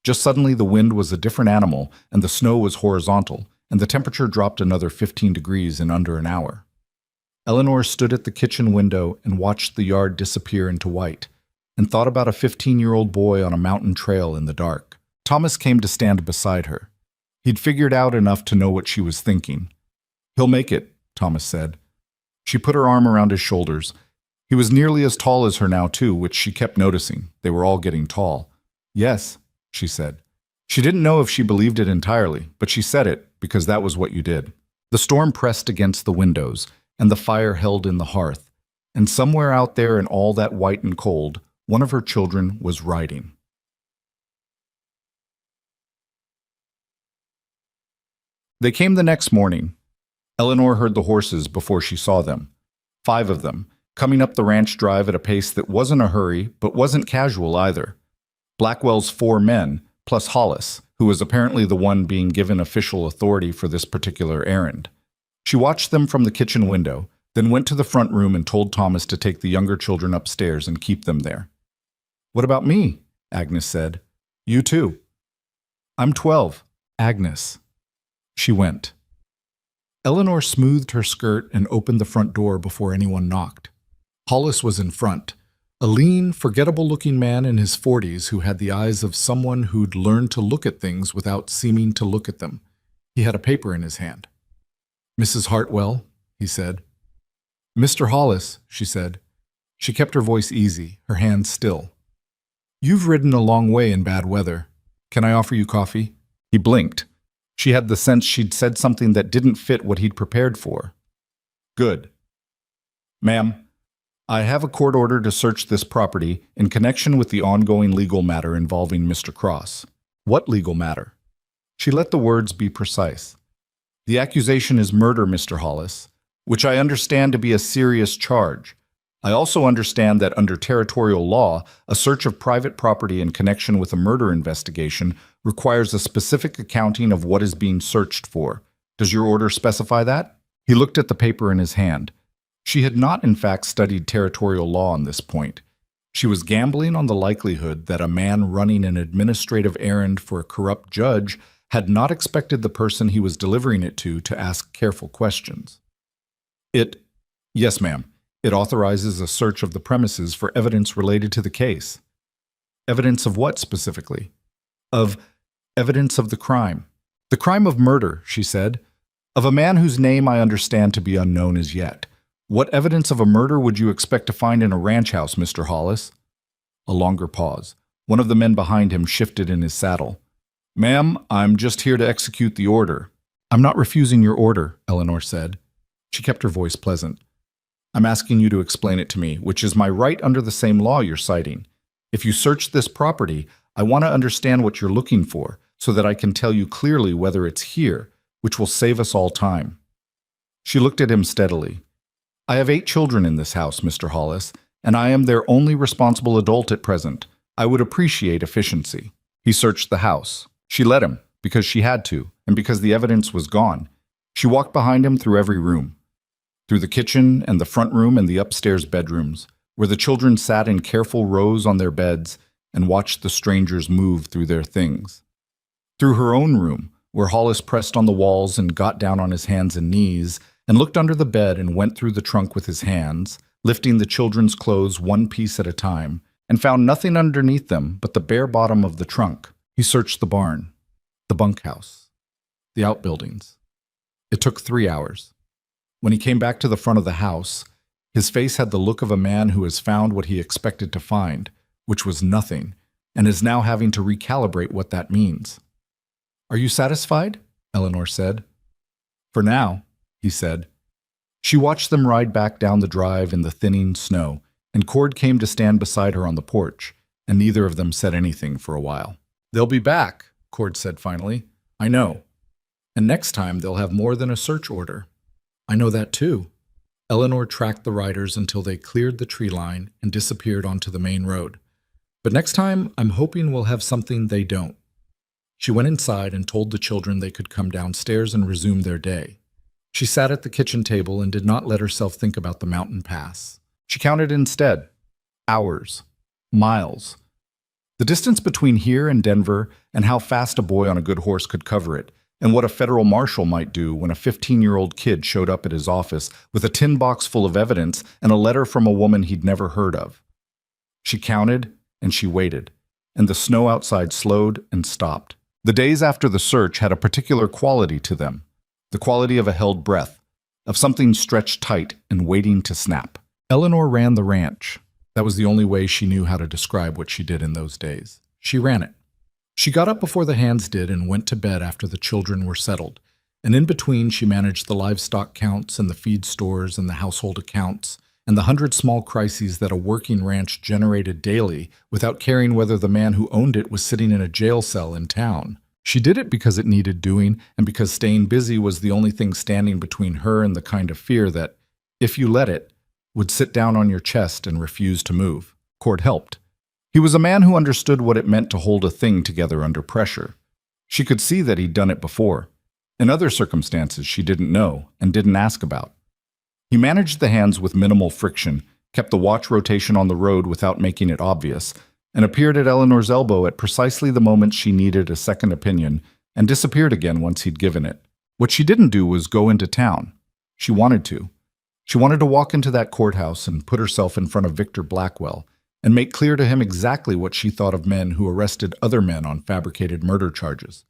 Just suddenly the wind was a different animal, and the snow was horizontal, and the temperature dropped another 15 degrees in under an hour. Eleanor stood at the kitchen window and watched the yard disappear into white, and thought about a 15-year-old boy on a mountain trail in the dark. Thomas came to stand beside her. He'd figured out enough to know what she was thinking. "He'll make it," Thomas said. She put her arm around his shoulders. He was nearly as tall as her now, too, which she kept noticing. They were all getting tall. "Yes," she said. She didn't know if she believed it entirely, but she said it because that was what you did. The storm pressed against the windows, and the fire held in the hearth, and somewhere out there in all that white and cold, one of her children was writing. They came the next morning. Eleanor heard the horses before she saw them. 5 of them, coming up the ranch drive at a pace that wasn't a hurry, but wasn't casual either. Blackwell's 4 men, plus Hollis, who was apparently the one being given official authority for this particular errand. She watched them from the kitchen window, then went to the front room and told Thomas to take the younger children upstairs and keep them there. "What about me?" Agnes said. "You too." "I'm 12, Agnes." She went. Eleanor smoothed her skirt and opened the front door before anyone knocked. Hollis was in front, a lean, forgettable-looking man in his 40s who had the eyes of someone who'd learned to look at things without seeming to look at them. He had a paper in his hand. "Mrs. Hartwell," he said. "Mr. Hollis," she said. She kept her voice easy, her hands still. "You've ridden a long way in bad weather. Can I offer you coffee?" He blinked. She had the sense she'd said something that didn't fit what he'd prepared for. "Good. Ma'am, I have a court order to search this property in connection with the ongoing legal matter involving Mr. Cross." "What legal matter?" She let the words be precise. "The accusation is murder, Mr. Hollis, which I understand to be a serious charge. I also understand that under territorial law, a search of private property in connection with a murder investigation requires a specific accounting of what is being searched for. Does your order specify that?" He looked at the paper in his hand. She had not, in fact, studied territorial law on this point. She was gambling on the likelihood that a man running an administrative errand for a corrupt judge had not expected the person he was delivering it to ask careful questions. Yes, ma'am. It authorizes a search of the premises for evidence related to the case." "Evidence of what specifically?" "Of evidence of the crime." "The crime of murder," she said, "of a man whose name I understand to be unknown as yet. What evidence of a murder would you expect to find in a ranch house, Mr. Hollis?" A longer pause. One of the men behind him shifted in his saddle. "Ma'am, I'm just here to execute the order." "I'm not refusing your order," Eleanor said. She kept her voice pleasant. "I'm asking you to explain it to me, which is my right under the same law you're citing. If you search this property, I want to understand what you're looking for, so that I can tell you clearly whether it's here, which will save us all time." She looked at him steadily. "I have 8 children in this house, Mr. Hollis, and I am their only responsible adult at present. I would appreciate efficiency." He searched the house. She let him, because she had to, and because the evidence was gone. She walked behind him through every room. Through the kitchen and the front room and the upstairs bedrooms, where the children sat in careful rows on their beds and watched the strangers move through their things. Through her own room, where Hollis pressed on the walls and got down on his hands and knees and looked under the bed and went through the trunk with his hands, lifting the children's clothes one piece at a time, and found nothing underneath them but the bare bottom of the trunk. He searched the barn, the bunkhouse, the outbuildings. It took 3 hours. When he came back to the front of the house, his face had the look of a man who has found what he expected to find, which was nothing, and is now having to recalibrate what that means. "Are you satisfied?" Eleanor said. "For now," he said. She watched them ride back down the drive in the thinning snow, and Cord came to stand beside her on the porch, and neither of them said anything for a while. "They'll be back," Cord said finally. "I know. And next time they'll have more than a search order." "I know that too." Eleanor tracked the riders until they cleared the tree line and disappeared onto the main road. "But next time, I'm hoping we'll have something they don't." She went inside and told the children they could come downstairs and resume their day. She sat at the kitchen table and did not let herself think about the mountain pass. She counted instead. Hours. Miles. The distance between here and Denver and how fast a boy on a good horse could cover it and what a federal marshal might do when a 15-year-old kid showed up at his office with a tin box full of evidence and a letter from a woman he'd never heard of. She counted and she waited, and the snow outside slowed and stopped. The days after the search had a particular quality to them, the quality of a held breath, of something stretched tight and waiting to snap. Eleanor ran the ranch. That was the only way she knew how to describe what she did in those days. She ran it. She got up before the hands did and went to bed after the children were settled, and in between she managed the livestock counts and the feed stores and the household accounts and the 100 small crises that a working ranch generated daily without caring whether the man who owned it was sitting in a jail cell in town. She did it because it needed doing and because staying busy was the only thing standing between her and the kind of fear that, if you let it, would sit down on your chest and refuse to move. Cord helped. He was a man who understood what it meant to hold a thing together under pressure. She could see that he'd done it before. In other circumstances she didn't know and didn't ask about. He managed the hands with minimal friction, kept the watch rotation on the road without making it obvious, and appeared at Eleanor's elbow at precisely the moment she needed a second opinion, and disappeared again once he'd given it. What she didn't do was go into town. She wanted to. She wanted to walk into that courthouse and put herself in front of Victor Blackwell, and make clear to him exactly what she thought of men who arrested other men on fabricated murder charges.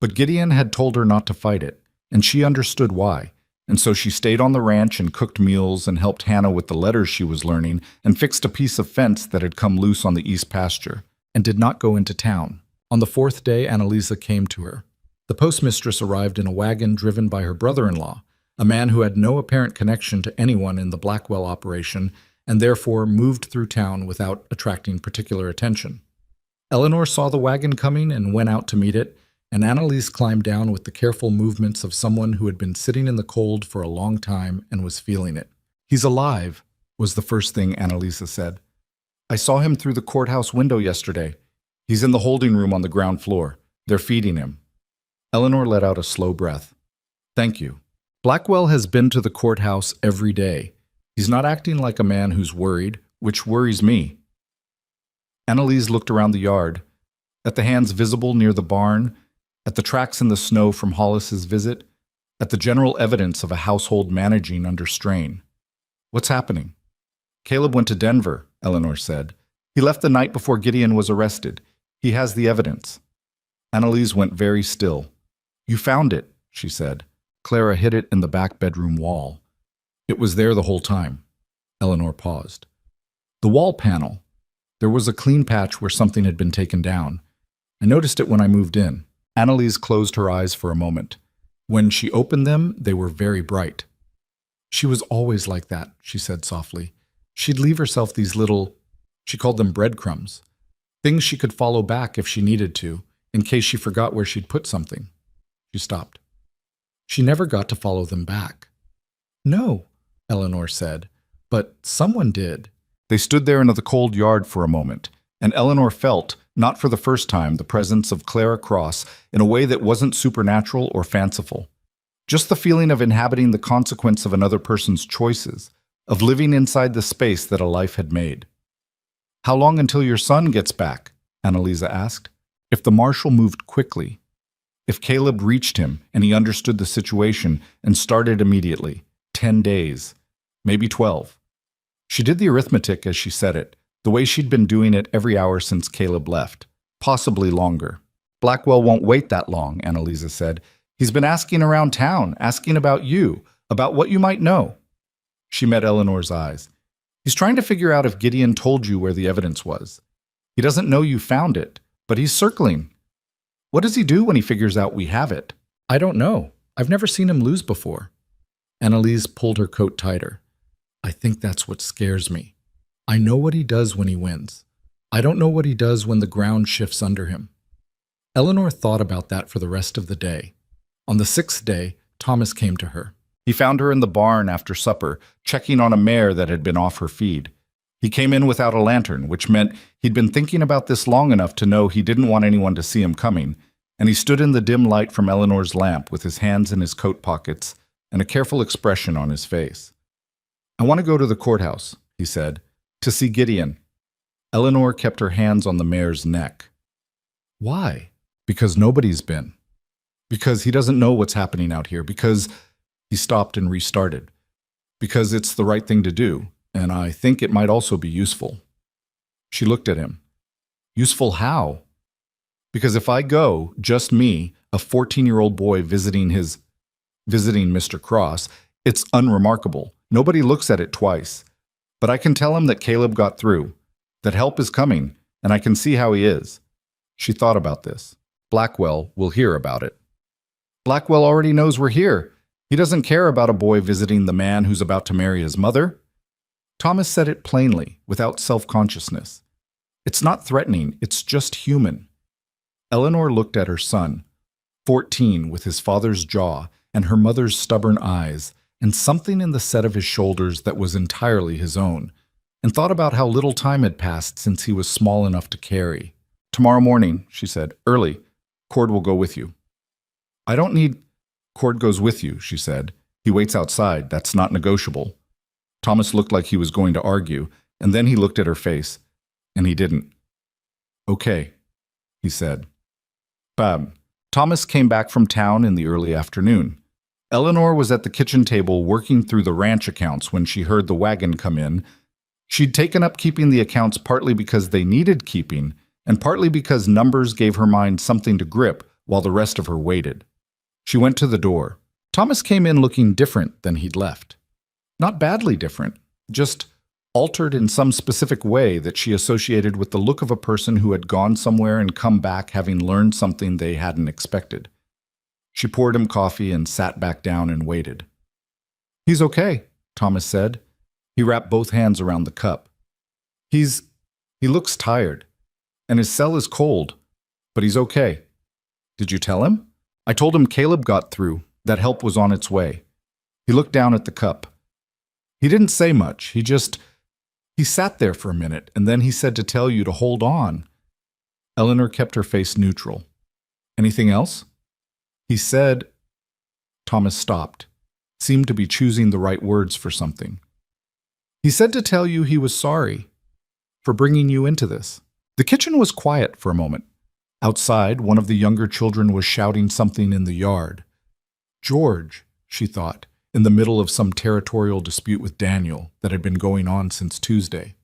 But Gideon had told her not to fight it, and she understood why. And so she stayed on the ranch and cooked meals and helped Hannah with the letters she was learning and fixed a piece of fence that had come loose on the east pasture, and did not go into town. On the fourth day, Annalisa came to her. The postmistress arrived in a wagon driven by her brother-in-law, a man who had no apparent connection to anyone in the Blackwell operation and therefore moved through town without attracting particular attention. Eleanor saw the wagon coming and went out to meet it, and Annalise climbed down with the careful movements of someone who had been sitting in the cold for a long time and was feeling it. "He's alive," was the first thing Annalisa said. "I saw him through the courthouse window yesterday. He's in the holding room on the ground floor. They're feeding him." Eleanor let out a slow breath. "Thank you. Blackwell has been to the courthouse every day. He's not acting like a man who's worried, which worries me." Annalise looked around the yard, at the hands visible near the barn, at the tracks in the snow from Hollis's visit, at the general evidence of a household managing under strain. "What's happening?" "Caleb went to Denver," Eleanor said. "He left the night before Gideon was arrested. He has the evidence." Annalise went very still. "You found it," she said. "Clara hid it in the back bedroom wall." "It was there the whole time." Eleanor paused. "The wall panel. There was a clean patch where something had been taken down. I noticed it when I moved in." Annalise closed her eyes for a moment. When she opened them, they were very bright. "She was always like that," she said softly. "She'd leave herself these little," she called them breadcrumbs, "things she could follow back if she needed to, in case she forgot where she'd put something." She stopped. "She never got to follow them back." "No," Eleanor said, "but someone did." They stood there in the cold yard for a moment, and Eleanor felt, not for the first time, the presence of Clara Cross in a way that wasn't supernatural or fanciful. Just the feeling of inhabiting the consequence of another person's choices, of living inside the space that a life had made. "How long until your son gets back?" Annalisa asked. If the marshal moved quickly, if Caleb reached him and he understood the situation and started immediately, 10 days, maybe 12. She did the arithmetic as she said it, the way she'd been doing it every hour since Caleb left, possibly longer. "Blackwell won't wait that long," Annalisa said. "He's been asking around town, asking about you, about what you might know." She met Eleanor's eyes. "He's trying to figure out if Gideon told you where the evidence was. He doesn't know you found it, but he's circling. What does he do when he figures out we have it?" "I don't know. I've never seen him lose before." Annalise pulled her coat tighter. "I think that's what scares me. I know what he does when he wins. I don't know what he does when the ground shifts under him." Eleanor thought about that for the rest of the day. On the 6th day, Thomas came to her. He found her in the barn after supper, checking on a mare that had been off her feed. He came in without a lantern, which meant he'd been thinking about this long enough to know he didn't want anyone to see him coming, and he stood in the dim light from Eleanor's lamp with his hands in his coat pockets and a careful expression on his face. "I want to go to the courthouse," he said, "to see Gideon." Eleanor kept her hands on the mare's neck. "Why?" "Because nobody's been." Because he doesn't know what's happening out here. Because he stopped and restarted. Because it's the right thing to do, and I think it might also be useful. She looked at him. Useful how? Because if I go, just me, a 14-year-old boy visiting Mr. Cross, it's unremarkable. Nobody looks at it twice. But I can tell him that Caleb got through, that help is coming, and I can see how he is. She thought about this. Blackwell will hear about it. Blackwell already knows we're here. He doesn't care about a boy visiting the man who's about to marry his mother. Thomas said it plainly, without self-consciousness. It's not threatening, it's just human. Eleanor looked at her son, 14, with his father's jaw and her mother's stubborn eyes, and something in the set of his shoulders that was entirely his own, and thought about how little time had passed since he was small enough to carry. Tomorrow morning, she said, early. Cord will go with you. I don't need... Cord goes with you, she said. He waits outside. That's not negotiable. Thomas looked like he was going to argue, and then he looked at her face, and he didn't. Okay, he said. Thomas came back from town in the early afternoon. Eleanor was at the kitchen table working through the ranch accounts when she heard the wagon come in. She'd taken up keeping the accounts partly because they needed keeping, and partly because numbers gave her mind something to grip while the rest of her waited. She went to the door. Thomas came in looking different than he'd left. Not badly different, just altered in some specific way that she associated with the look of a person who had gone somewhere and come back having learned something they hadn't expected. She poured him coffee and sat back down and waited. He's okay, Thomas said. He wrapped both hands around the cup. He looks tired, and his cell is cold, but he's okay. Did you tell him? I told him Caleb got through, that help was on its way. He looked down at the cup. He didn't say much, he sat there for a minute, and then he said to tell you to hold on. Eleanor kept her face neutral. Anything else? He said... Thomas stopped, seemed to be choosing the right words for something. He said to tell you he was sorry for bringing you into this. The kitchen was quiet for a moment. Outside, one of the younger children was shouting something in the yard. George, she thought, in the middle of some territorial dispute with Daniel that had been going on since Tuesday.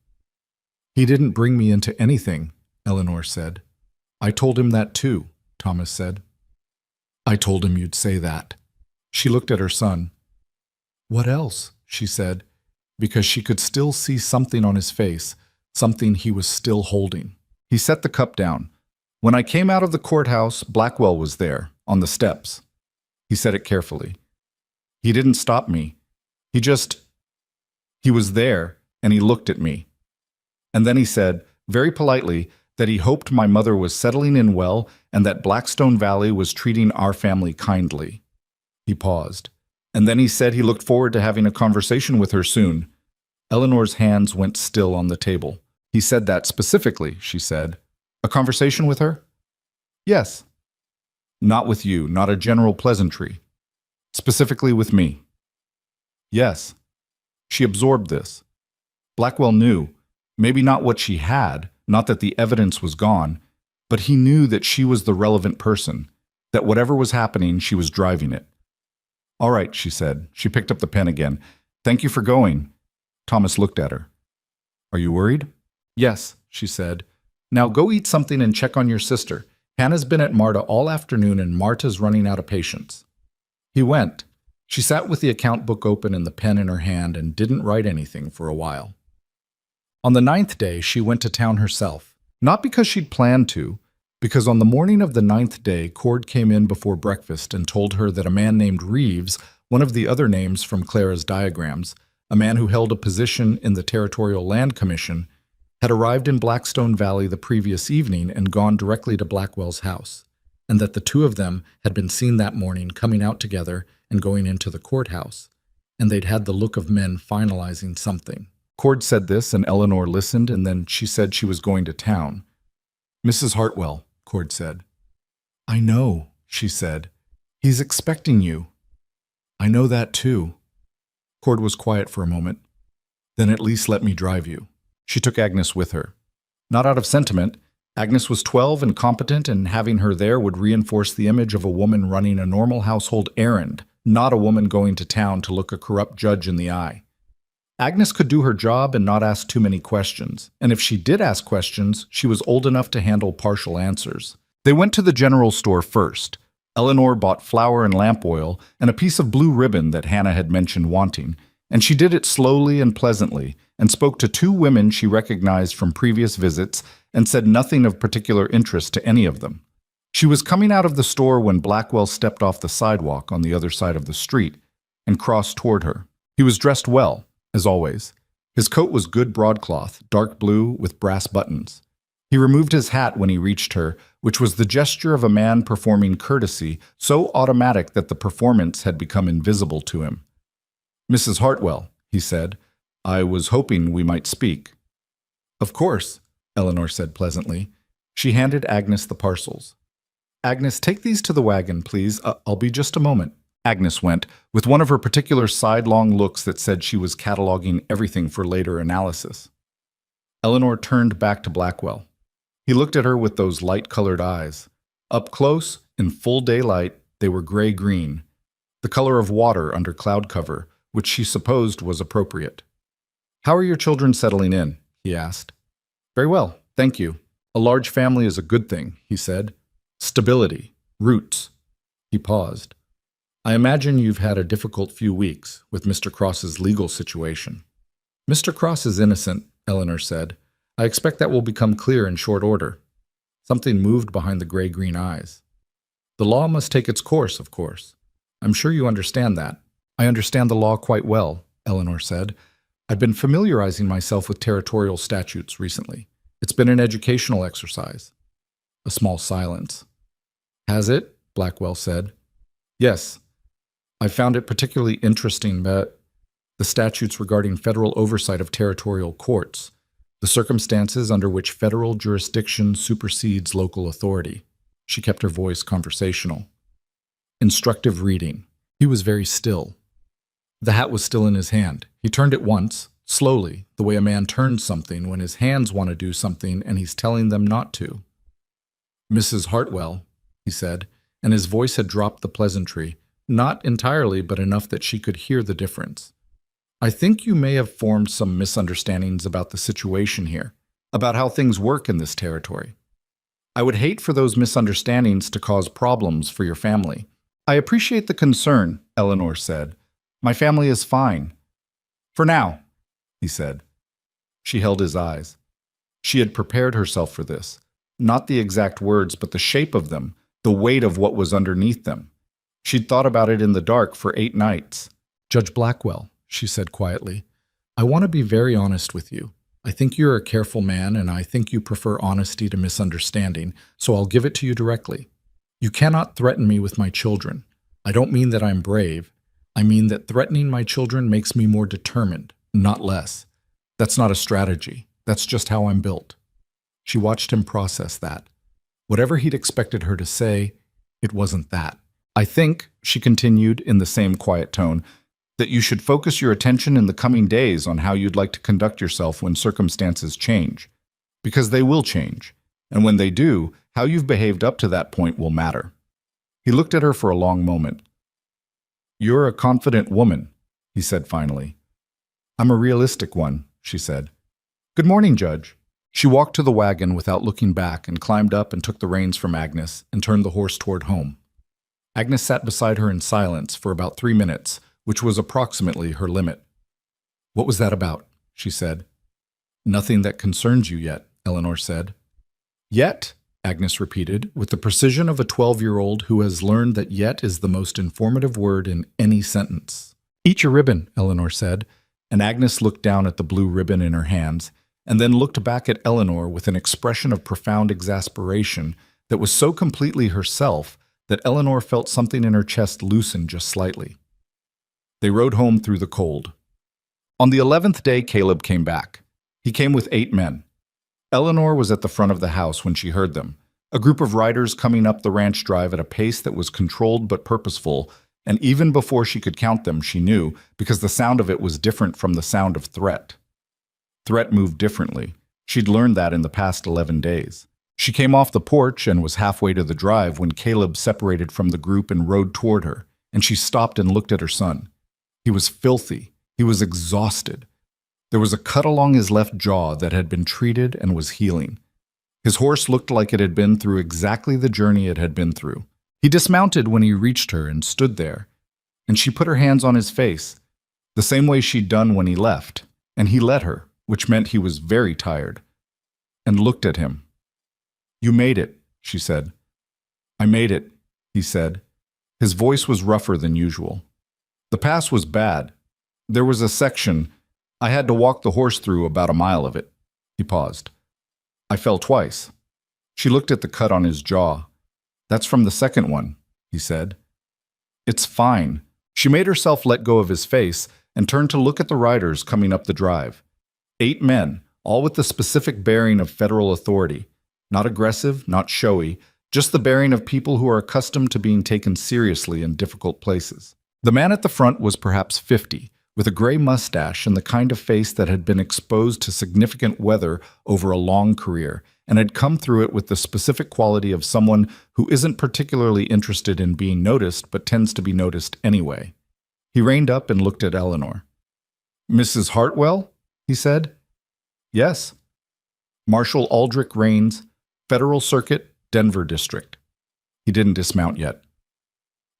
He didn't bring me into anything, Eleanor said. I told him that too, Thomas said. I told him you'd say that. She looked at her son. What else? She said, because she could still see something on his face, something he was still holding. He set the cup down. When I came out of the courthouse, Blackwell was there, on the steps. He said it carefully. He didn't stop me. He was there, and he looked at me. And then he said, very politely, that he hoped my mother was settling in well and that Blackstone Valley was treating our family kindly. He paused. And then he said he looked forward to having a conversation with her soon. Eleanor's hands went still on the table. He said that specifically, she said. A conversation with her? Yes. Not with you, not a general pleasantry. Specifically with me. Yes. She absorbed this. Blackwell knew, maybe not what she had, not that the evidence was gone, but he knew that she was the relevant person, that whatever was happening, she was driving it. All right, she said. She picked up the pen again. Thank you for going. Thomas looked at her. Are you worried? Yes, she said. Now go eat something and check on your sister. Hannah's been at Marta all afternoon and Marta's running out of patience. He went. She sat with the account book open and the pen in her hand and didn't write anything for a while. On the 9th day, she went to town herself. Not because she'd planned to, because on the morning of the 9th day, Cord came in before breakfast and told her that a man named Reeves, one of the other names from Clara's diagrams, a man who held a position in the Territorial Land Commission, had arrived in Blackstone Valley the previous evening and gone directly to Blackwell's house, and that the two of them had been seen that morning coming out together and going into the courthouse, and they'd had the look of men finalizing something. Cord said this, and Eleanor listened, and then she said she was going to town. Mrs. Hartwell, Cord said. I know, she said. He's expecting you. I know that too. Cord was quiet for a moment. Then at least let me drive you. She took Agnes with her. Not out of sentiment. Agnes was 12 and competent, and having her there would reinforce the image of a woman running a normal household errand, not a woman going to town to look a corrupt judge in the eye. Agnes could do her job and not ask too many questions, and if she did ask questions, she was old enough to handle partial answers. They went to the general store first. Eleanor bought flour and lamp oil and a piece of blue ribbon that Hannah had mentioned wanting, and she did it slowly and pleasantly, and spoke to two women she recognized from previous visits and said nothing of particular interest to any of them. She was coming out of the store when Blackwell stepped off the sidewalk on the other side of the street and crossed toward her. He was dressed well, as always. His coat was good broadcloth, dark blue with brass buttons. He removed his hat when he reached her, which was the gesture of a man performing courtesy, so automatic that the performance had become invisible to him. "Mrs. Hartwell," he said, "I was hoping we might speak." "Of course," Eleanor said pleasantly. She handed Agnes the parcels. "Agnes, take these to the wagon, please. I'll be just a moment." Agnes went, with one of her particular sidelong looks that said she was cataloging everything for later analysis. Eleanor turned back to Blackwell. He looked at her with those light-colored eyes. Up close, in full daylight, they were gray-green, the color of water under cloud cover, which she supposed was appropriate. "How are your children settling in?" he asked. "Very well, thank you. A large family is a good thing," he said. "Stability, roots." He paused. "I imagine you've had a difficult few weeks with Mr. Cross's legal situation." "Mr. Cross is innocent," Eleanor said. "I expect that will become clear in short order." Something moved behind the gray-green eyes. "The law must take its course, of course. I'm sure you understand that." "I understand the law quite well," Eleanor said. "I've been familiarizing myself with territorial statutes recently. It's been an educational exercise." A small silence. "Has it?" Blackwell said. "Yes. I found it particularly interesting, but the statutes regarding federal oversight of territorial courts, the circumstances under which federal jurisdiction supersedes local authority." She kept her voice conversational. Instructive reading. He was very still. The hat was still in his hand. He turned it once, slowly, the way a man turns something when his hands want to do something and he's telling them not to. "Mrs. Hartwell," he said, and his voice had dropped the pleasantry, not entirely, but enough that she could hear the difference. "I think you may have formed some misunderstandings about the situation here, about how things work in this territory. I would hate for those misunderstandings to cause problems for your family." "I appreciate the concern," Eleanor said. "My family is fine. For now," he said. She held his eyes. She had prepared herself for this. Not the exact words, but the shape of them, the weight of what was underneath them. She'd thought about it in the dark for 8 nights. "Judge Blackwell," she said quietly, "I want to be very honest with you. I think you're a careful man, and I think you prefer honesty to misunderstanding, so I'll give it to you directly. You cannot threaten me with my children. I don't mean that I'm brave. I mean that threatening my children makes me more determined, not less. That's not a strategy. That's just how I'm built." She watched him process that. Whatever he'd expected her to say, it wasn't that. "I think," she continued in the same quiet tone, "that you should focus your attention in the coming days on how you'd like to conduct yourself when circumstances change. Because they will change. And when they do, how you've behaved up to that point will matter." He looked at her for a long moment. "You're a confident woman," he said finally. "I'm a realistic one," she said. "Good morning, Judge." She walked to the wagon without looking back and climbed up and took the reins from Agnes and turned the horse toward home. Agnes sat beside her in silence for about 3 minutes, which was approximately her limit. "What was that about?" she said. "Nothing that concerns you yet," Eleanor said. "Yet?" Agnes repeated, with the precision of a 12-year-old who has learned that yet is the most informative word in any sentence. "Eat your ribbon," Eleanor said, and Agnes looked down at the blue ribbon in her hands, and then looked back at Eleanor with an expression of profound exasperation that was so completely herself that Eleanor felt something in her chest loosen just slightly. They rode home through the cold. On the 11th day, Caleb came back. He came with 8 men. Eleanor was at the front of the house when she heard them, a group of riders coming up the ranch drive at a pace that was controlled but purposeful, and even before she could count them, she knew, because the sound of it was different from the sound of threat. Threat moved differently. She'd learned that in the past 11 days. She came off the porch and was halfway to the drive when Caleb separated from the group and rode toward her, and she stopped and looked at her son. He was filthy. He was exhausted. There was a cut along his left jaw that had been treated and was healing. His horse looked like it had been through exactly the journey it had been through. He dismounted when he reached her and stood there, and she put her hands on his face, the same way she'd done when he left, and he let her, which meant he was very tired, and looked at him. "You made it," she said. "I made it," he said. His voice was rougher than usual. "The pass was bad. There was a section. I had to walk the horse through about a mile of it." He paused. "I fell twice." She looked at the cut on his jaw. "That's from the second one," he said. "It's fine." She made herself let go of his face and turned to look at the riders coming up the drive. 8 men, all with the specific bearing of federal authority. Not aggressive, not showy, just the bearing of people who are accustomed to being taken seriously in difficult places. The man at the front was perhaps 50, with a gray mustache and the kind of face that had been exposed to significant weather over a long career, and had come through it with the specific quality of someone who isn't particularly interested in being noticed but tends to be noticed anyway. He reined up and looked at Eleanor. "Mrs. Hartwell?" he said. "Yes." "Marshal Aldrich Raines, Federal Circuit, Denver District." He didn't dismount yet.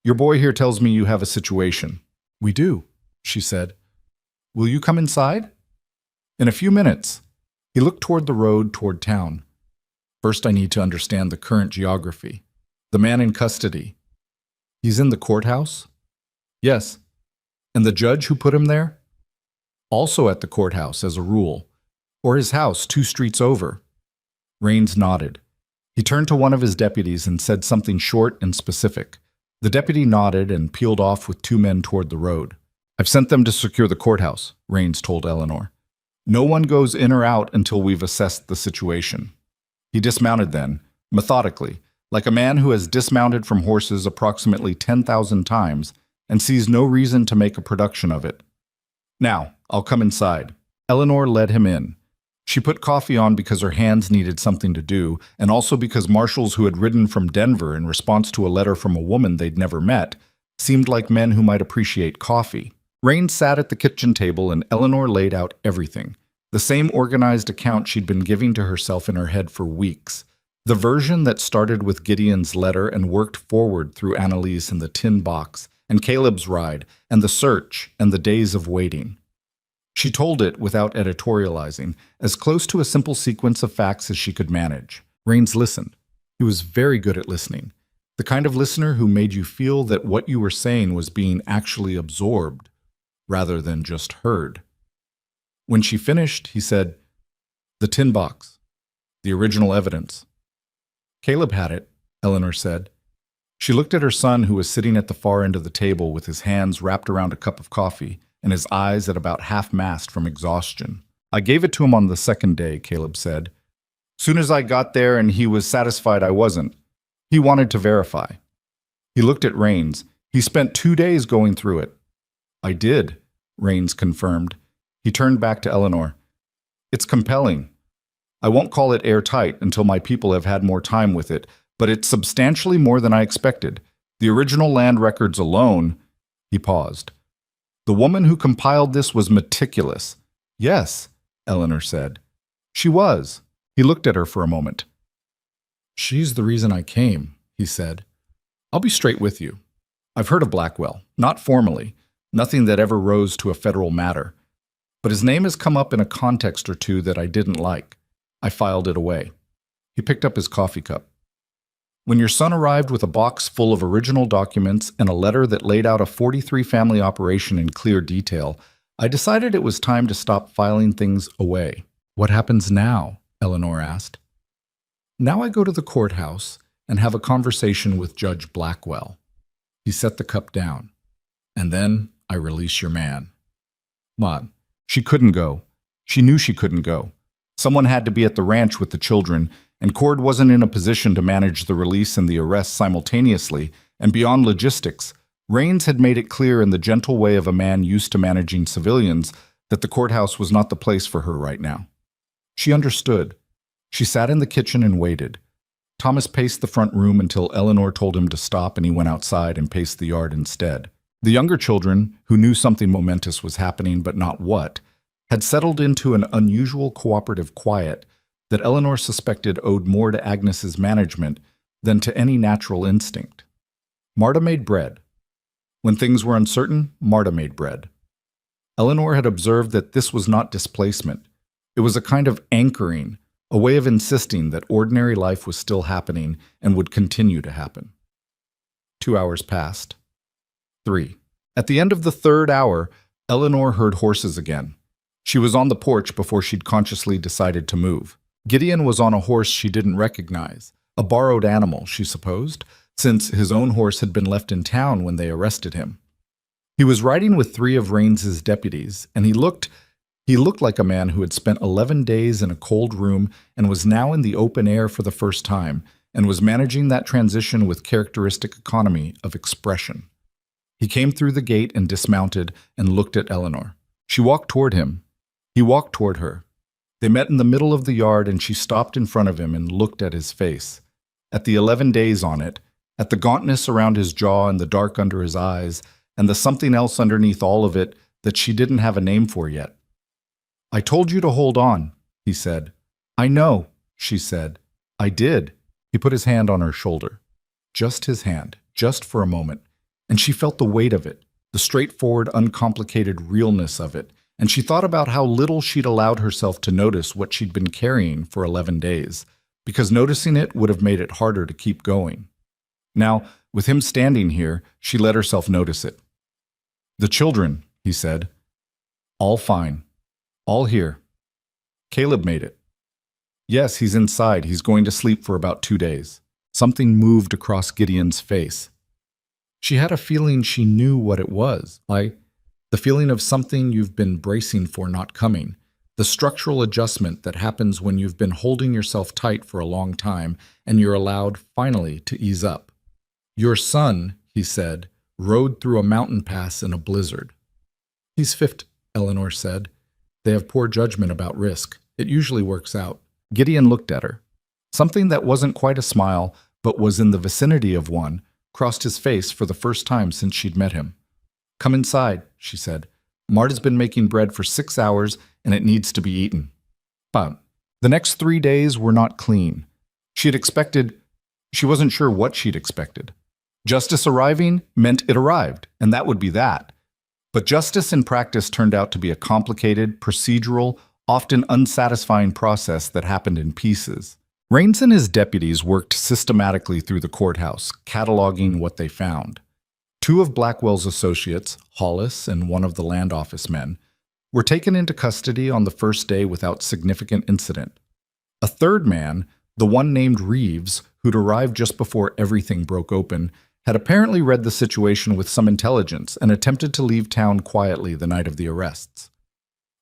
"Your boy here tells me you have a situation." "We do," she said. "Will you come inside?" "In a few minutes." He looked toward the road toward town. "First I need to understand the current geography. The man in custody. He's in the courthouse?" "Yes." "And the judge who put him there?" "Also at the courthouse, as a rule. Or his house 2 streets over." Raines nodded. He turned to one of his deputies and said something short and specific. The deputy nodded and peeled off with 2 men toward the road. "I've sent them to secure the courthouse," Raines told Eleanor. "No one goes in or out until we've assessed the situation." He dismounted then, methodically, like a man who has dismounted from horses approximately 10,000 times and sees no reason to make a production of it. "Now, I'll come inside." Eleanor led him in. She put coffee on because her hands needed something to do, and also because marshals who had ridden from Denver in response to a letter from a woman they'd never met seemed like men who might appreciate coffee. Raines sat at the kitchen table and Eleanor laid out everything, the same organized account she'd been giving to herself in her head for weeks. The version that started with Gideon's letter and worked forward through Annalise and the tin box, and Caleb's ride, and the search, and the days of waiting. She told it without editorializing, as close to a simple sequence of facts as she could manage. Raines listened. He was very good at listening, the kind of listener who made you feel that what you were saying was being actually absorbed, rather than just heard. When she finished, he said, "The tin box, the original evidence." "Caleb had it," Eleanor said. She looked at her son, who was sitting at the far end of the table with his hands wrapped around a cup of coffee and his eyes at about half-mast from exhaustion. "I gave it to him on the second day," Caleb said. "Soon as I got there and he was satisfied I wasn't. He wanted to verify." He looked at Raines. "He spent 2 days going through it." "I did," Raines confirmed. He turned back to Eleanor. "It's compelling. I won't call it airtight until my people have had more time with it, but it's substantially more than I expected. The original land records alone—" He paused. "The woman who compiled this was meticulous." "Yes," Eleanor said. "She was." He looked at her for a moment. "She's the reason I came," he said. "I'll be straight with you. I've heard of Blackwell, not formally, nothing that ever rose to a federal matter. But his name has come up in a context or two that I didn't like. I filed it away." He picked up his coffee cup. "When your son arrived with a box full of original documents and a letter that laid out a 43-family operation in clear detail, I decided it was time to stop filing things away." "What happens now?" Eleanor asked. "Now I go to the courthouse and have a conversation with Judge Blackwell." He set the cup down. "And then I release your man." Mom, she couldn't go. She knew she couldn't go. Someone had to be at the ranch with the children, and Cord wasn't in a position to manage the release and the arrest simultaneously, and beyond logistics, Raines had made it clear in the gentle way of a man used to managing civilians that the courthouse was not the place for her right now. She understood. She sat in the kitchen and waited, Thomas paced the front room until Eleanor told him to stop, and he went outside and paced the yard instead. The younger children, who knew something momentous was happening but not what, had settled into an unusual cooperative quiet that Eleanor suspected owed more to Agnes's management than to any natural instinct. Marta made bread. When things were uncertain, Marta made bread. Eleanor had observed that this was not displacement. It was a kind of anchoring, a way of insisting that ordinary life was still happening and would continue to happen. 2 hours passed. 3. At the end of the 3rd hour, Eleanor heard horses again. She was on the porch before she'd consciously decided to move. Gideon was on a horse she didn't recognize, a borrowed animal, she supposed, since his own horse had been left in town when they arrested him. He was riding with 3 of Raines's deputies, and he looked like a man who had spent 11 days in a cold room and was now in the open air for the first time, and was managing that transition with characteristic economy of expression. He came through the gate and dismounted and looked at Eleanor. She walked toward him. He walked toward her. They met in the middle of the yard, and she stopped in front of him and looked at his face, at the 11 days on it, at the gauntness around his jaw and the dark under his eyes, and the something else underneath all of it that she didn't have a name for yet. "I told you to hold on," he said. "I know," she said. "I did." He put his hand on her shoulder. Just his hand, just for a moment, and she felt the weight of it, the straightforward, uncomplicated realness of it, and she thought about how little she'd allowed herself to notice what she'd been carrying for 11 days, because noticing it would have made it harder to keep going. Now, with him standing here, she let herself notice it. "The children," he said. "All fine. All here. Caleb made it." "Yes, he's inside. He's going to sleep for about 2 days." Something moved across Gideon's face. She had a feeling she knew what it was, like the feeling of something you've been bracing for not coming, the structural adjustment that happens when you've been holding yourself tight for a long time and you're allowed, finally, to ease up. "Your son," he said, "rode through a mountain pass in a blizzard." "He's 50, Eleanor said. "They have poor judgment about risk. It usually works out." Gideon looked at her. Something that wasn't quite a smile, but was in the vicinity of one, crossed his face for the first time since she'd met him. "Come inside," she said. "Marta's been making bread for 6 hours, and it needs to be eaten." But the next 3 days were not clean. She wasn't sure what she'd expected. Justice arriving meant it arrived, and that would be that. But justice in practice turned out to be a complicated, procedural, often unsatisfying process that happened in pieces. Raines and his deputies worked systematically through the courthouse, cataloging what they found. 2 of Blackwell's associates, Hollis and one of the land office men, were taken into custody on the first day without significant incident. A 3rd man, the one named Reeves, who'd arrived just before everything broke open, had apparently read the situation with some intelligence and attempted to leave town quietly the night of the arrests.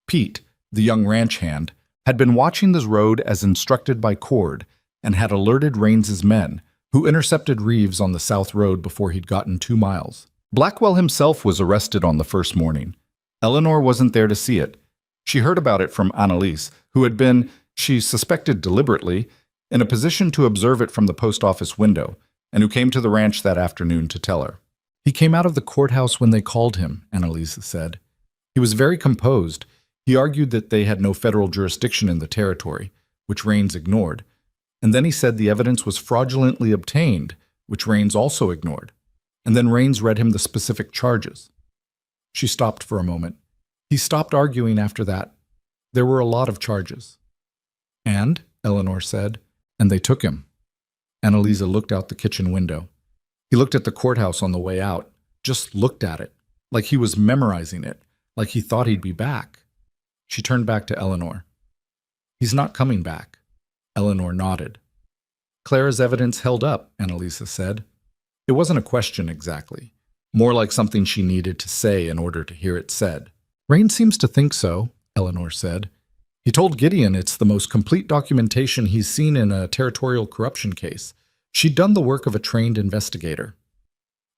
Pete, the young ranch hand, had been watching this road as instructed by Cord and had alerted Raines's men, who intercepted Reeves on the south road before he'd gotten 2 miles. Blackwell himself was arrested on the first morning. Eleanor wasn't there to see it. She heard about it from Annalise, who had been, she suspected deliberately, in a position to observe it from the post office window, and who came to the ranch that afternoon to tell her. "He came out of the courthouse when they called him," Annalise said. "He was very composed. He argued that they had no federal jurisdiction in the territory, which Raines ignored. And then he said the evidence was fraudulently obtained, which Raines also ignored. And then Raines read him the specific charges." She stopped for a moment. "He stopped arguing after that. There were a lot of charges." "And?" Eleanor said. "And they took him." Annalisa looked out the kitchen window. He looked at the courthouse on the way out, just looked at it, like he was memorizing it, like he thought he'd be back. She turned back to Eleanor. "He's not coming back." Eleanor nodded. "Clara's evidence held up," Annalisa said. It wasn't a question exactly, more like something she needed to say in order to hear it said. "Raines seems to think so," Eleanor said. "He told Gideon it's the most complete documentation he's seen in a territorial corruption case. She'd done the work of a trained investigator."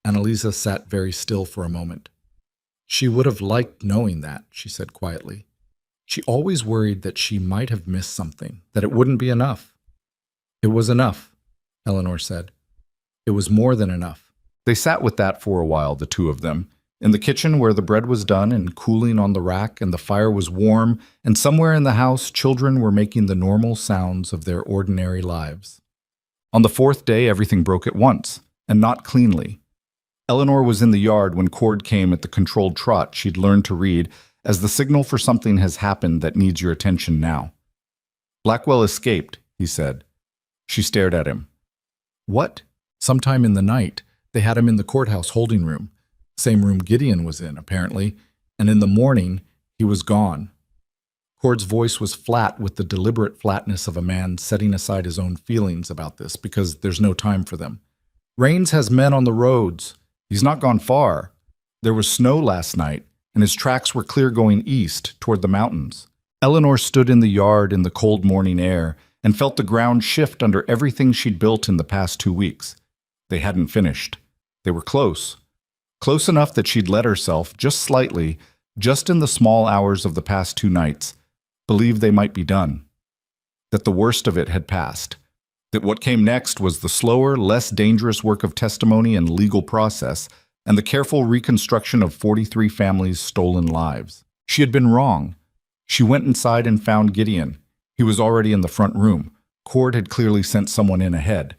Annalisa sat very still for a moment. She would have liked knowing that, she said quietly. She always worried that she might have missed something, that it wouldn't be enough. It was enough. Eleanor said. It was more than enough. They sat with that for a while, the two of them, in the kitchen where the bread was done and cooling on the rack and the fire was warm, and somewhere in the house children were making the normal sounds of their ordinary lives. On the fourth day, everything broke at once, and not cleanly. Eleanor was in the yard when Cord came at the controlled trot she'd learned to read as the signal for something has happened that needs your attention now. Blackwell escaped, he said. She stared at him. What? Sometime in the night, they had him in the courthouse holding room, same room Gideon was in, apparently, and in the morning, he was gone. Cord's voice was flat with the deliberate flatness of a man setting aside his own feelings about this because there's no time for them. Raines has men on the roads. He's not gone far. There was snow last night, and his tracks were clear going east toward the mountains. Eleanor stood in the yard in the cold morning air and felt the ground shift under everything she'd built in the past 2 weeks. They hadn't finished. They were close. Close enough that she'd let herself, just slightly, just in the small hours of the past 2 nights, believe they might be done. That the worst of it had passed. That what came next was the slower, less dangerous work of testimony and legal process, and the careful reconstruction of 43 families' stolen lives. She had been wrong. She went inside and found Gideon. He was already in the front room. Cord had clearly sent someone in ahead.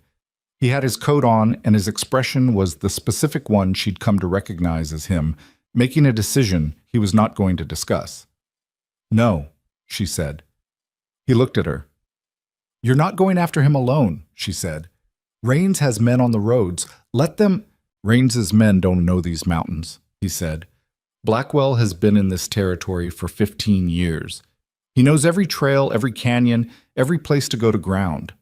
He had his coat on, and his expression was the specific one she'd come to recognize as him, making a decision he was not going to discuss. No, she said. He looked at her. You're not going after him alone, she said. Raines has men on the roads. Let them— Raines's men don't know these mountains, he said. Blackwell has been in this territory for 15 years. He knows every trail, every canyon, every place to go to ground.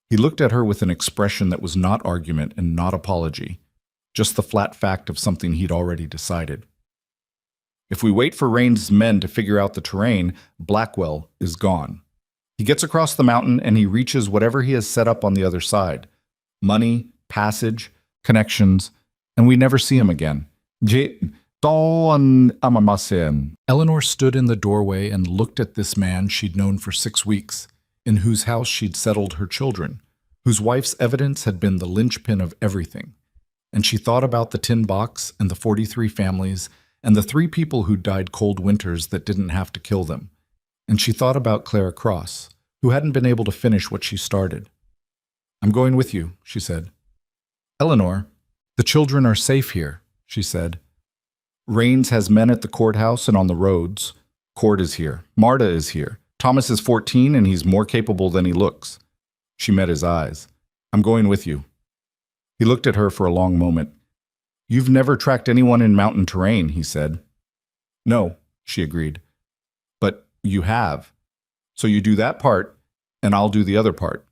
He looked at her with an expression that was not argument and not apology, just the flat fact of something he'd already decided. If we wait for Raines's men to figure out the terrain, Blackwell is gone. He gets across the mountain and he reaches whatever he has set up on the other side. Money, passage, connections, and we never see him again. Eleanor stood in the doorway and looked at this man she'd known for 6 weeks, in whose house she'd settled her children, whose wife's evidence had been the linchpin of everything. And she thought about the tin box and the 43 families and the 3 people who'd died cold winters that didn't have to kill them. And she thought about Clara Cross, who hadn't been able to finish what she started. I'm going with you, she said. Eleanor, the children are safe here, she said. Raines has men at the courthouse and on the roads. Cord is here. Marta is here. Thomas is 14 and he's more capable than he looks. She met his eyes. I'm going with you. He looked at her for a long moment. You've never tracked anyone in mountain terrain, he said. No, she agreed. But you have. So you do that part, and I'll do the other part.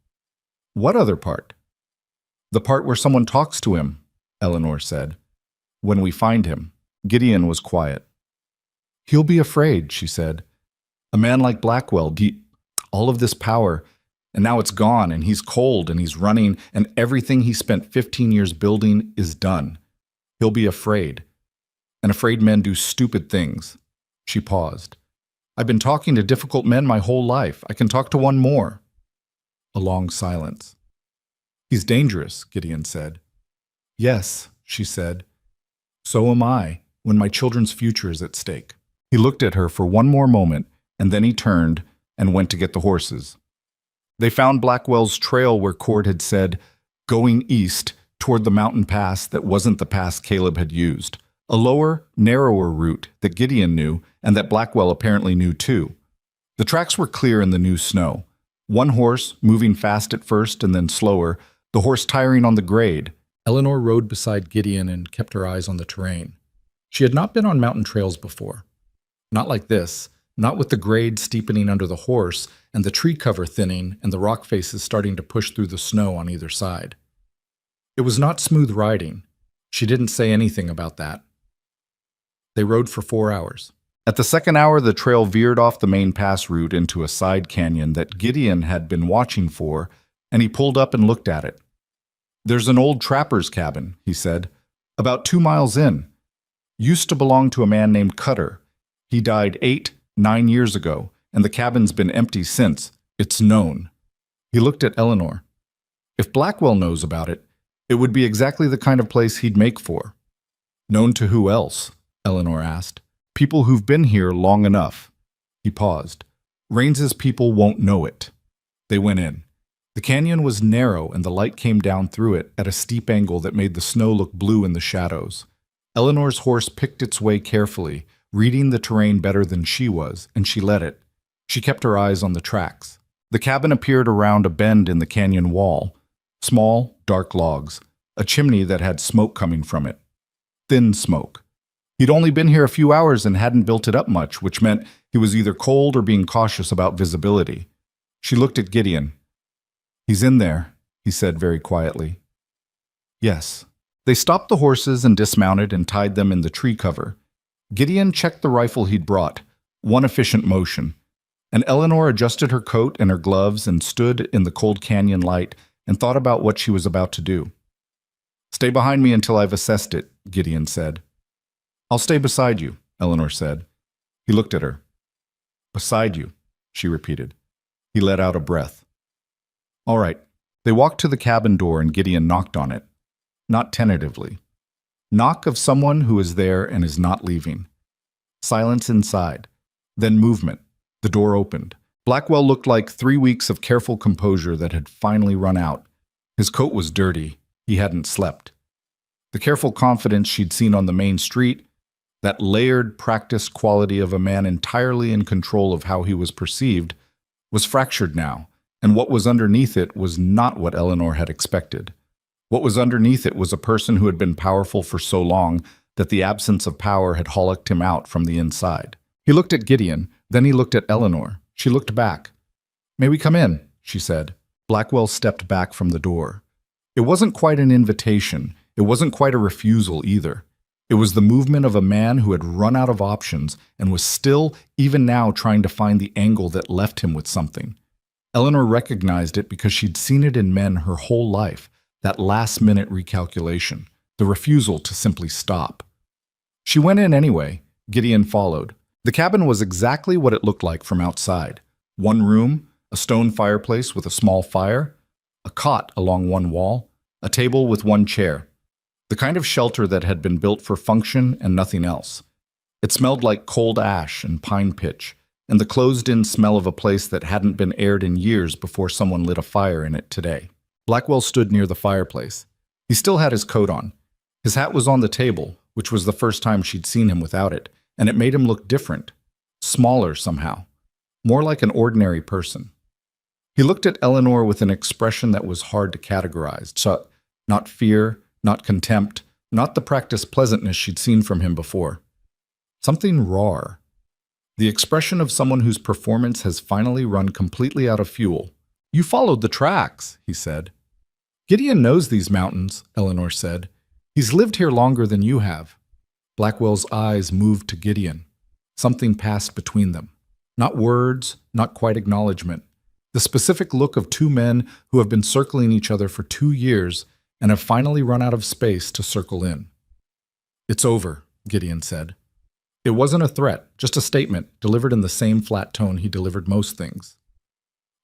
What other part? The part where someone talks to him, Eleanor said. When we find him. Gideon was quiet. He'll be afraid, she said. A man like Blackwell, all of this power, and now it's gone, and he's cold, and he's running, and everything he spent 15 years building is done. He'll be afraid. And afraid men do stupid things. She paused. I've been talking to difficult men my whole life. I can talk to one more. A long silence. He's dangerous, Gideon said. Yes, she said. So am I, when my children's future is at stake. He looked at her for one more moment, and then he turned and went to get the horses. They found Blackwell's trail where Cord had said, going east toward the mountain pass that wasn't the pass Caleb had used. A lower, narrower route that Gideon knew and that Blackwell apparently knew too. The tracks were clear in the new snow. One horse, moving fast at first and then slower, the horse tiring on the grade. Eleanor rode beside Gideon and kept her eyes on the terrain. She had not been on mountain trails before. Not like this, not with the grade steepening under the horse and the tree cover thinning and the rock faces starting to push through the snow on either side. It was not smooth riding. She didn't say anything about that. They rode for 4 hours. At the second hour, the trail veered off the main pass route into a side canyon that Gideon had been watching for, and he pulled up and looked at it. There's an old trapper's cabin, he said, about 2 miles in. Used to belong to a man named Cutter. He died 9 years ago, and the cabin's been empty since. It's known. He looked at Eleanor. If Blackwell knows about it, it would be exactly the kind of place he'd make for. Known to who else? Eleanor asked. People who've been here long enough. He paused. Raines's people won't know it. They went in. The canyon was narrow and the light came down through it at a steep angle that made the snow look blue in the shadows. Eleanor's horse picked its way carefully, reading the terrain better than she was, and she let it. She kept her eyes on the tracks. The cabin appeared around a bend in the canyon wall. Small, dark logs. A chimney that had smoke coming from it. Thin smoke. He'd only been here a few hours and hadn't built it up much, which meant he was either cold or being cautious about visibility. She looked at Gideon. "He's in there," he said very quietly. "Yes." They stopped the horses and dismounted and tied them in the tree cover. Gideon checked the rifle he'd brought, one efficient motion, and Eleanor adjusted her coat and her gloves and stood in the cold canyon light and thought about what she was about to do. "Stay behind me until I've assessed it," Gideon said. "I'll stay beside you," Eleanor said. He looked at her. "Beside you," she repeated. He let out a breath. "All right." They walked to the cabin door and Gideon knocked on it. Not tentatively. Knock of someone who is there and is not leaving. Silence inside. Then movement. The door opened. Blackwell looked like 3 weeks of careful composure that had finally run out. His coat was dirty. He hadn't slept. The careful confidence she'd seen on the main street, that layered, practiced quality of a man entirely in control of how he was perceived, was fractured now, and what was underneath it was not what Eleanor had expected. What was underneath it was a person who had been powerful for so long that the absence of power had hollocked him out from the inside. He looked at Gideon, then he looked at Eleanor. She looked back. "May we come in?" she said. Blackwell stepped back from the door. It wasn't quite an invitation. It wasn't quite a refusal either. It was the movement of a man who had run out of options and was still, even now, trying to find the angle that left him with something. Eleanor recognized it because she'd seen it in men her whole life, that last-minute recalculation, the refusal to simply stop. She went in anyway. Gideon followed. The cabin was exactly what it looked like from outside. One room, a stone fireplace with a small fire, a cot along one wall, a table with one chair. The kind of shelter that had been built for function and nothing else. It smelled like cold ash and pine pitch, and the closed-in smell of a place that hadn't been aired in years before someone lit a fire in it today. Blackwell stood near the fireplace. He still had his coat on. His hat was on the table, which was the first time she'd seen him without it, and it made him look different, smaller somehow, more like an ordinary person. He looked at Eleanor with an expression that was hard to categorize, so not fear, not contempt, not the practiced pleasantness she'd seen from him before. Something raw. The expression of someone whose performance has finally run completely out of fuel. "You followed the tracks," he said. "Gideon knows these mountains," Eleanor said. "He's lived here longer than you have." Blackwell's eyes moved to Gideon. Something passed between them. Not words, not quite acknowledgement. The specific look of two men who have been circling each other for 2 years and have finally run out of space to circle in. "It's over," Gideon said. It wasn't a threat, just a statement, delivered in the same flat tone he delivered most things.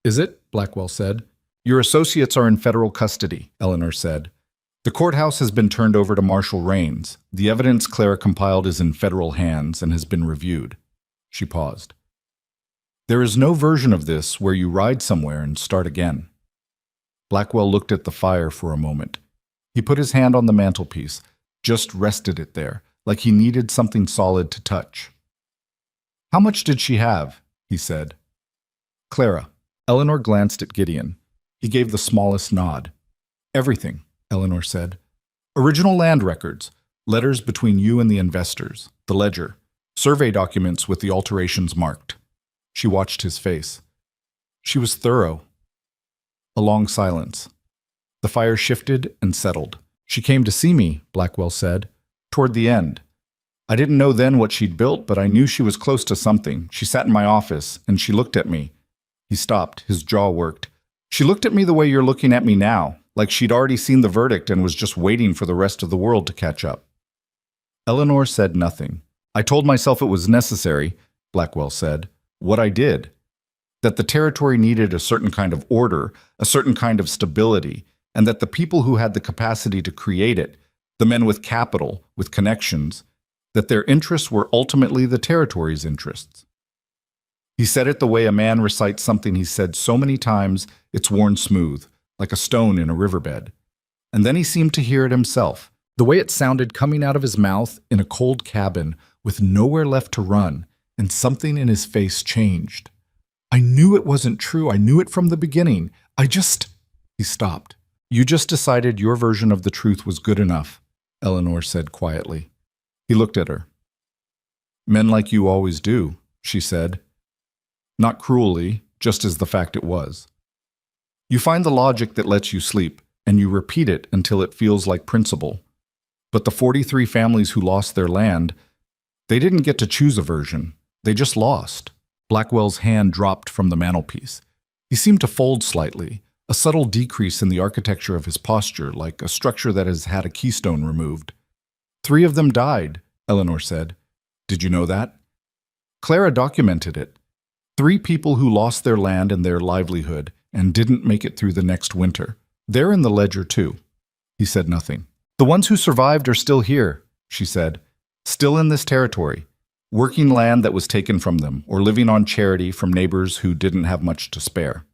"Is it?" Blackwell said. "Your associates are in federal custody," Eleanor said. "The courthouse has been turned over to Marshal Raines. The evidence Clara compiled is in federal hands and has been reviewed." She paused. "There is no version of this where you ride somewhere and start again." Blackwell looked at the fire for a moment. He put his hand on the mantelpiece, just rested it there, like he needed something solid to touch. "How much did she have?" he said. "Clara." Eleanor glanced at Gideon. He gave the smallest nod. "Everything," Eleanor said. "Original land records, letters between you and the investors, the ledger, survey documents with the alterations marked." She watched his face. She was thorough. A long silence. The fire shifted and settled. "She came to see me," Blackwell said, "toward the end. I didn't know then what she'd built, but I knew she was close to something. She sat in my office, and she looked at me." He stopped. His jaw worked. "She looked at me the way you're looking at me now, like she'd already seen the verdict and was just waiting for the rest of the world to catch up." Eleanor said nothing. "I told myself it was necessary," Blackwell said, "what I did. That the territory needed a certain kind of order, a certain kind of stability, and that the people who had the capacity to create it, the men with capital, with connections, that their interests were ultimately the territory's interests. He said it the way a man recites something he's said so many times it's worn smooth, like a stone in a riverbed. And then he seemed to hear it himself, the way it sounded coming out of his mouth in a cold cabin with nowhere left to run, and something in his face changed. I knew it wasn't true. I knew it from the beginning. He stopped. You just decided your version of the truth was good enough, Eleanor said quietly. He looked at her. Men like you always do, she said. Not cruelly, just as the fact it was. You find the logic that lets you sleep, and you repeat it until it feels like principle. But the 43 families who lost their land, they didn't get to choose a version. They just lost. Blackwell's hand dropped from the mantelpiece. He seemed to fold slightly, a subtle decrease in the architecture of his posture, like a structure that has had a keystone removed. 3 of them died, Eleanor said. Did you know that? Clara documented it. 3 people who lost their land and their livelihood and didn't make it through the next winter. They're in the ledger too. He said nothing. The ones who survived are still here, she said, still in this territory, working land that was taken from them or living on charity from neighbors who didn't have much to spare.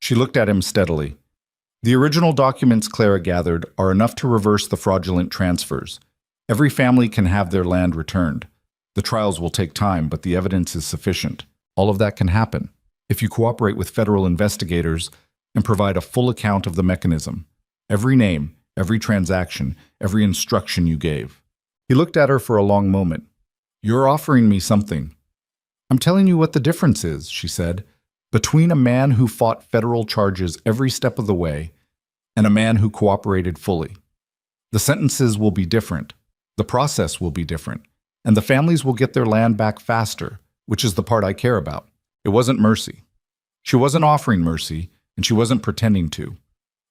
She looked at him steadily. The original documents Clara gathered are enough to reverse the fraudulent transfers. Every family can have their land returned. The trials will take time, but the evidence is sufficient. All of that can happen if you cooperate with federal investigators and provide a full account of the mechanism. Every name, every transaction, every instruction you gave. He looked at her for a long moment. You're offering me something. I'm telling you what the difference is, she said, between a man who fought federal charges every step of the way and a man who cooperated fully. The sentences will be different. The process will be different. And the families will get their land back faster, which is the part I care about. It wasn't mercy. She wasn't offering mercy, and she wasn't pretending to.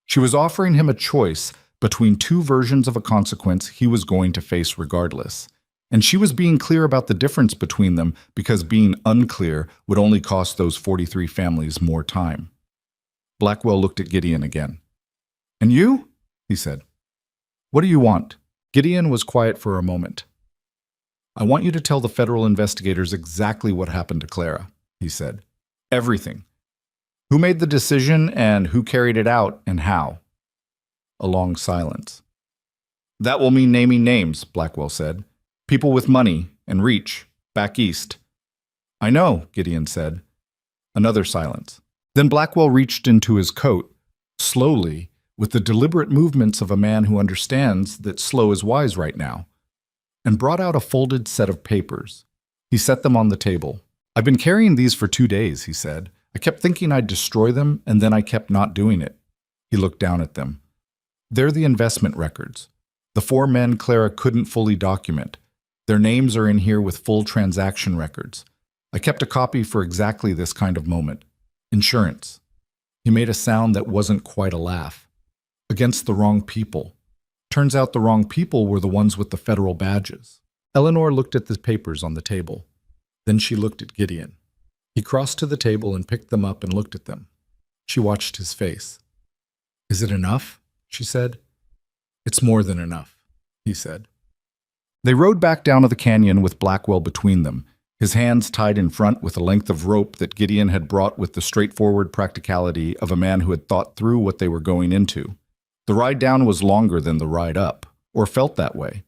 She was offering him a choice between 2 versions of a consequence he was going to face regardless. And she was being clear about the difference between them because being unclear would only cost those 43 families more time. Blackwell looked at Gideon again. And you? He said. What do you want? Gideon was quiet for a moment. I want you to tell the federal investigators exactly what happened to Clara, he said. Everything. Who made the decision and who carried it out and how? A long silence. That will mean naming names, Blackwell said. People with money and reach, back east. I know, Gideon said. Another silence. Then Blackwell reached into his coat, slowly, with the deliberate movements of a man who understands that slow is wise right now, and brought out a folded set of papers. He set them on the table. I've been carrying these for 2 days, he said. I kept thinking I'd destroy them, and then I kept not doing it. He looked down at them. They're the investment records. The 4 men Clara couldn't fully document. Their names are in here with full transaction records. I kept a copy for exactly this kind of moment. Insurance. He made a sound that wasn't quite a laugh. Against the wrong people. Turns out the wrong people were the ones with the federal badges. Eleanor looked at the papers on the table. Then she looked at Gideon. He crossed to the table and picked them up and looked at them. She watched his face. Is it enough? She said. It's more than enough, he said. They rode back down to the canyon with Blackwell between them, his hands tied in front with a length of rope that Gideon had brought with the straightforward practicality of a man who had thought through what they were going into. The ride down was longer than the ride up, or felt that way.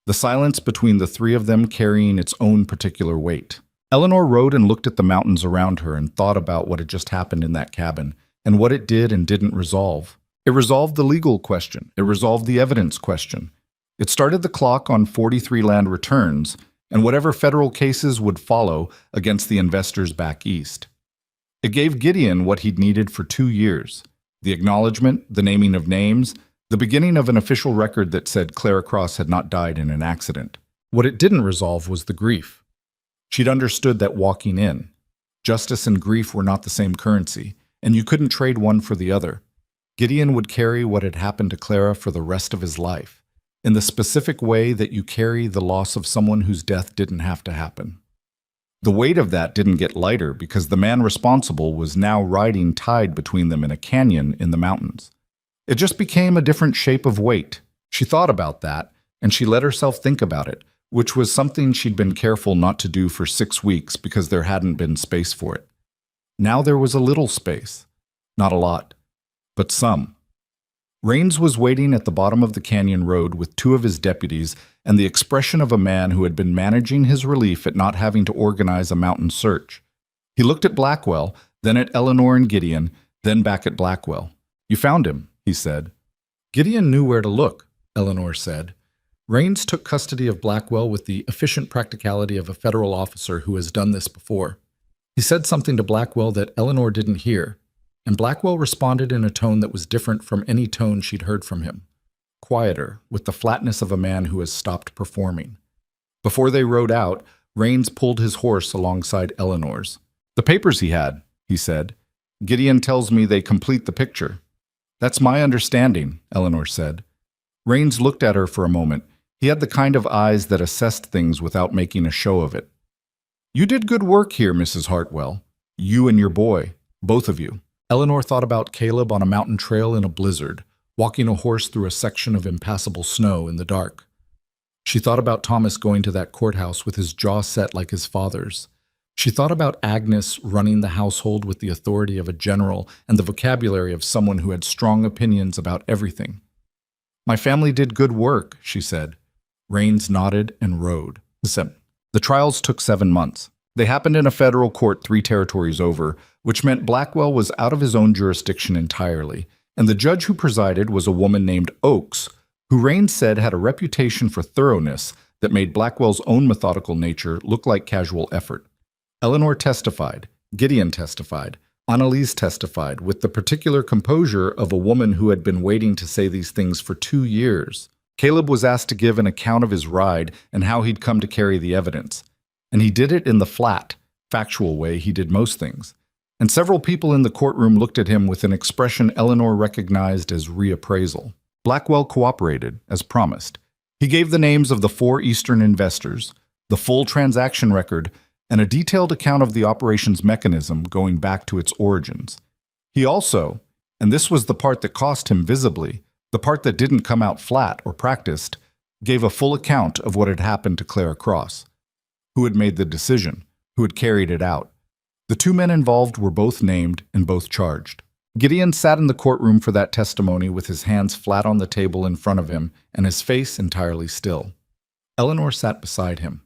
The silence between the 3 of them carrying its own particular weight. Eleanor rode and looked at the mountains around her and thought about what had just happened in that cabin, and what it did and didn't resolve. It resolved the legal question. It resolved the evidence question. It started the clock on 43 land returns, and whatever federal cases would follow against the investors back east. It gave Gideon what he'd needed for 2 years. The acknowledgement, the naming of names, the beginning of an official record that said Clara Cross had not died in an accident. What it didn't resolve was the grief. She'd understood that walking in. Justice and grief were not the same currency, and you couldn't trade one for the other. Gideon would carry what had happened to Clara for the rest of his life, in the specific way that you carry the loss of someone whose death didn't have to happen. The weight of that didn't get lighter because the man responsible was now riding tied between them in a canyon in the mountains. It just became a different shape of weight. She thought about that, and she let herself think about it, which was something she'd been careful not to do for 6 weeks because there hadn't been space for it. Now there was a little space. Not a lot, but some. Raines was waiting at the bottom of the canyon road with 2 of his deputies and the expression of a man who had been managing his relief at not having to organize a mountain search. He looked at Blackwell, then at Eleanor and Gideon, then back at Blackwell. "You found him," he said. Gideon knew where to look, Eleanor said. Raines took custody of Blackwell with the efficient practicality of a federal officer who has done this before. He said something to Blackwell that Eleanor didn't hear, and Blackwell responded in a tone that was different from any tone she'd heard from him. Quieter, with the flatness of a man who has stopped performing. Before they rode out, Raines pulled his horse alongside Eleanor's. "The papers he had," he said. "Gideon tells me they complete the picture." "That's my understanding," Eleanor said. Raines looked at her for a moment. He had the kind of eyes that assessed things without making a show of it. "You did good work here, Mrs. Hartwell. You and your boy, both of you." Eleanor thought about Caleb on a mountain trail in a blizzard, walking a horse through a section of impassable snow in the dark. She thought about Thomas going to that courthouse with his jaw set like his father's. She thought about Agnes running the household with the authority of a general and the vocabulary of someone who had strong opinions about everything. "My family did good work," she said. Raines nodded and rode. The trials took 7 months. They happened in a federal court 3 territories over, which meant Blackwell was out of his own jurisdiction entirely, and the judge who presided was a woman named Oakes, who Raines said had a reputation for thoroughness that made Blackwell's own methodical nature look like casual effort. Eleanor testified, Gideon testified, Annalise testified, with the particular composure of a woman who had been waiting to say these things for 2 years. Caleb was asked to give an account of his ride and how he'd come to carry the evidence. And he did it in the flat, factual way he did most things. And several people in the courtroom looked at him with an expression Eleanor recognized as reappraisal. Blackwell cooperated, as promised. He gave the names of the 4 Eastern investors, the full transaction record, and a detailed account of the operation's mechanism going back to its origins. He also, and this was the part that cost him visibly, the part that didn't come out flat or practiced, gave a full account of what had happened to Clara Cross. Who had made the decision, who had carried it out. The 2 men involved were both named and both charged. Gideon sat in the courtroom for that testimony with his hands flat on the table in front of him and his face entirely still. Eleanor sat beside him.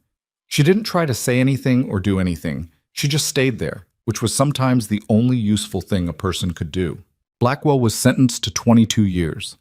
She didn't try to say anything or do anything. She just stayed there, which was sometimes the only useful thing a person could do. Blackwell was sentenced to 22 years.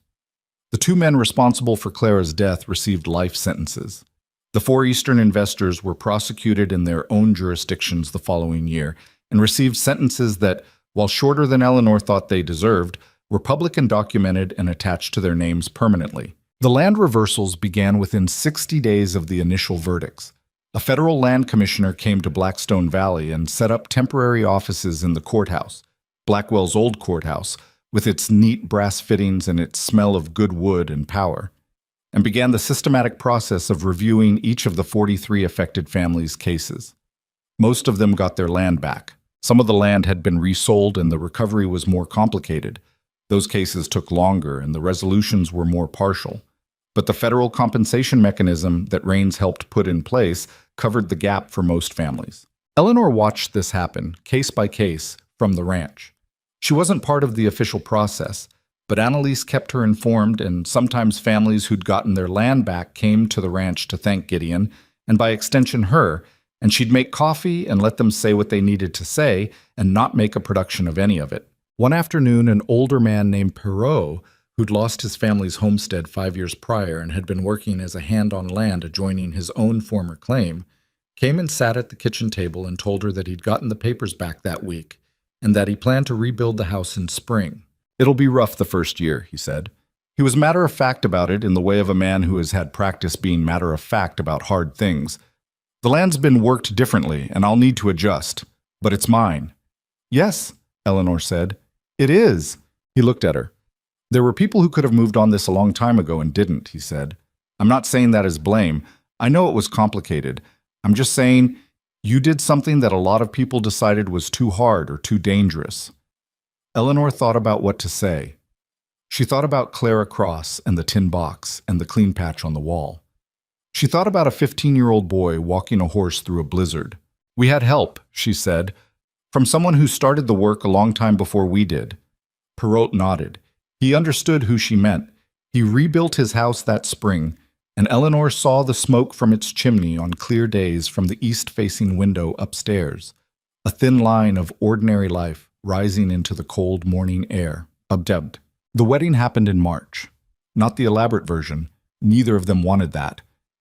The 2 men responsible for Clara's death received life sentences. The 4 Eastern investors were prosecuted in their own jurisdictions the following year and received sentences that, while shorter than Eleanor thought they deserved, were public and documented and attached to their names permanently. The land reversals began within 60 days of the initial verdicts. A federal land commissioner came to Blackstone Valley and set up temporary offices in the courthouse, Blackwell's old courthouse, with its neat brass fittings and its smell of good wood and power, and began the systematic process of reviewing each of the 43 affected families' cases. Most of them got their land back. Some of the land had been resold and the recovery was more complicated. Those cases took longer and the resolutions were more partial. But the federal compensation mechanism that Raines helped put in place covered the gap for most families. Eleanor watched this happen, case by case, from the ranch. She wasn't part of the official process, but Annalise kept her informed, and sometimes families who'd gotten their land back came to the ranch to thank Gideon, and by extension her, and she'd make coffee and let them say what they needed to say and not make a production of any of it. One afternoon, an older man named Perot, who'd lost his family's homestead 5 years prior and had been working as a hand on land adjoining his own former claim, came and sat at the kitchen table and told her that he'd gotten the papers back that week and that he planned to rebuild the house in spring. "It'll be rough the first year," he said. He was matter-of-fact about it in the way of a man who has had practice being matter-of-fact about hard things. "The land's been worked differently, and I'll need to adjust. But it's mine." "Yes," Eleanor said. "It is." He looked at her. "There were people who could have moved on this a long time ago and didn't," he said. "I'm not saying that as blame. I know it was complicated. I'm just saying you did something that a lot of people decided was too hard or too dangerous." Eleanor thought about what to say. She thought about Clara Cross and the tin box and the clean patch on the wall. She thought about a 15-year-old boy walking a horse through a blizzard. "We had help," she said, "from someone who started the work a long time before we did." Perrault nodded. He understood who she meant. He rebuilt his house that spring, and Eleanor saw the smoke from its chimney on clear days from the east-facing window upstairs, a thin line of ordinary life rising into the cold morning air. Abdubbed. The wedding happened in March. Not the elaborate version. Neither of them wanted that.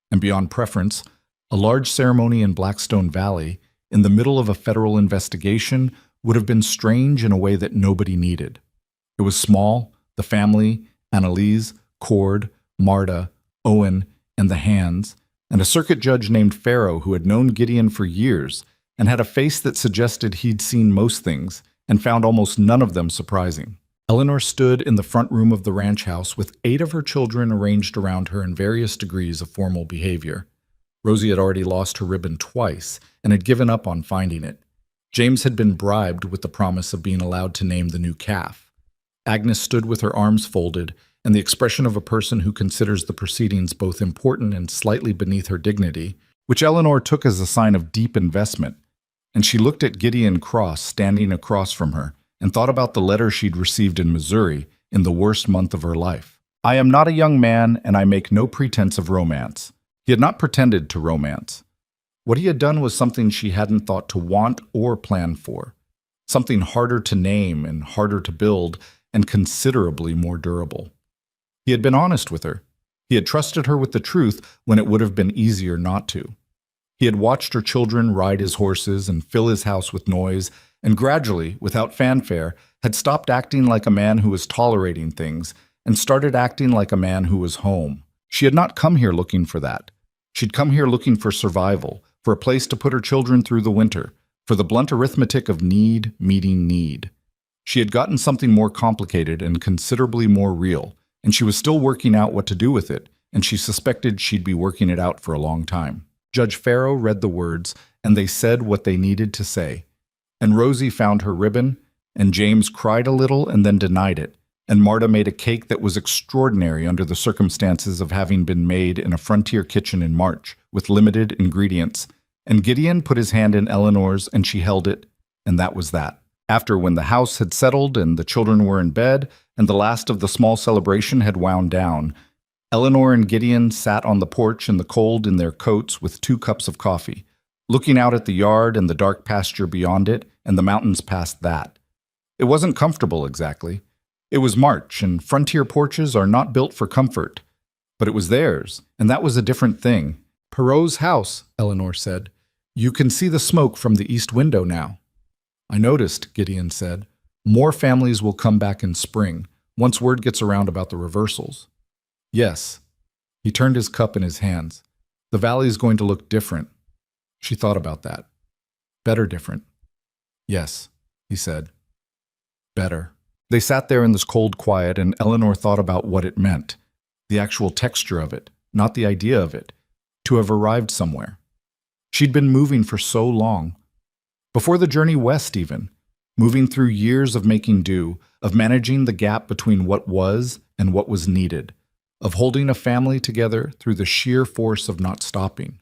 And beyond preference, a large ceremony in Blackstone Valley, in the middle of a federal investigation, would have been strange in a way that nobody needed. It was small, the family, Annalise, Cord, Marta, Owen, and the Hands, and a circuit judge named Farrow who had known Gideon for years and had a face that suggested he'd seen most things and found almost none of them surprising. Eleanor stood in the front room of the ranch house with 8 of her children arranged around her in various degrees of formal behavior. Rosie had already lost her ribbon twice and had given up on finding it. James had been bribed with the promise of being allowed to name the new calf. Agnes stood with her arms folded and the expression of a person who considers the proceedings both important and slightly beneath her dignity, which Eleanor took as a sign of deep investment. And she looked at Gideon Cross standing across from her and thought about the letter she'd received in Missouri in the worst month of her life. "I am not a young man, and I make no pretense of romance." He had not pretended to romance. What he had done was something she hadn't thought to want or plan for, something harder to name and harder to build and considerably more durable. He had been honest with her. He had trusted her with the truth when it would have been easier not to. He had watched her children ride his horses and fill his house with noise, and gradually, without fanfare, had stopped acting like a man who was tolerating things and started acting like a man who was home. She had not come here looking for that. She'd come here looking for survival, for a place to put her children through the winter, for the blunt arithmetic of need meeting need. She had gotten something more complicated and considerably more real, and she was still working out what to do with it, and she suspected she'd be working it out for a long time. Judge Farrow read the words, and they said what they needed to say. And Rosie found her ribbon, and James cried a little and then denied it, and Marta made a cake that was extraordinary under the circumstances of having been made in a frontier kitchen in March, with limited ingredients, and Gideon put his hand in Eleanor's and she held it, and that was that. After, when the house had settled and the children were in bed, and the last of the small celebration had wound down, Eleanor and Gideon sat on the porch in the cold in their coats with 2 cups of coffee, looking out at the yard and the dark pasture beyond it and the mountains past that. It wasn't comfortable exactly. It was March, and frontier porches are not built for comfort. But it was theirs, and that was a different thing. "Perrault's house," Eleanor said. "You can see the smoke from the east window now." "I noticed," Gideon said. "More families will come back in spring, once word gets around about the reversals." "Yes." He turned his cup in his hands. "The valley is going to look different." She thought about that. "Better different." "Yes," he said. "Better." They sat there in this cold quiet, and Eleanor thought about what it meant, the actual texture of it, not the idea of it, to have arrived somewhere. She'd been moving for so long. Before the journey west even, moving through years of making do, of managing the gap between what was and what was needed, of holding a family together through the sheer force of not stopping.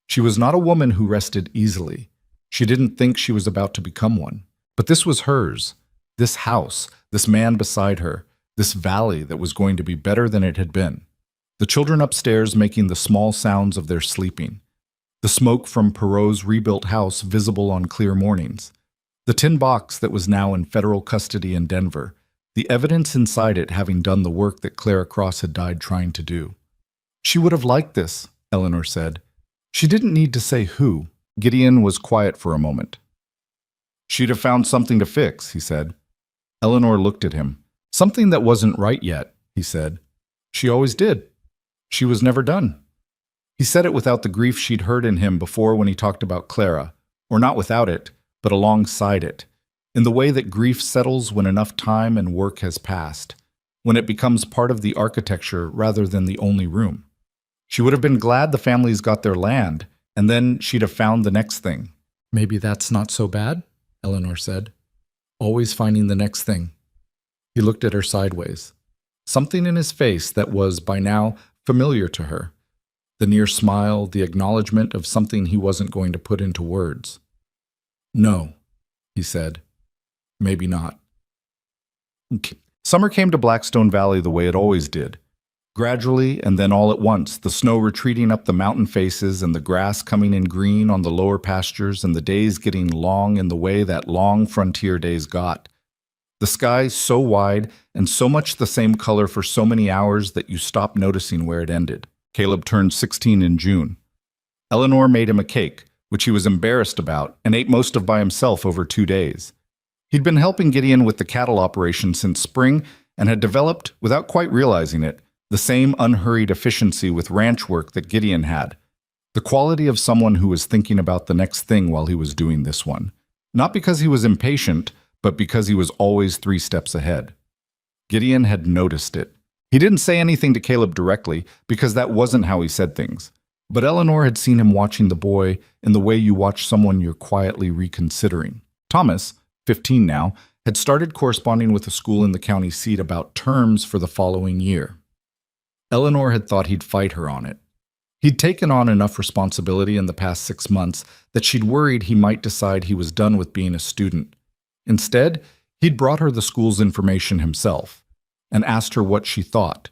She was not a woman who rested easily. She didn't think she was about to become one. But this was hers, this house, this man beside her, this valley that was going to be better than it had been. The children upstairs making the small sounds of their sleeping. The smoke from Perrault's rebuilt house visible on clear mornings. The tin box that was now in federal custody in Denver. The evidence inside it having done the work that Clara Cross had died trying to do. She would have liked this, Eleanor said. She didn't need to say who. Gideon was quiet for a moment. "She'd have found something to fix," he said. Eleanor looked at him. "Something that wasn't right yet," he said. "She always did. She was never done." He said it without the grief she'd heard in him before when he talked about Clara, or not without it, but alongside it, in the way that grief settles when enough time and work has passed, when it becomes part of the architecture rather than the only room. She would have been glad the families got their land, and then she'd have found the next thing. "Maybe that's not so bad," Eleanor said. "Always finding the next thing." He looked at her sideways. something in his face that was, by now, familiar to her. The near smile, the acknowledgement of something he wasn't going to put into words. "No," he said. "Maybe not." Summer came to Blackstone Valley the way it always did. Gradually, and then all at once, the snow retreating up the mountain faces and the grass coming in green on the lower pastures and the days getting long in the way that long frontier days got. The sky so wide and so much the same color for so many hours that you stopped noticing where it ended. Caleb turned 16 in June. Eleanor made him a cake, which he was embarrassed about, and ate most of by himself over 2 days. He'd been helping Gideon with the cattle operation since spring and had developed, without quite realizing it, the same unhurried efficiency with ranch work that Gideon had. The quality of someone who was thinking about the next thing while he was doing this one. Not because he was impatient, but because he was always 3 steps ahead. Gideon had noticed it. He didn't say anything to Caleb directly, because that wasn't how he said things. But Eleanor had seen him watching the boy in the way you watch someone you're quietly reconsidering. Thomas, 15 now, had started corresponding with a school in the county seat about terms for the following year. Eleanor had thought he'd fight her on it. He'd taken on enough responsibility in the past 6 months that she'd worried he might decide he was done with being a student. Instead, he'd brought her the school's information himself and asked her what she thought,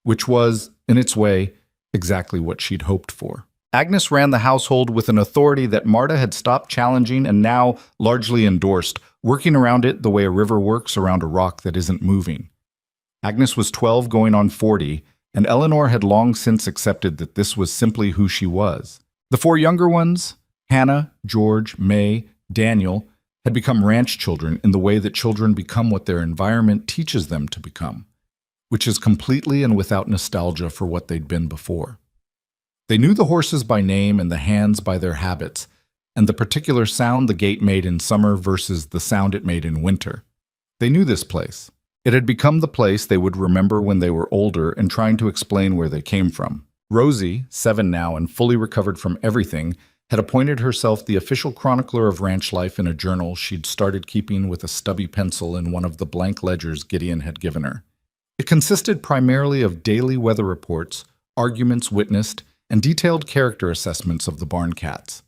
which was, in its way, exactly what she'd hoped for. Agnes ran the household with an authority that Marta had stopped challenging and now largely endorsed, working around it the way a river works around a rock that isn't moving. Agnes was 12 going on 40, and Eleanor had long since accepted that this was simply who she was. The 4 younger ones, Hannah, George, May, Daniel, had become ranch children in the way that children become what their environment teaches them to become, which is completely and without nostalgia for what they'd been before. They knew the horses by name and the hands by their habits, and the particular sound the gate made in summer versus the sound it made in winter. They knew this place. It had become the place they would remember when they were older and trying to explain where they came from. Rosie, 7 now and fully recovered from everything, had appointed herself the official chronicler of ranch life in a journal she'd started keeping with a stubby pencil in one of the blank ledgers Gideon had given her. It consisted primarily of daily weather reports, arguments witnessed, and detailed character assessments of the barn cats.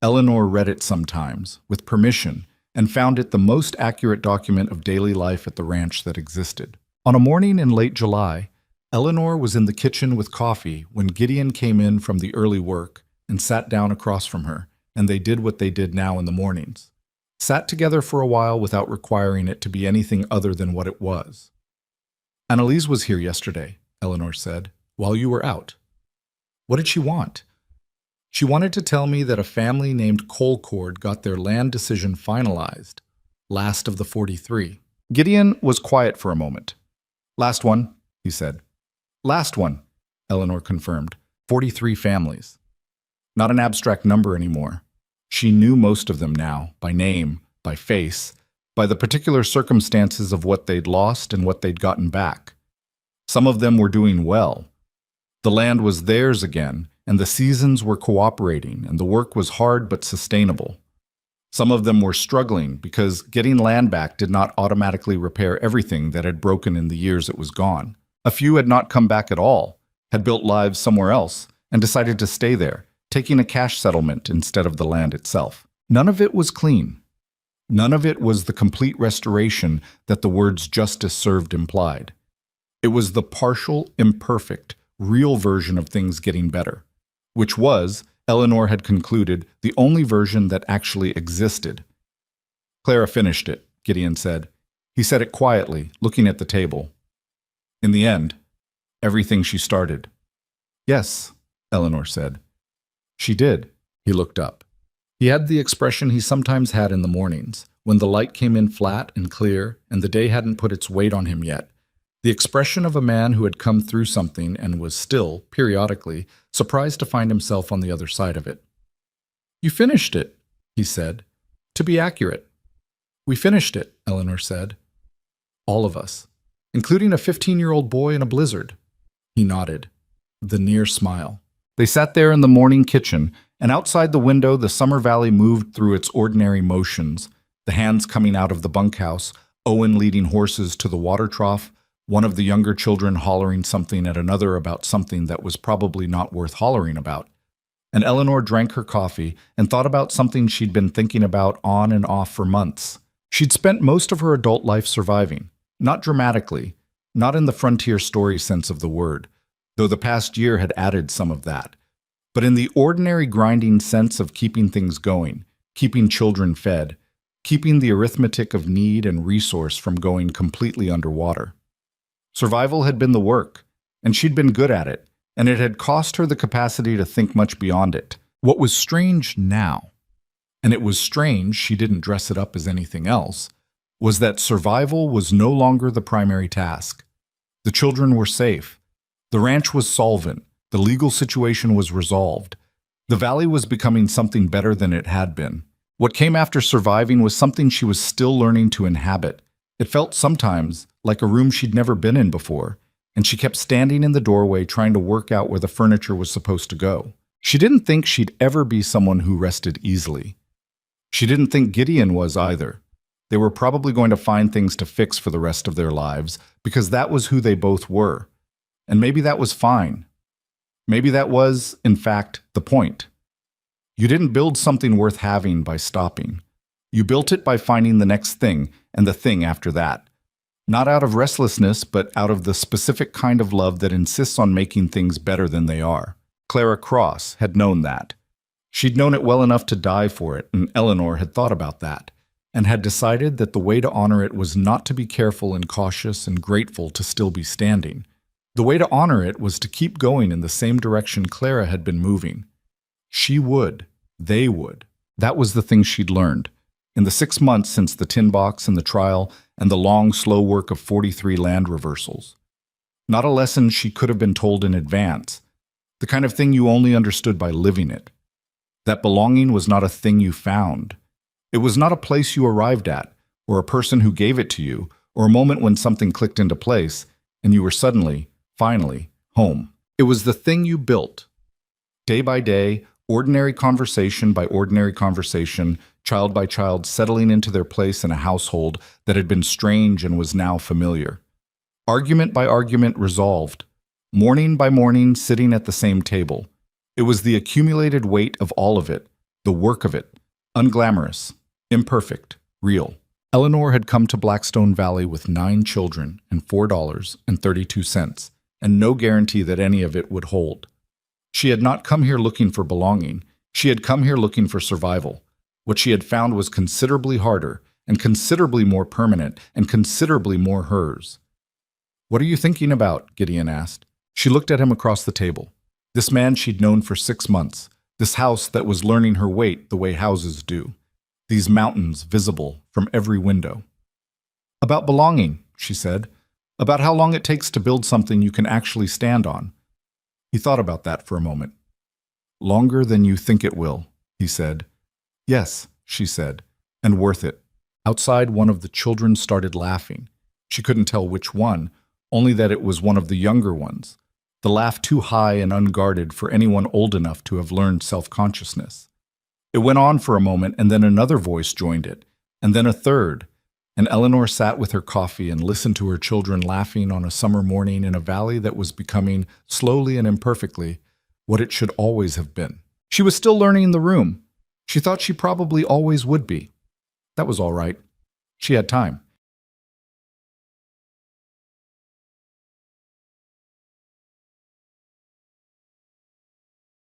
Eleanor read it sometimes, with permission, and found it the most accurate document of daily life at the ranch that existed. On a morning in late July, Eleanor was in the kitchen with coffee when Gideon came in from the early work and sat down across from her, and they did what they did now in the mornings. Sat together for a while without requiring it to be anything other than what it was. "Annalise was here yesterday," Eleanor said, "while you were out." "What did she want?" "She wanted to tell me that a family named Colcord got their land decision finalized. Last of the 43. Gideon was quiet for a moment. "Last one," he said. "Last one," Eleanor confirmed. 43 families. Not an abstract number anymore. She knew most of them now, by name, by face, by the particular circumstances of what they'd lost and what they'd gotten back. Some of them were doing well. The land was theirs again, and the seasons were cooperating, and the work was hard but sustainable. Some of them were struggling because getting land back did not automatically repair everything that had broken in the years it was gone. A few had not come back at all, had built lives somewhere else, and decided to stay there, taking a cash settlement instead of the land itself. None of it was clean. None of it was the complete restoration that the words justice served implied. It was the partial, imperfect, real version of things getting better, which was, Eleanor had concluded, the only version that actually existed. "Clara finished it," Gideon said. He said it quietly, looking at the table. "In the end, everything she started." "Yes," Eleanor said. "She did." He looked up. He had the expression he sometimes had in the mornings, when the light came in flat and clear and the day hadn't put its weight on him yet. The expression of a man who had come through something and was still, periodically, surprised to find himself on the other side of it. "You finished it," he said. "To be accurate." "We finished it," Eleanor said. "All of us, including a 15-year-old boy in a blizzard." He nodded. The near smile. They sat there in the morning kitchen, and outside the window the summer valley moved through its ordinary motions, the hands coming out of the bunkhouse, Owen leading horses to the water trough, One of the younger children hollering something at another about something that was probably not worth hollering about. And Eleanor drank her coffee and thought about something she'd been thinking about on and off for months. She'd spent most of her adult life surviving, not dramatically, not in the frontier story sense of the word, though the past year had added some of that, but in the ordinary grinding sense of keeping things going, keeping children fed, keeping the arithmetic of need and resource from going completely underwater. Survival had been the work, and she'd been good at it, and it had cost her the capacity to think much beyond it. What was strange now, and it was strange she didn't dress it up as anything else, was that survival was no longer the primary task. The children were safe. The ranch was solvent. The legal situation was resolved. The valley was becoming something better than it had been. What came after surviving was something she was still learning to inhabit. It felt sometimes like a room she'd never been in before, and she kept standing in the doorway trying to work out where the furniture was supposed to go. She didn't think she'd ever be someone who rested easily. She didn't think Gideon was either. They were probably going to find things to fix for the rest of their lives, because that was who they both were. And maybe that was fine. Maybe that was, in fact, the point. You didn't build something worth having by stopping. You built it by finding the next thing and the thing after that. Not out of restlessness, but out of the specific kind of love that insists on making things better than they are. Clara Cross had known that. She'd known it well enough to die for it, and Eleanor had thought about that, and had decided that the way to honor it was not to be careful and cautious and grateful to still be standing. The way to honor it was to keep going in the same direction Clara had been moving. She would. They would. That was the thing she'd learned. In the 6 months since the tin box and the trial and the long, slow work of 43 land reversals. Not a lesson she could have been told in advance. The kind of thing you only understood by living it. That belonging was not a thing you found. It was not a place you arrived at, or a person who gave it to you, or a moment when something clicked into place, and you were suddenly, finally, home. It was the thing you built. Day by day, ordinary conversation by ordinary conversation, child by child settling into their place in a household that had been strange and was now familiar. Argument by argument resolved. Morning by morning sitting at the same table. It was the accumulated weight of all of it, the work of it, unglamorous, imperfect, real. Eleanor had come to Blackstone Valley with 9 children and $4.32, and no guarantee that any of it would hold. She had not come here looking for belonging. She had come here looking for survival. What she had found was considerably harder, and considerably more permanent, and considerably more hers. "What are you thinking about?" Gideon asked. She looked at him across the table. This man she'd known for 6 months. This house that was learning her weight the way houses do. These mountains visible from every window. "About belonging," she said. "About how long it takes to build something you can actually stand on." He thought about that for a moment. "Longer than you think it will," he said. "Yes," she said, "and worth it." Outside, one of the children started laughing. She couldn't tell which one, only that it was one of the younger ones. The laugh too high and unguarded for anyone old enough to have learned self-consciousness. It went on for a moment, and then another voice joined it, and then a third, and Eleanor sat with her coffee and listened to her children laughing on a summer morning in a valley that was becoming, slowly and imperfectly, what it should always have been. She was still learning in the room. She thought she probably always would be. That was all right. She had time.